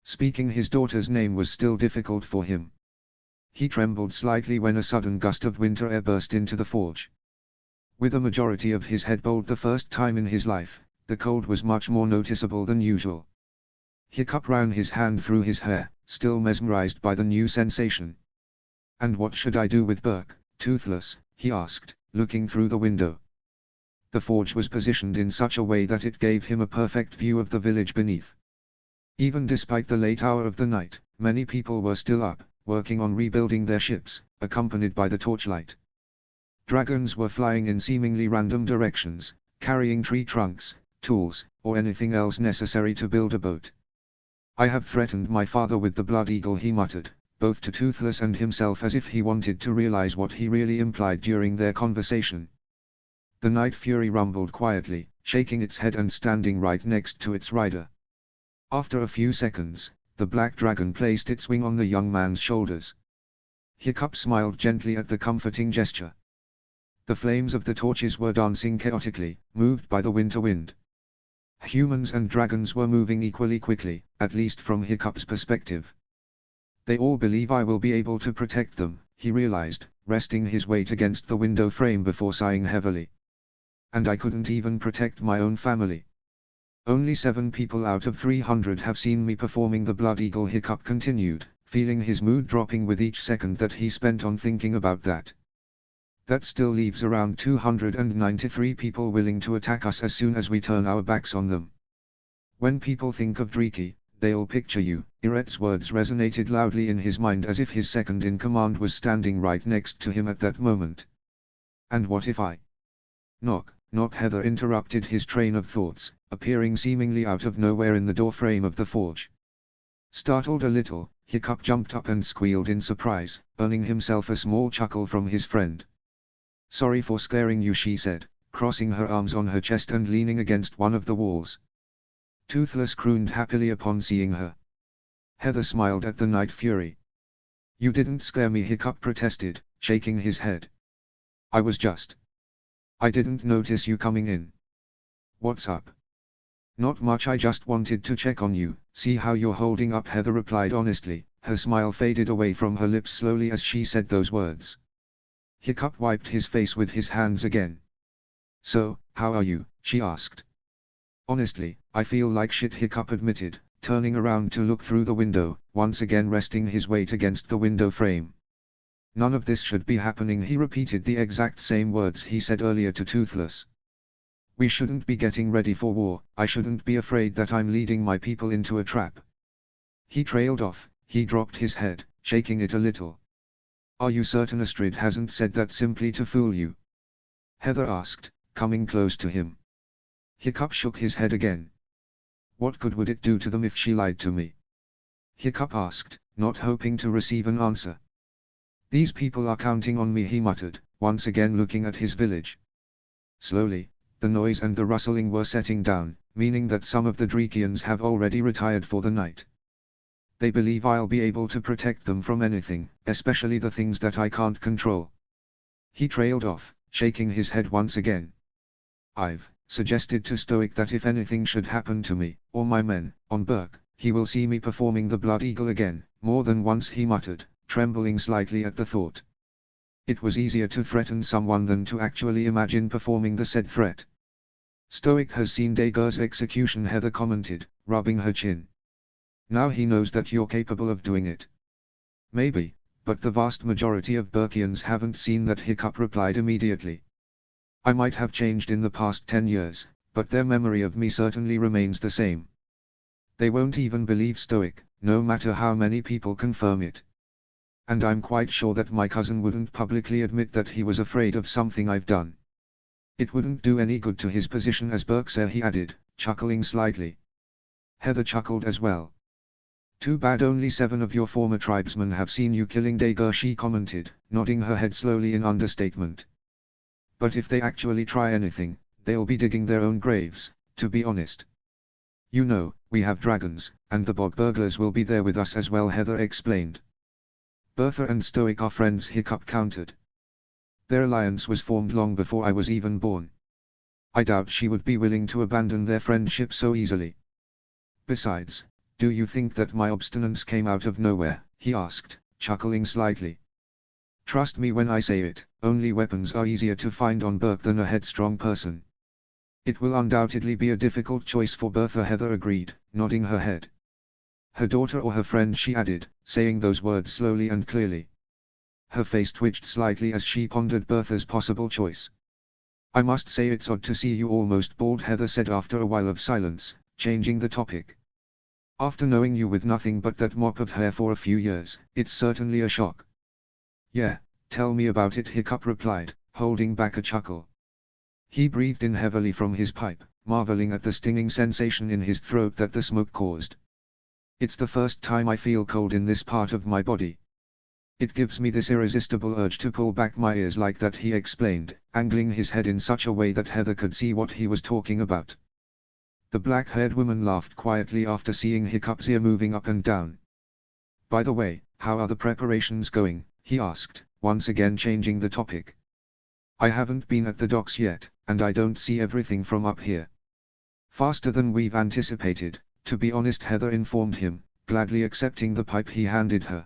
Speaking his daughter's name was still difficult for him. He trembled slightly when a sudden gust of winter air burst into the forge. With a majority of his head bald the first time in his life, the cold was much more noticeable than usual. Hiccup ran his hand through his hair, still mesmerized by the new sensation. And what should I do with Berk, Toothless? He asked, looking through the window. The forge was positioned in such a way that it gave him a perfect view of the village beneath. Even despite the late hour of the night, many people were still up, working on rebuilding their ships, accompanied by the torchlight. Dragons were flying in seemingly random directions, carrying tree trunks, tools, or anything else necessary to build a boat. I have threatened my father with the Blood Eagle, he muttered, both to Toothless and himself, as if he wanted to realize what he really implied during their conversation. The Night Fury rumbled quietly, shaking its head and standing right next to its rider. After a few seconds, the black dragon placed its wing on the young man's shoulders, Hiccup smiled gently at the comforting gesture. The flames of the torches were dancing chaotically, moved by the winter wind. Humans and dragons were moving equally quickly, at least from Hiccup's perspective. They all believe I will be able to protect them, he realized, resting his weight against the window frame before sighing heavily. And I couldn't even protect my own family. Only 7 people out of 300 have seen me performing the Blood Eagle. Hiccup continued, feeling his mood dropping with each second that he spent on thinking about that. That still leaves around 293 people willing to attack us as soon as we turn our backs on them. When people think of Driki, they'll picture you. Iret's words resonated loudly in his mind as if his second-in-command was standing right next to him at that moment. And what if I... Knock, knock. Heather interrupted his train of thoughts, appearing seemingly out of nowhere in the doorframe of the forge. Startled a little, Hiccup jumped up and squealed in surprise, earning himself a small chuckle from his friend. "Sorry for scaring you," she said, crossing her arms on her chest and leaning against one of the walls. Toothless crooned happily upon seeing her. Heather smiled at the Night Fury. "You didn't scare me," Hiccup protested, shaking his head. I didn't notice you coming in." "What's up?" "Not much, I just wanted to check on you, see how you're holding up," Heather replied honestly. Her smile faded away from her lips slowly as she said those words. Hiccup wiped his face with his hands again. "So, how are you?" she asked. "Honestly, I feel like shit," Hiccup admitted, turning around to look through the window, once again resting his weight against the window frame. "None of this should be happening." He repeated the exact same words he said earlier to Toothless. "We shouldn't be getting ready for war. I shouldn't be afraid that I'm leading my people into a trap." He trailed off. He dropped his head, shaking it a little. "Are you certain Astrid hasn't said that simply to fool you?" Heather asked, coming close to him. Hiccup shook his head again. "What good would it do to them if she lied to me?" Hiccup asked, not hoping to receive an answer. "These people are counting on me," he muttered, once again looking at his village. Slowly, the noise and the rustling were setting down, meaning that some of the Drikians have already retired for the night. "They believe I'll be able to protect them from anything, especially the things that I can't control." He trailed off, shaking his head once again. "I've suggested to Stoic that if anything should happen to me, or my men, on Berk, he will see me performing the Blood Eagle again." More than once he muttered, trembling slightly at the thought. It was easier to threaten someone than to actually imagine performing the said threat. "Stoic has seen Dager's execution," Heather commented, rubbing her chin. "Now he knows that you're capable of doing it." "Maybe, but the vast majority of Berkians haven't seen that," Hiccup replied immediately. "I might have changed in the past 10 years, but their memory of me certainly remains the same. They won't even believe Stoic, no matter how many people confirm it. And I'm quite sure that my cousin wouldn't publicly admit that he was afraid of something I've done. It wouldn't do any good to his position as Berkshire," he added, chuckling slightly. Heather chuckled as well. "Too bad only 7 of your former tribesmen have seen you killing Dager," she commented, nodding her head slowly in understatement. "But if they actually try anything, they'll be digging their own graves, to be honest. You know, we have dragons, and the bog burglars will be there with us as well," Heather explained. "Bertha and Stoic are friends," Hiccup countered. "Their alliance was formed long before I was even born. I doubt she would be willing to abandon their friendship so easily. Besides, do you think that my obstinance came out of nowhere?" he asked, chuckling slightly. "Trust me when I say it, only weapons are easier to find on Berk than a headstrong person." "It will undoubtedly be a difficult choice for Bertha," Heather agreed, nodding her head. "Her daughter or her friend," she added, saying those words slowly and clearly. Her face twitched slightly as she pondered Bertha's possible choice. "I must say it's odd to see you almost bald," Heather said after a while of silence, changing the topic. "After knowing you with nothing but that mop of hair for a few years, it's certainly a shock." "Yeah, tell me about it," Hiccup replied, holding back a chuckle. He breathed in heavily from his pipe, marveling at the stinging sensation in his throat that the smoke caused. "It's the first time I feel cold in this part of my body. It gives me this irresistible urge to pull back my ears like that," he explained, angling his head in such a way that Heather could see what he was talking about. The black-haired woman laughed quietly after seeing Hiccup's ear moving up and down. "By the way, how are the preparations going?" he asked, once again changing the topic. I haven't been at the docks yet, and I don't see everything from up here. Faster than we've anticipated, to be honest, Heather informed him, gladly accepting the pipe he handed her.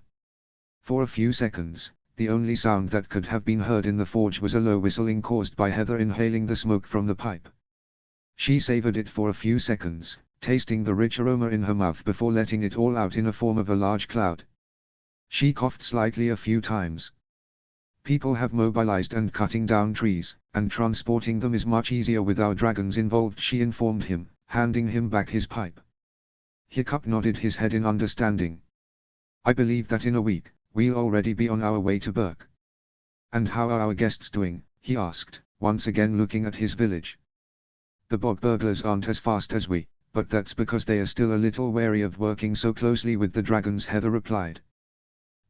For a few seconds, the only sound that could have been heard in the forge was a low whistling caused by Heather inhaling the smoke from the pipe. She savored it for a few seconds, tasting the rich aroma in her mouth before letting it all out in a form of a large cloud. She coughed slightly a few times. People have mobilized and cutting down trees, and transporting them is much easier with our dragons involved, she informed him, handing him back his pipe. Hiccup nodded his head in understanding. I believe that in a week, we'll already be on our way to Berk. And how are our guests doing? He asked, once again looking at his village. The bog burglars aren't as fast as we, but that's because they are still a little wary of working so closely with the dragons, Heather replied.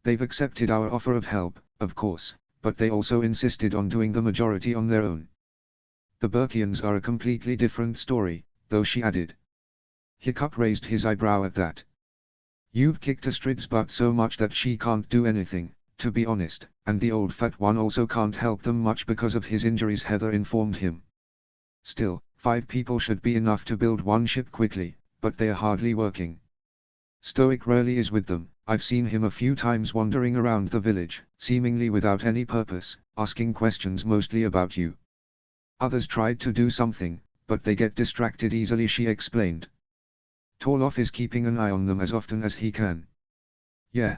They've accepted our offer of help, of course, but they also insisted on doing the majority on their own. The Berkians are a completely different story, though, she added. Hiccup raised his eyebrow at that. You've kicked Astrid's butt so much that she can't do anything, to be honest, and the old fat one also can't help them much because of his injuries, Heather informed him. Still, 5 people should be enough to build one ship quickly, but they are hardly working. Stoic rarely is with them. I've seen him a few times wandering around the village, seemingly without any purpose, asking questions mostly about you. Others tried to do something, but they get distracted easily, she explained. Torloff is keeping an eye on them as often as he can. Yeah,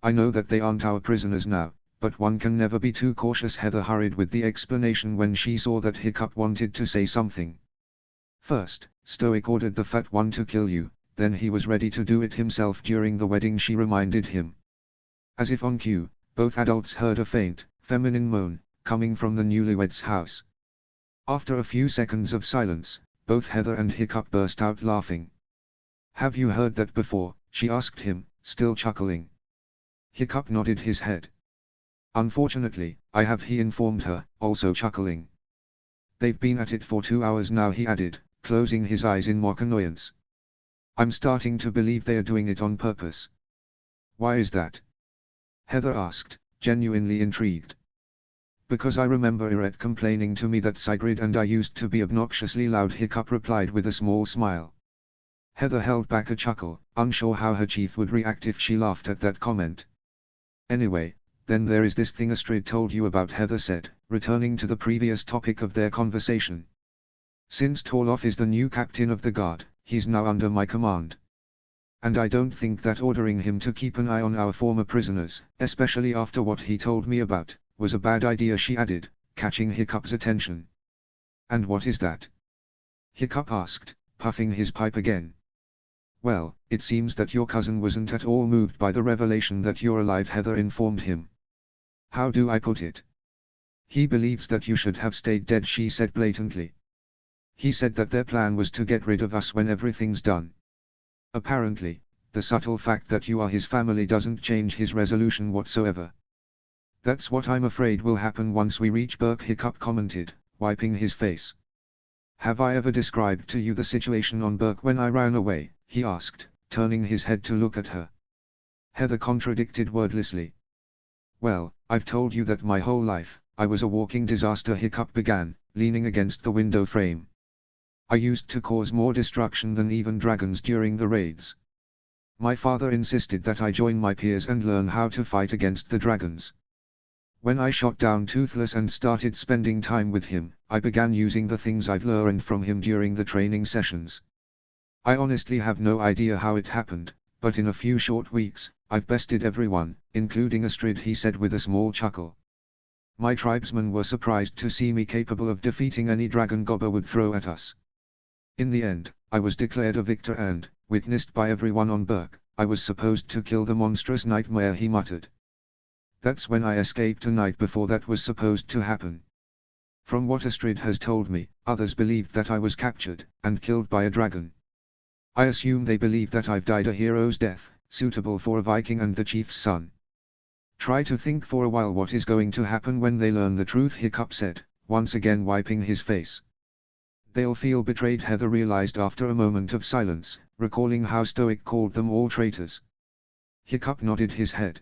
I know that they aren't our prisoners now, but one can never be too cautious, Heather hurried with the explanation when she saw that Hiccup wanted to say something. First, Stoic ordered the fat one to kill you. Then he was ready to do it himself during the wedding, she reminded him. As if on cue, both adults heard a faint, feminine moan, coming from the newlyweds' house. After a few seconds of silence, both Heather and Hiccup burst out laughing. Have you heard that before? She asked him, still chuckling. Hiccup nodded his head. Unfortunately, I have, he informed her, also chuckling. They've been at it for 2 hours now, he added, closing his eyes in mock annoyance. I'm starting to believe they are doing it on purpose. Why is that? Heather asked, genuinely intrigued. Because I remember Irette complaining to me that Sigrid and I used to be obnoxiously loud, Hiccup replied with a small smile. Heather held back a chuckle, unsure how her chief would react if she laughed at that comment. Anyway, then there is this thing Astrid told you about, Heather said, returning to the previous topic of their conversation. Since Torloff is the new captain of the guard, he's now under my command. And I don't think that ordering him to keep an eye on our former prisoners, especially after what he told me about, was a bad idea, she added, catching Hiccup's attention. And what is that? Hiccup asked, puffing his pipe again. Well, it seems that your cousin wasn't at all moved by the revelation that you're alive, Heather informed him. How do I put it? He believes that you should have stayed dead, she said blatantly. He said that their plan was to get rid of us when everything's done. Apparently, the subtle fact that you are his family doesn't change his resolution whatsoever. That's what I'm afraid will happen once we reach Berk, Hiccup commented, wiping his face. Have I ever described to you the situation on Berk when I ran away? He asked, turning his head to look at her. Heather contradicted wordlessly. Well, I've told you that my whole life, I was a walking disaster, Hiccup began, leaning against the window frame. I used to cause more destruction than even dragons during the raids. My father insisted that I join my peers and learn how to fight against the dragons. When I shot down Toothless and started spending time with him, I began using the things I've learned from him during the training sessions. I honestly have no idea how it happened, but in a few short weeks, I've bested everyone, including Astrid, he said with a small chuckle. My tribesmen were surprised to see me capable of defeating any dragon Gobber would throw at us. In the end, I was declared a victor and, witnessed by everyone on Berk, I was supposed to kill the monstrous nightmare, he muttered. That's when I escaped a night before that was supposed to happen. From what Astrid has told me, others believed that I was captured, and killed by a dragon. I assume they believe that I've died a hero's death, suitable for a Viking and the chief's son. Try to think for a while what is going to happen when they learn the truth, Hiccup said, once again wiping his face. They'll feel betrayed, Heather realized after a moment of silence, recalling how Stoic called them all traitors. Hiccup nodded his head.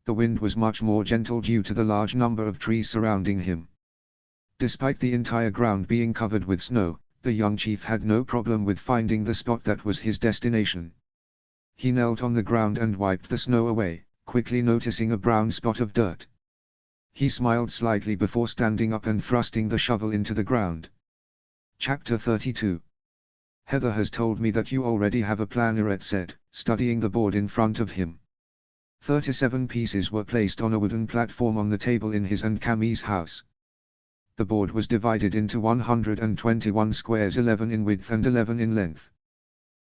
the wind was much more gentle due to the large number of trees surrounding him. Despite the entire ground being covered with snow, the young chief had no problem with finding the spot that was his destination. He knelt on the ground and wiped the snow away, quickly noticing a brown spot of dirt. He smiled slightly before standing up and thrusting the shovel into the ground. Chapter 32. Heather has told me that you already have a plan, Iret said, studying the board in front of him. 37 pieces were placed on a wooden platform on the table in his and Cammie's house. The board was divided into 121 squares, 11 in width and 11 in length.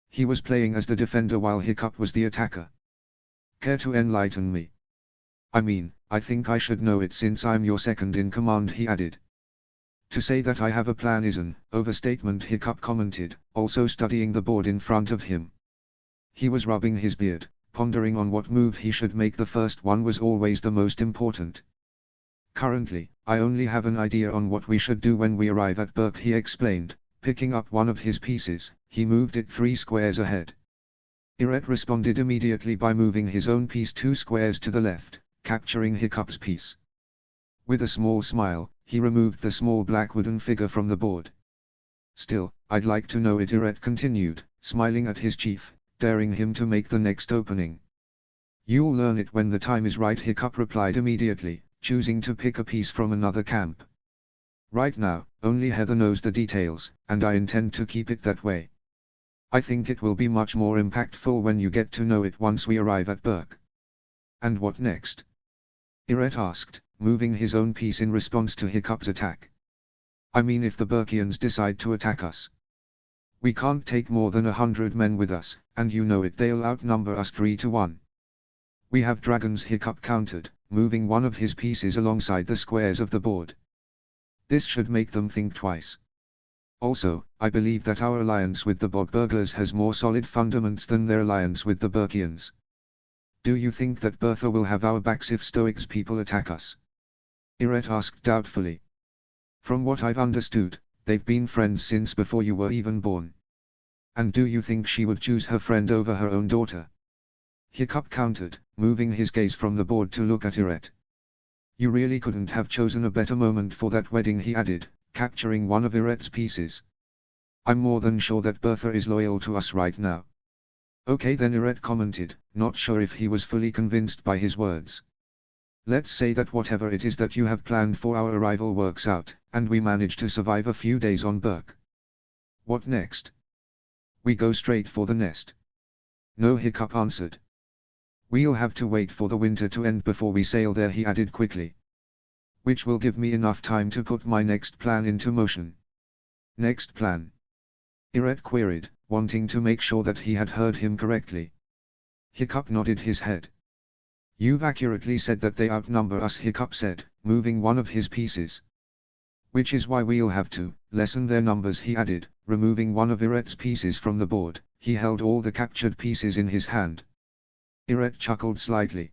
He was playing as the defender while Hiccup was the attacker. Care to enlighten me? I mean, I think I should know it since I'm your second in command, he added. To say that I have a plan is an overstatement, Hiccup commented, also studying the board in front of him. He was rubbing his beard, pondering on what move he should make. The first one was always the most important. Currently, I only have an idea on what we should do when we arrive at Berk, he explained, picking up one of his pieces. He moved it 3 squares ahead. Iret responded immediately by moving his own piece 2 squares to the left, capturing Hiccup's piece. With a small smile, he removed the small black wooden figure from the board. Still, I'd like to know it, Iret continued, smiling at his chief, daring him to make the next opening. You'll learn it when the time is right, Hiccup replied immediately, choosing to pick a piece from another camp. Right now, only Heather knows the details, and I intend to keep it that way. I think it will be much more impactful when you get to know it once we arrive at Berk. And what next? Iret asked, moving his own piece in response to Hiccup's attack. I mean, if the Berkians decide to attack us. We can't take more than 100 men with us, and you know it, they'll outnumber us 3 to 1. We have dragons, Hiccup countered, moving one of his pieces alongside the squares of the board. This should make them think twice. Also, I believe that our alliance with the Bog Burglars has more solid fundamentals than their alliance with the Berkians. Do you think that Bertha will have our backs if Stoics people attack us? Iret asked doubtfully. From what I've understood, they've been friends since before you were even born. And do you think she would choose her friend over her own daughter? Hiccup countered, moving his gaze from the board to look at Iret. You really couldn't have chosen a better moment for that wedding, he added, capturing one of Iret's pieces. I'm more than sure that Bertha is loyal to us right now. Okay then, Iret commented, not sure if he was fully convinced by his words. Let's say that whatever it is that you have planned for our arrival works out, and we manage to survive a few days on Berk. What next? We go straight for the nest. No, Hiccup answered. We'll have to wait for the winter to end before we sail there, he added quickly. Which will give me enough time to put my next plan into motion. Next plan? Iret queried, wanting to make sure that he had heard him correctly. Hiccup nodded his head. You've accurately said that they outnumber us, Hiccup said, moving one of his pieces. Which is why we'll have to lessen their numbers, he added, removing one of Iret's pieces from the board. He held all the captured pieces in his hand. Iret chuckled slightly.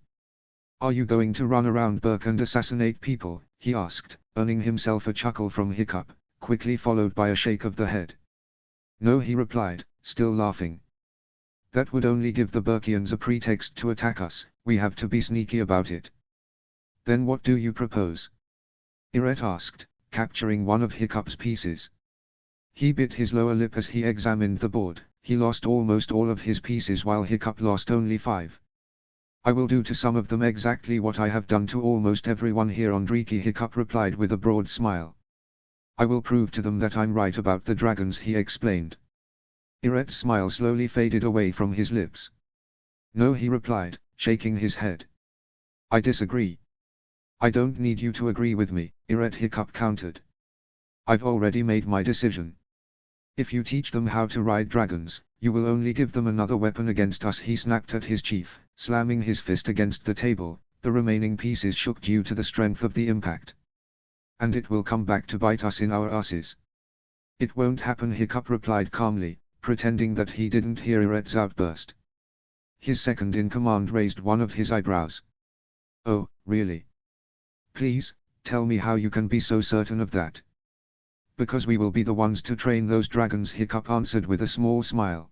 Are you going to run around Berk and assassinate people? He asked, earning himself a chuckle from Hiccup, quickly followed by a shake of the head. No, he replied, still laughing. That would only give the Berkians a pretext to attack us. We have to be sneaky about it. Then what do you propose? Iret asked, capturing one of Hiccup's pieces. He bit his lower lip as he examined the board. He lost almost all of his pieces while Hiccup lost only 5. I will do to some of them exactly what I have done to almost everyone here on Driki, Hiccup replied with a broad smile. I will prove to them that I'm right about the dragons, he explained. Iret's smile slowly faded away from his lips. No, he replied, shaking his head. I disagree. I don't need you to agree with me, Iret, Hiccup countered. I've already made my decision. If you teach them how to ride dragons, you will only give them another weapon against us, he snapped at his chief, slamming his fist against the table. The remaining pieces shook due to the strength of the impact. And it will come back to bite us in our asses. It won't happen, Hiccup replied calmly, pretending that he didn't hear Iret's outburst. His second-in-command raised one of his eyebrows. Oh, really? Please, tell me how you can be so certain of that. Because we will be the ones to train those dragons, Hiccup answered with a small smile.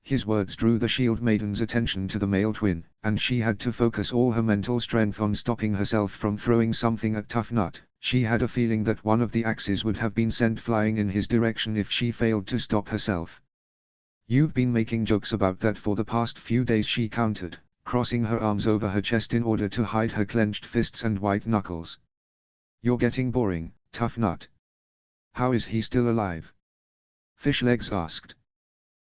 His words drew the shield maiden's attention to the male twin, and she had to focus all her mental strength on stopping herself from throwing something at Tough Nut. She had a feeling that one of the axes would have been sent flying in his direction if she failed to stop herself. "You've been making jokes about that for the past few days," she countered, crossing her arms over her chest in order to hide her clenched fists and white knuckles. "You're getting boring, Tough Nut. How is he still alive?" Fishlegs asked.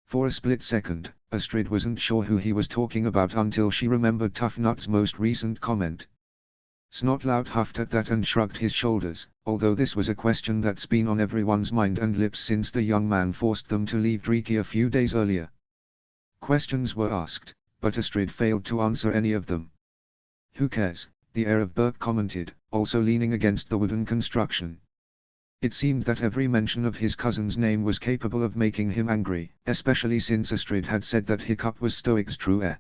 For a split second, Astrid wasn't sure who he was talking about until she remembered Tough Nut's most recent comment. Snotlout huffed at that and shrugged his shoulders, although this was a question that's been on everyone's mind and lips since the young man forced them to leave Dreeke a few days earlier. Questions were asked, but Astrid failed to answer any of them. "Who cares?" the heir of Berk commented, also leaning against the wooden construction. It seemed that every mention of his cousin's name was capable of making him angry, especially since Astrid had said that Hiccup was Stoic's true heir.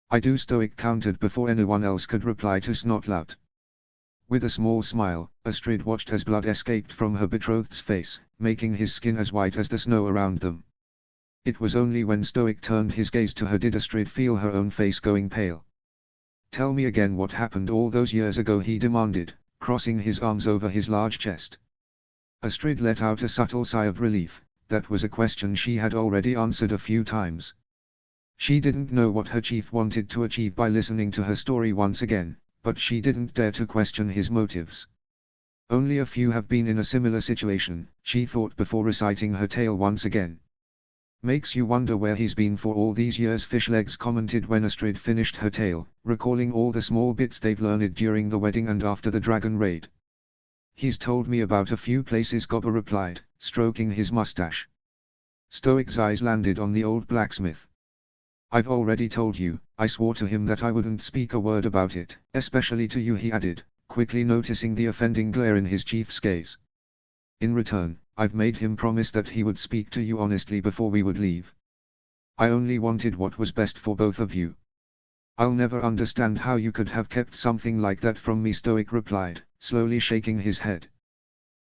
"I do," Stoic countered before anyone else could reply to Snotlout. With a small smile, Astrid watched as blood escaped from her betrothed's face, making his skin as white as the snow around them. It was only when Stoic turned his gaze to her did Astrid feel her own face going pale. "Tell me again what happened all those years ago," he demanded, crossing his arms over his large chest. Astrid let out a subtle sigh of relief. That was a question she had already answered a few times. She didn't know what her chief wanted to achieve by listening to her story once again, but she didn't dare to question his motives. Only a few have been in a similar situation, she thought before reciting her tale once again. "Makes you wonder where he's been for all these years," Fishlegs commented when Astrid finished her tale, recalling all the small bits they've learned during the wedding and after the dragon raid. "He's told me about a few places," Gobber replied, stroking his mustache. Stoic's eyes landed on the old blacksmith. "I've already told you, I swore to him that I wouldn't speak a word about it, especially to you," he added, quickly noticing the offending glare in his chief's gaze. "In return, I've made him promise that he would speak to you honestly before we would leave. I only wanted what was best for both of you." "I'll never understand how you could have kept something like that from me," Stoic replied, slowly shaking his head.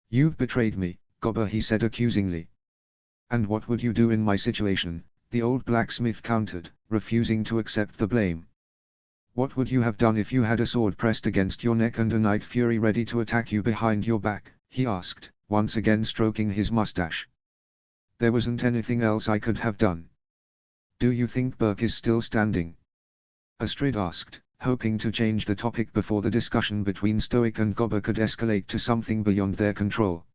"You've betrayed me, Gobber," he said accusingly. "And what would you do in my situation?" the old blacksmith countered, refusing to accept the blame. "What would you have done if you had a sword pressed against your neck and a night fury ready to attack you behind your back?" he asked, once again stroking his mustache. "There wasn't anything else I could have done." "Do you think Berk is still standing?" Astrid asked, hoping to change the topic before the discussion between Stoic and Gobber could escalate to something beyond their control.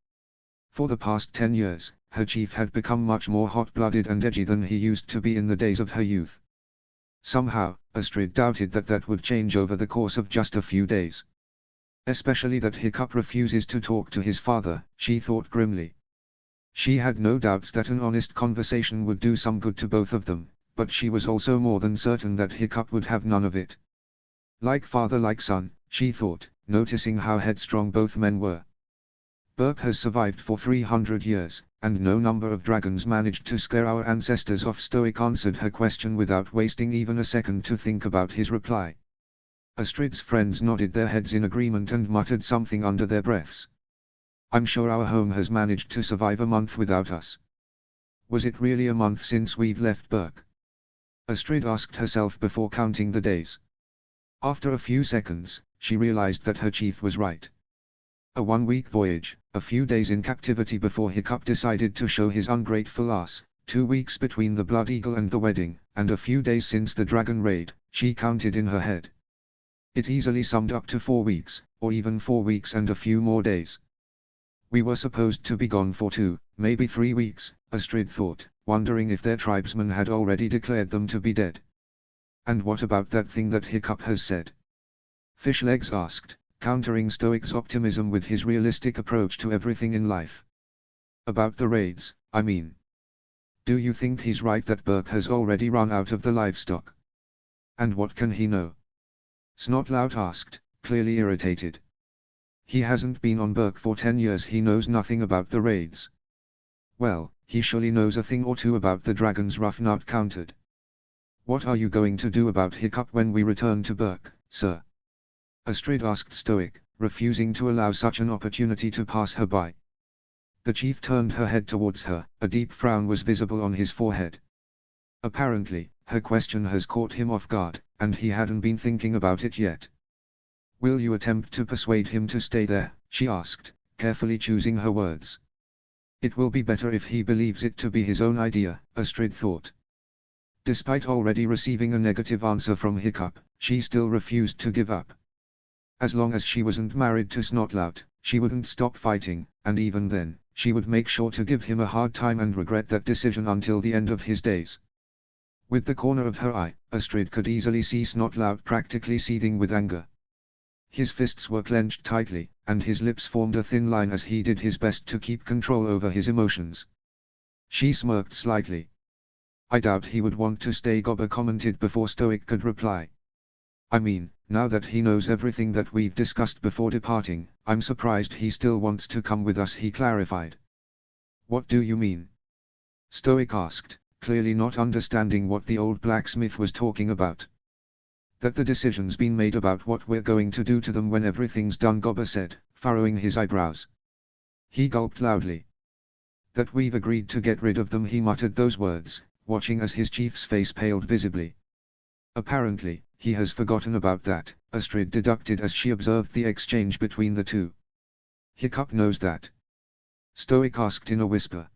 For the past 10 years, her chief had become much more hot-blooded and edgy than he used to be in the days of her youth. Somehow, Astrid doubted that that would change over the course of just a few days. Especially that Hiccup refuses to talk to his father, she thought grimly. She had no doubts that an honest conversation would do some good to both of them, but she was also more than certain that Hiccup would have none of it. Like father like son, she thought, noticing how headstrong both men were. Berk has survived for 300 years, and no number of dragons managed to scare our ancestors off. Stoic answered her question without wasting even a second to think about his reply. Astrid's friends nodded their heads in agreement and muttered something under their breaths. "I'm sure our home has managed to survive a month without us." "Was it really a month since we've left Berk?" Astrid asked herself before counting the days. After a few seconds, she realized that her chief was right. A 1-week voyage, a few days in captivity before Hiccup decided to show his ungrateful ass, 2 weeks between the Blood Eagle and the wedding, and a few days since the dragon raid, she counted in her head. It easily summed up to 4 weeks, or even 4 weeks and a few more days. We were supposed to be gone for 2, maybe 3 weeks, Astrid thought, wondering if their tribesmen had already declared them to be dead. "And what about that thing that Hiccup has said?" Fishlegs asked, countering Stoic's optimism with his realistic approach to everything in life. "About the raids, I mean. Do you think he's right that Berk has already run out of the livestock?" "And what can he know?" Snotlout asked, clearly irritated. "He hasn't been on Berk for 10 years. He knows nothing about the raids." "Well, he surely knows a thing or two about the dragons," Ruffnut countered. "What are you going to do about Hiccup when we return to Berk, sir?" Astrid asked Stoic, refusing to allow such an opportunity to pass her by. The chief turned her head towards her, a deep frown was visible on his forehead. Apparently, her question has caught him off guard, and he hadn't been thinking about it yet. Will you attempt to persuade him to stay there? She asked, carefully choosing her words. It will be better if he believes it to be his own idea, Astrid thought. Despite already receiving a negative answer from Hiccup, she still refused to give up. As long as she wasn't married to Snotlout, she wouldn't stop fighting, and even then, she would make sure to give him a hard time and regret that decision until the end of his days. With the corner of her eye, Astrid could easily see Snotlout practically seething with anger. His fists were clenched tightly, and his lips formed a thin line as he did his best to keep control over his emotions. She smirked slightly. I doubt he would want to stay, Gobber commented before Stoic could reply. I mean, now that he knows everything that we've discussed before departing, I'm surprised he still wants to come with us, he clarified. What do you mean? Stoic asked, clearly not understanding what the old blacksmith was talking about. That the decision's been made about what we're going to do to them when everything's done, Gobber said, furrowing his eyebrows. He gulped loudly. That we've agreed to get rid of them, he muttered those words, watching as his chief's face paled visibly. Apparently, he has forgotten about that, Astrid deducted as she observed the exchange between the two. Hiccup knows that? Stoic asked in a whisper.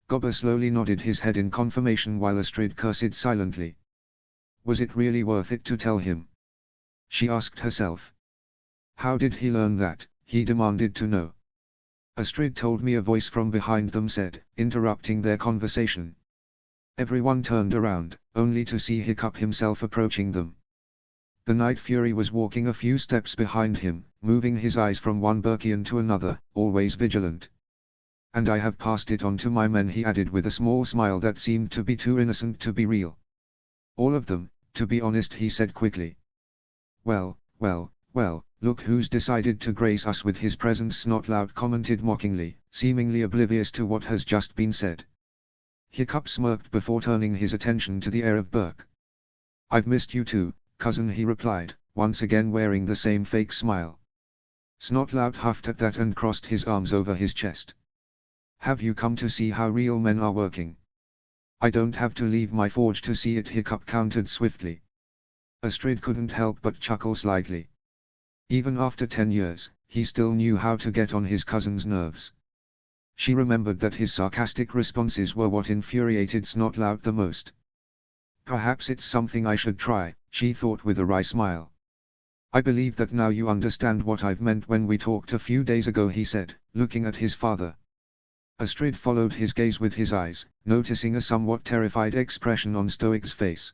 Gobber slowly nodded his head in confirmation while Astrid cursed silently. Was it really worth it to tell him? She asked herself. How did he learn that? He demanded to know. Astrid told me, a voice from behind them said, interrupting their conversation. Everyone turned around, only to see Hiccup himself approaching them. The Night Fury was walking a few steps behind him, moving his eyes from one Burkian to another, always vigilant. And I have passed it on to my men, he added with a small smile that seemed to be too innocent to be real. All of them, to be honest, he said quickly. Well, look who's decided to grace us with his presence, Snotlout commented mockingly, seemingly oblivious to what has just been said. Hiccup smirked before turning his attention to the heir of Berk. I've missed you too, cousin, he replied, once again wearing the same fake smile. Snotlout huffed at that and crossed his arms over his chest. Have you come to see how real men are working? I don't have to leave my forge to see it, Hiccup countered swiftly. Astrid couldn't help but chuckle slightly. Even after 10 years, he still knew how to get on his cousin's nerves. She remembered that his sarcastic responses were what infuriated Snotlout the most. Perhaps it's something I should try, she thought with a wry smile. I believe that now you understand what I've meant when we talked a few days ago, he said, looking at his father. Astrid followed his gaze with his eyes, noticing a somewhat terrified expression on Stoic's face.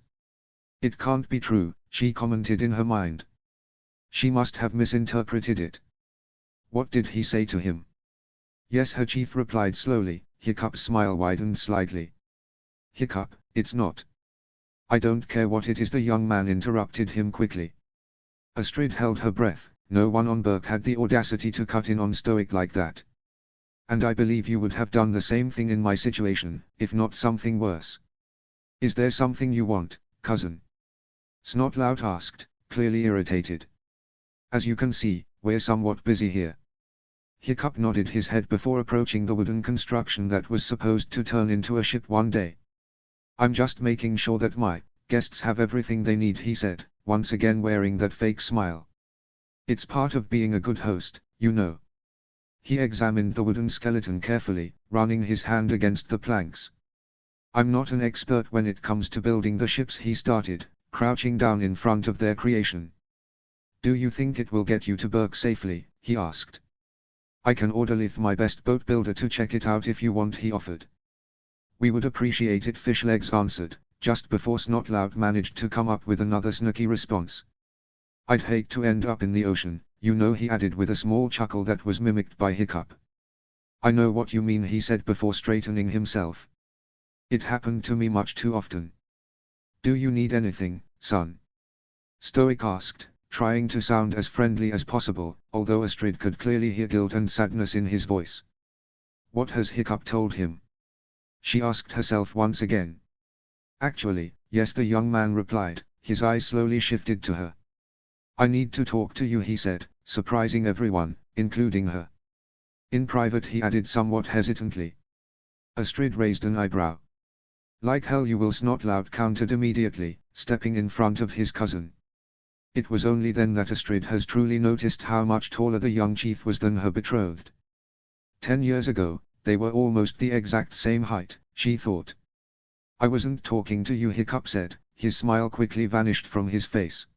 It can't be true, she commented in her mind. She must have misinterpreted it. What did he say to him? Yes, her chief replied slowly. Hiccup's smile widened slightly. Hiccup, it's not. I don't care what it is, the young man interrupted him quickly. Astrid held her breath. No one on Berk had the audacity to cut in on Stoic like that. And I believe you would have done the same thing in my situation, if not something worse. Is there something you want, cousin? Snotlout asked, clearly irritated. As you can see, we're somewhat busy here. Hiccup nodded his head before approaching the wooden construction that was supposed to turn into a ship one day. I'm just making sure that my guests have everything they need, he said, once again wearing that fake smile. It's part of being a good host, you know. He examined the wooden skeleton carefully, running his hand against the planks. I'm not an expert when it comes to building the ships, he started, crouching down in front of their creation. Do you think it will get you to Berk safely? He asked. I can order Lith, my best boat builder, to check it out if you want, he offered. We would appreciate it, Fishlegs answered, just before Snotlout managed to come up with another snarky response. I'd hate to end up in the ocean, you know, he added with a small chuckle that was mimicked by Hiccup. I know what you mean, he said before straightening himself. It happened to me much too often. Do you need anything, son? Stoic asked, trying to sound as friendly as possible, although Astrid could clearly hear guilt and sadness in his voice. What has Hiccup told him? She asked herself once again. Actually, yes, the young man replied, his eyes slowly shifted to her. I need to talk to you, he said, surprising everyone, including her. In private, he added somewhat hesitantly. Astrid raised an eyebrow. Like hell you will, Snotlout countered immediately, stepping in front of his cousin. It was only then that Astrid has truly noticed how much taller the young chief was than her betrothed. 10 years ago, they were almost the exact same height, she thought. I wasn't talking to you, Hiccup said, his smile quickly vanished from his face.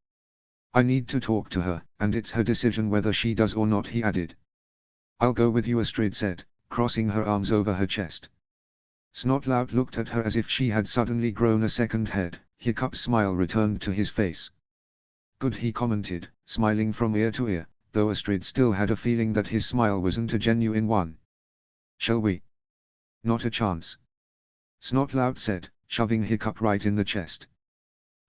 I need to talk to her, and it's her decision whether she does or not, he added. I'll go with you, Astrid said, crossing her arms over her chest. Snotlout looked at her as if she had suddenly grown a second head. Hiccup's smile returned to his face. Good, he commented, smiling from ear to ear, though Astrid still had a feeling that his smile wasn't a genuine one. Shall we? Not a chance. Snotlout said, shoving Hiccup right in the chest.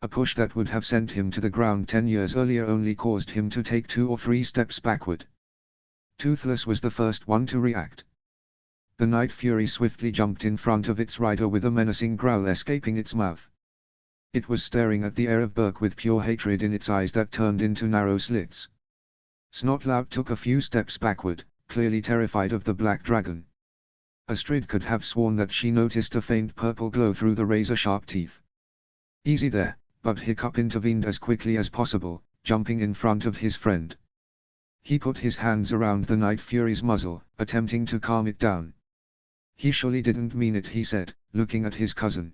A push that would have sent him to the ground 10 years earlier only caused him to take 2 or 3 steps backward. Toothless was the first one to react. The Night Fury swiftly jumped in front of its rider with a menacing growl escaping its mouth. It was staring at the heir of Berk with pure hatred in its eyes that turned into narrow slits. Snotlout took a few steps backward, clearly terrified of the black dragon. Astrid could have sworn that she noticed a faint purple glow through the razor-sharp teeth. Easy there, but Hiccup intervened as quickly as possible, jumping in front of his friend. He put his hands around the Night Fury's muzzle, attempting to calm it down. He surely didn't mean it, he said, looking at his cousin.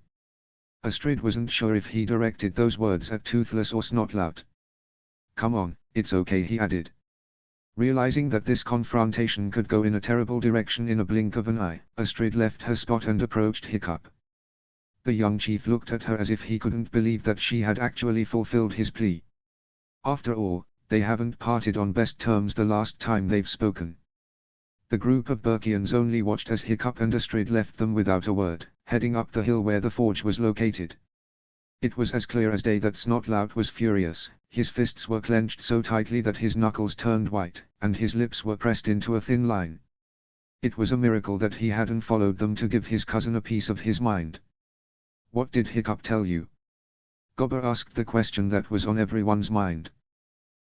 Astrid wasn't sure if he directed those words at Toothless or Snotlout. Come on, it's okay, he added. Realizing that this confrontation could go in a terrible direction in a blink of an eye, Astrid left her spot and approached Hiccup. The young chief looked at her as if he couldn't believe that she had actually fulfilled his plea. After all, they haven't parted on best terms the last time they've spoken. The group of Berkians only watched as Hiccup and Astrid left them without a word, heading up the hill where the forge was located. It was as clear as day that Snotlout was furious. His fists were clenched so tightly that his knuckles turned white, and his lips were pressed into a thin line. It was a miracle that he hadn't followed them to give his cousin a piece of his mind. What did Hiccup tell you? Gobber asked the question that was on everyone's mind.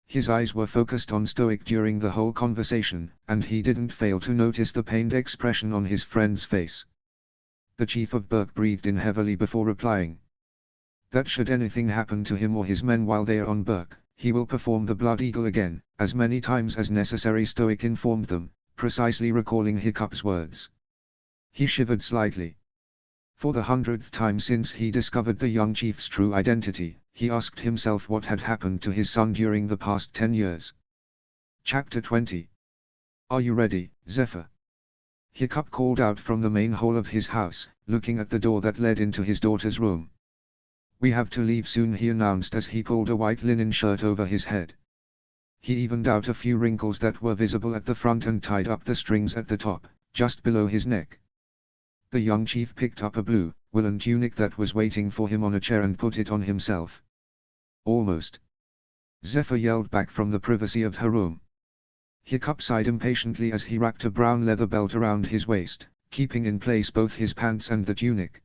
His eyes were focused on Stoic during the whole conversation, and he didn't fail to notice the pained expression on his friend's face. The chief of Berk breathed in heavily before replying. That should anything happen to him or his men while they are on Berk, he will perform the Blood Eagle again, as many times as necessary, Stoic informed them, precisely recalling Hiccup's words. He shivered slightly. For the 100th time since he discovered the young chief's true identity, he asked himself what had happened to his son during the past 10 years. Chapter 20. Are you ready, Zephyr? Hiccup called out from the main hall of his house, looking at the door that led into his daughter's room. We have to leave soon, he announced as he pulled a white linen shirt over his head. He evened out a few wrinkles that were visible at the front and tied up the strings at the top, just below his neck. The young chief picked up a blue, woolen tunic that was waiting for him on a chair and put it on himself. Almost. Zephyr yelled back from the privacy of her room. Hiccup sighed impatiently as he wrapped a brown leather belt around his waist, keeping in place both his pants and the tunic.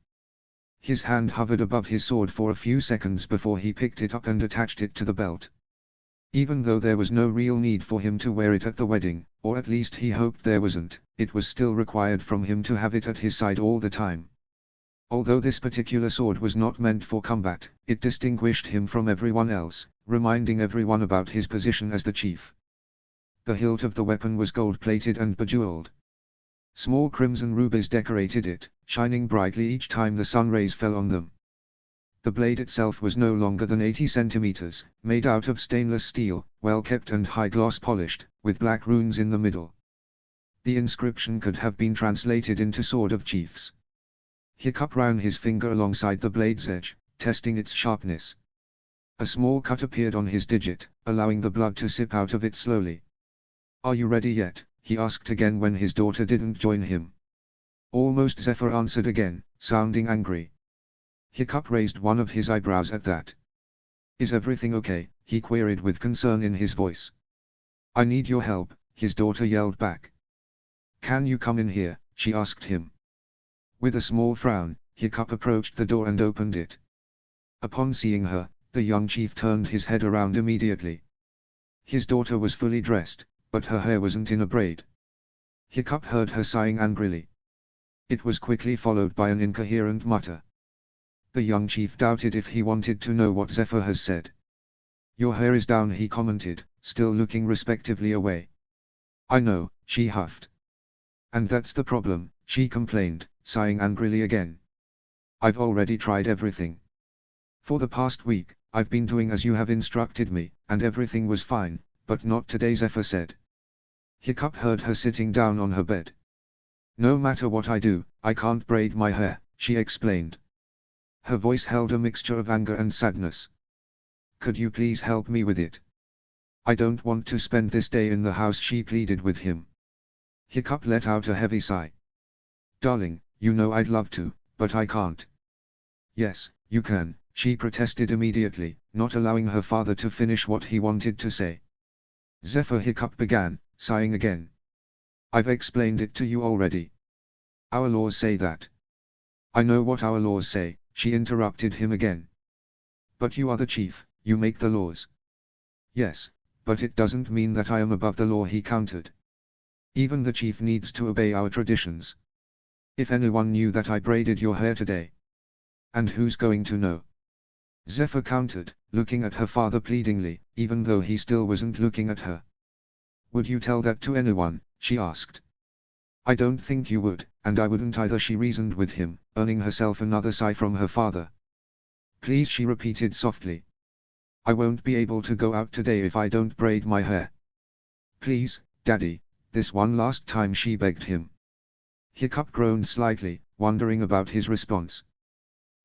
His hand hovered above his sword for a few seconds before he picked it up and attached it to the belt. Even though there was no real need for him to wear it at the wedding, or at least he hoped there wasn't, it was still required from him to have it at his side all the time. Although this particular sword was not meant for combat, it distinguished him from everyone else, reminding everyone about his position as the chief. The hilt of the weapon was gold-plated and bejeweled. Small crimson rubies decorated it, shining brightly each time the sun rays fell on them. The blade itself was no longer than 80 centimeters, made out of stainless steel, well kept and high-gloss polished, with black runes in the middle. The inscription could have been translated into Sword of Chiefs. Hiccup ran his finger alongside the blade's edge, testing its sharpness. A small cut appeared on his digit, allowing the blood to sip out of it slowly. Are you ready yet? He asked again when his daughter didn't join him. Almost, Zephyr answered again, sounding angry. Hiccup raised one of his eyebrows at that. Is everything okay? He queried with concern in his voice. I need your help, his daughter yelled back. Can you come in here? She asked him. With a small frown, Hiccup approached the door and opened it. Upon seeing her, the young chief turned his head around immediately. His daughter was fully dressed, but her hair wasn't in a braid. Hiccup heard her sighing angrily. It was quickly followed by an incoherent mutter. The young chief doubted if he wanted to know what Zephyr has said. "Your hair is down," he commented, still looking respectively away. "I know," she huffed. "And that's the problem," she complained, sighing angrily again. "I've already tried everything. For the past week, I've been doing as you have instructed me, and everything was fine, but not today," Zephyr said. Hiccup heard her sitting down on her bed. "No matter what I do, I can't braid my hair," she explained. Her voice held a mixture of anger and sadness. "Could you please help me with it? I don't want to spend this day in the house," she pleaded with him. Hiccup let out a heavy sigh. "Darling, you know I'd love to, but I can't." "Yes, you can," she protested immediately, not allowing her father to finish what he wanted to say. "Zephyr," Hiccup began, sighing again. "I've explained it to you already. Our laws say that." "I know what our laws say," she interrupted him again. "But you are the chief, you make the laws." "Yes, but it doesn't mean that I am above the law," he countered. "Even the chief needs to obey our traditions. If anyone knew that I braided your hair today." "And who's going to know?" Zephyr countered, looking at her father pleadingly, even though he still wasn't looking at her. "Would you tell that to anyone?" she asked. "I don't think you would, and I wouldn't either," she reasoned with him, earning herself another sigh from her father. "Please," she repeated softly. "I won't be able to go out today if I don't braid my hair. Please, Daddy, this one last time," she begged him. Hiccup groaned slightly, wondering about his response.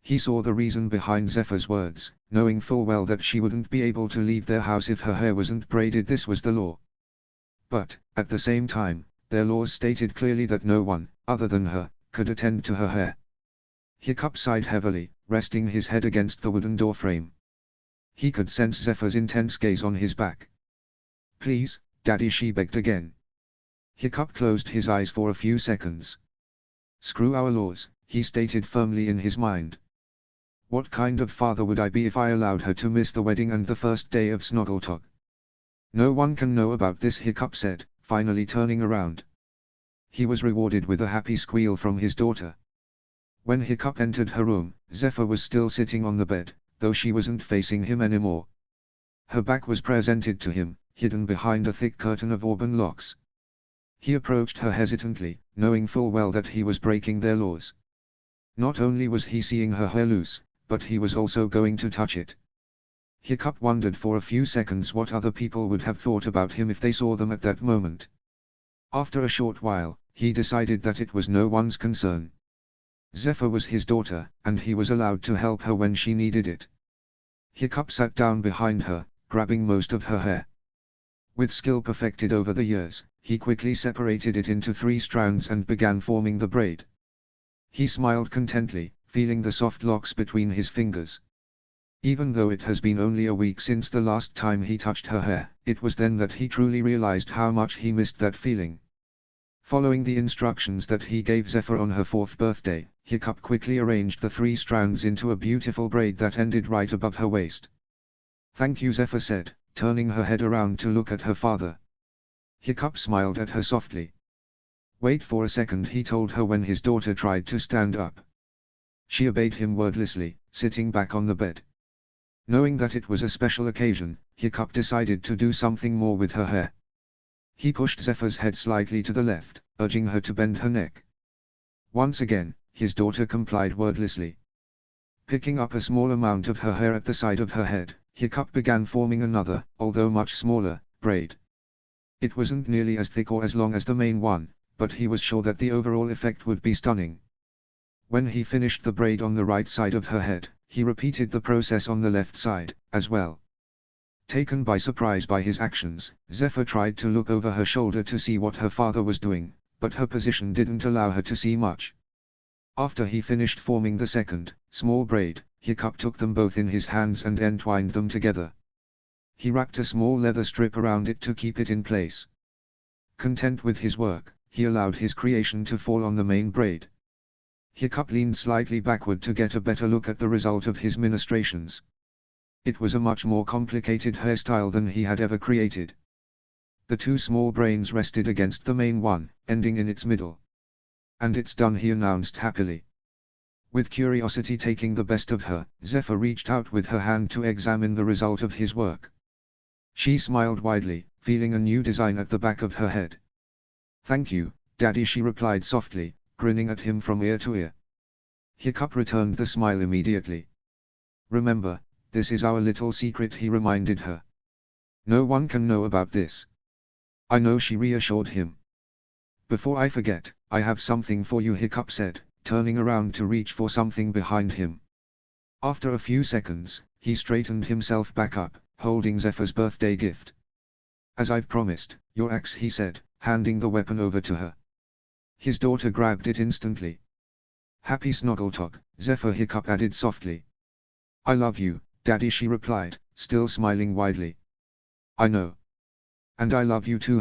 He saw the reason behind Zephyr's words, knowing full well that she wouldn't be able to leave their house if her hair wasn't braided. This was the law. But, at the same time, their laws stated clearly that no one, other than her, could attend to her hair. Hiccup sighed heavily, resting his head against the wooden door frame. He could sense Zephyr's intense gaze on his back. "Please, Daddy," she begged again. Hiccup closed his eyes for a few seconds. "Screw our laws," he stated firmly in his mind. "What kind of father would I be if I allowed her to miss the wedding and the first day of Snoggletalk?" "No one can know about this," Hiccup said, finally turning around. He was rewarded with a happy squeal from his daughter. When Hiccup entered her room, Zephyr was still sitting on the bed, though she wasn't facing him anymore. Her back was presented to him, hidden behind a thick curtain of auburn locks. He approached her hesitantly, knowing full well that he was breaking their laws. Not only was he seeing her hair loose, but he was also going to touch it. Hiccup wondered for a few seconds what other people would have thought about him if they saw them at that moment. After a short while, he decided that it was no one's concern. Zephyr was his daughter, and he was allowed to help her when she needed it. Hiccup sat down behind her, grabbing most of her hair. With skill perfected over the years, he quickly separated it into 3 strands and began forming the braid. He smiled contently, feeling the soft locks between his fingers. Even though it has been only a week since the last time he touched her hair, it was then that he truly realized how much he missed that feeling. Following the instructions that he gave Zephyr on her 4th birthday, Hiccup quickly arranged the 3 strands into a beautiful braid that ended right above her waist. "Thank you," Zephyr said, turning her head around to look at her father. Hiccup smiled at her softly. "Wait for a second," he told her when his daughter tried to stand up. She obeyed him wordlessly, sitting back on the bed. Knowing that it was a special occasion, Hiccup decided to do something more with her hair. He pushed Zephyr's head slightly to the left, urging her to bend her neck. Once again, his daughter complied wordlessly. Picking up a small amount of her hair at the side of her head, Hiccup began forming another, although much smaller, braid. It wasn't nearly as thick or as long as the main one, but he was sure that the overall effect would be stunning. When he finished the braid on the right side of her head, he repeated the process on the left side, as well. Taken by surprise by his actions, Zephyr tried to look over her shoulder to see what her father was doing, but her position didn't allow her to see much. After he finished forming the second, small braid, Hiccup took them both in his hands and entwined them together. He wrapped a small leather strip around it to keep it in place. Content with his work, he allowed his creation to fall on the main braid. Hiccup leaned slightly backward to get a better look at the result of his ministrations. It was a much more complicated hairstyle than he had ever created. The 2 small brains rested against the main one, ending in its middle. "And it's done," he announced happily. With curiosity taking the best of her, Zephyr reached out with her hand to examine the result of his work. She smiled widely, feeling a new design at the back of her head. "Thank you, Daddy," she replied softly, grinning at him from ear to ear. Hiccup returned the smile immediately. "Remember, this is our little secret," he reminded her. "No one can know about this." "I know," she reassured him. "Before I forget, I have something for you," Hiccup said, turning around to reach for something behind him. After a few seconds, he straightened himself back up, holding Zephyr's birthday gift. "As I've promised, your axe," he said, handing the weapon over to her. His daughter grabbed it instantly. "Happy Snoggletalk," Zephyr Hiccup added softly. "I love you, Daddy," she replied, still smiling widely. "I know. And I love you too."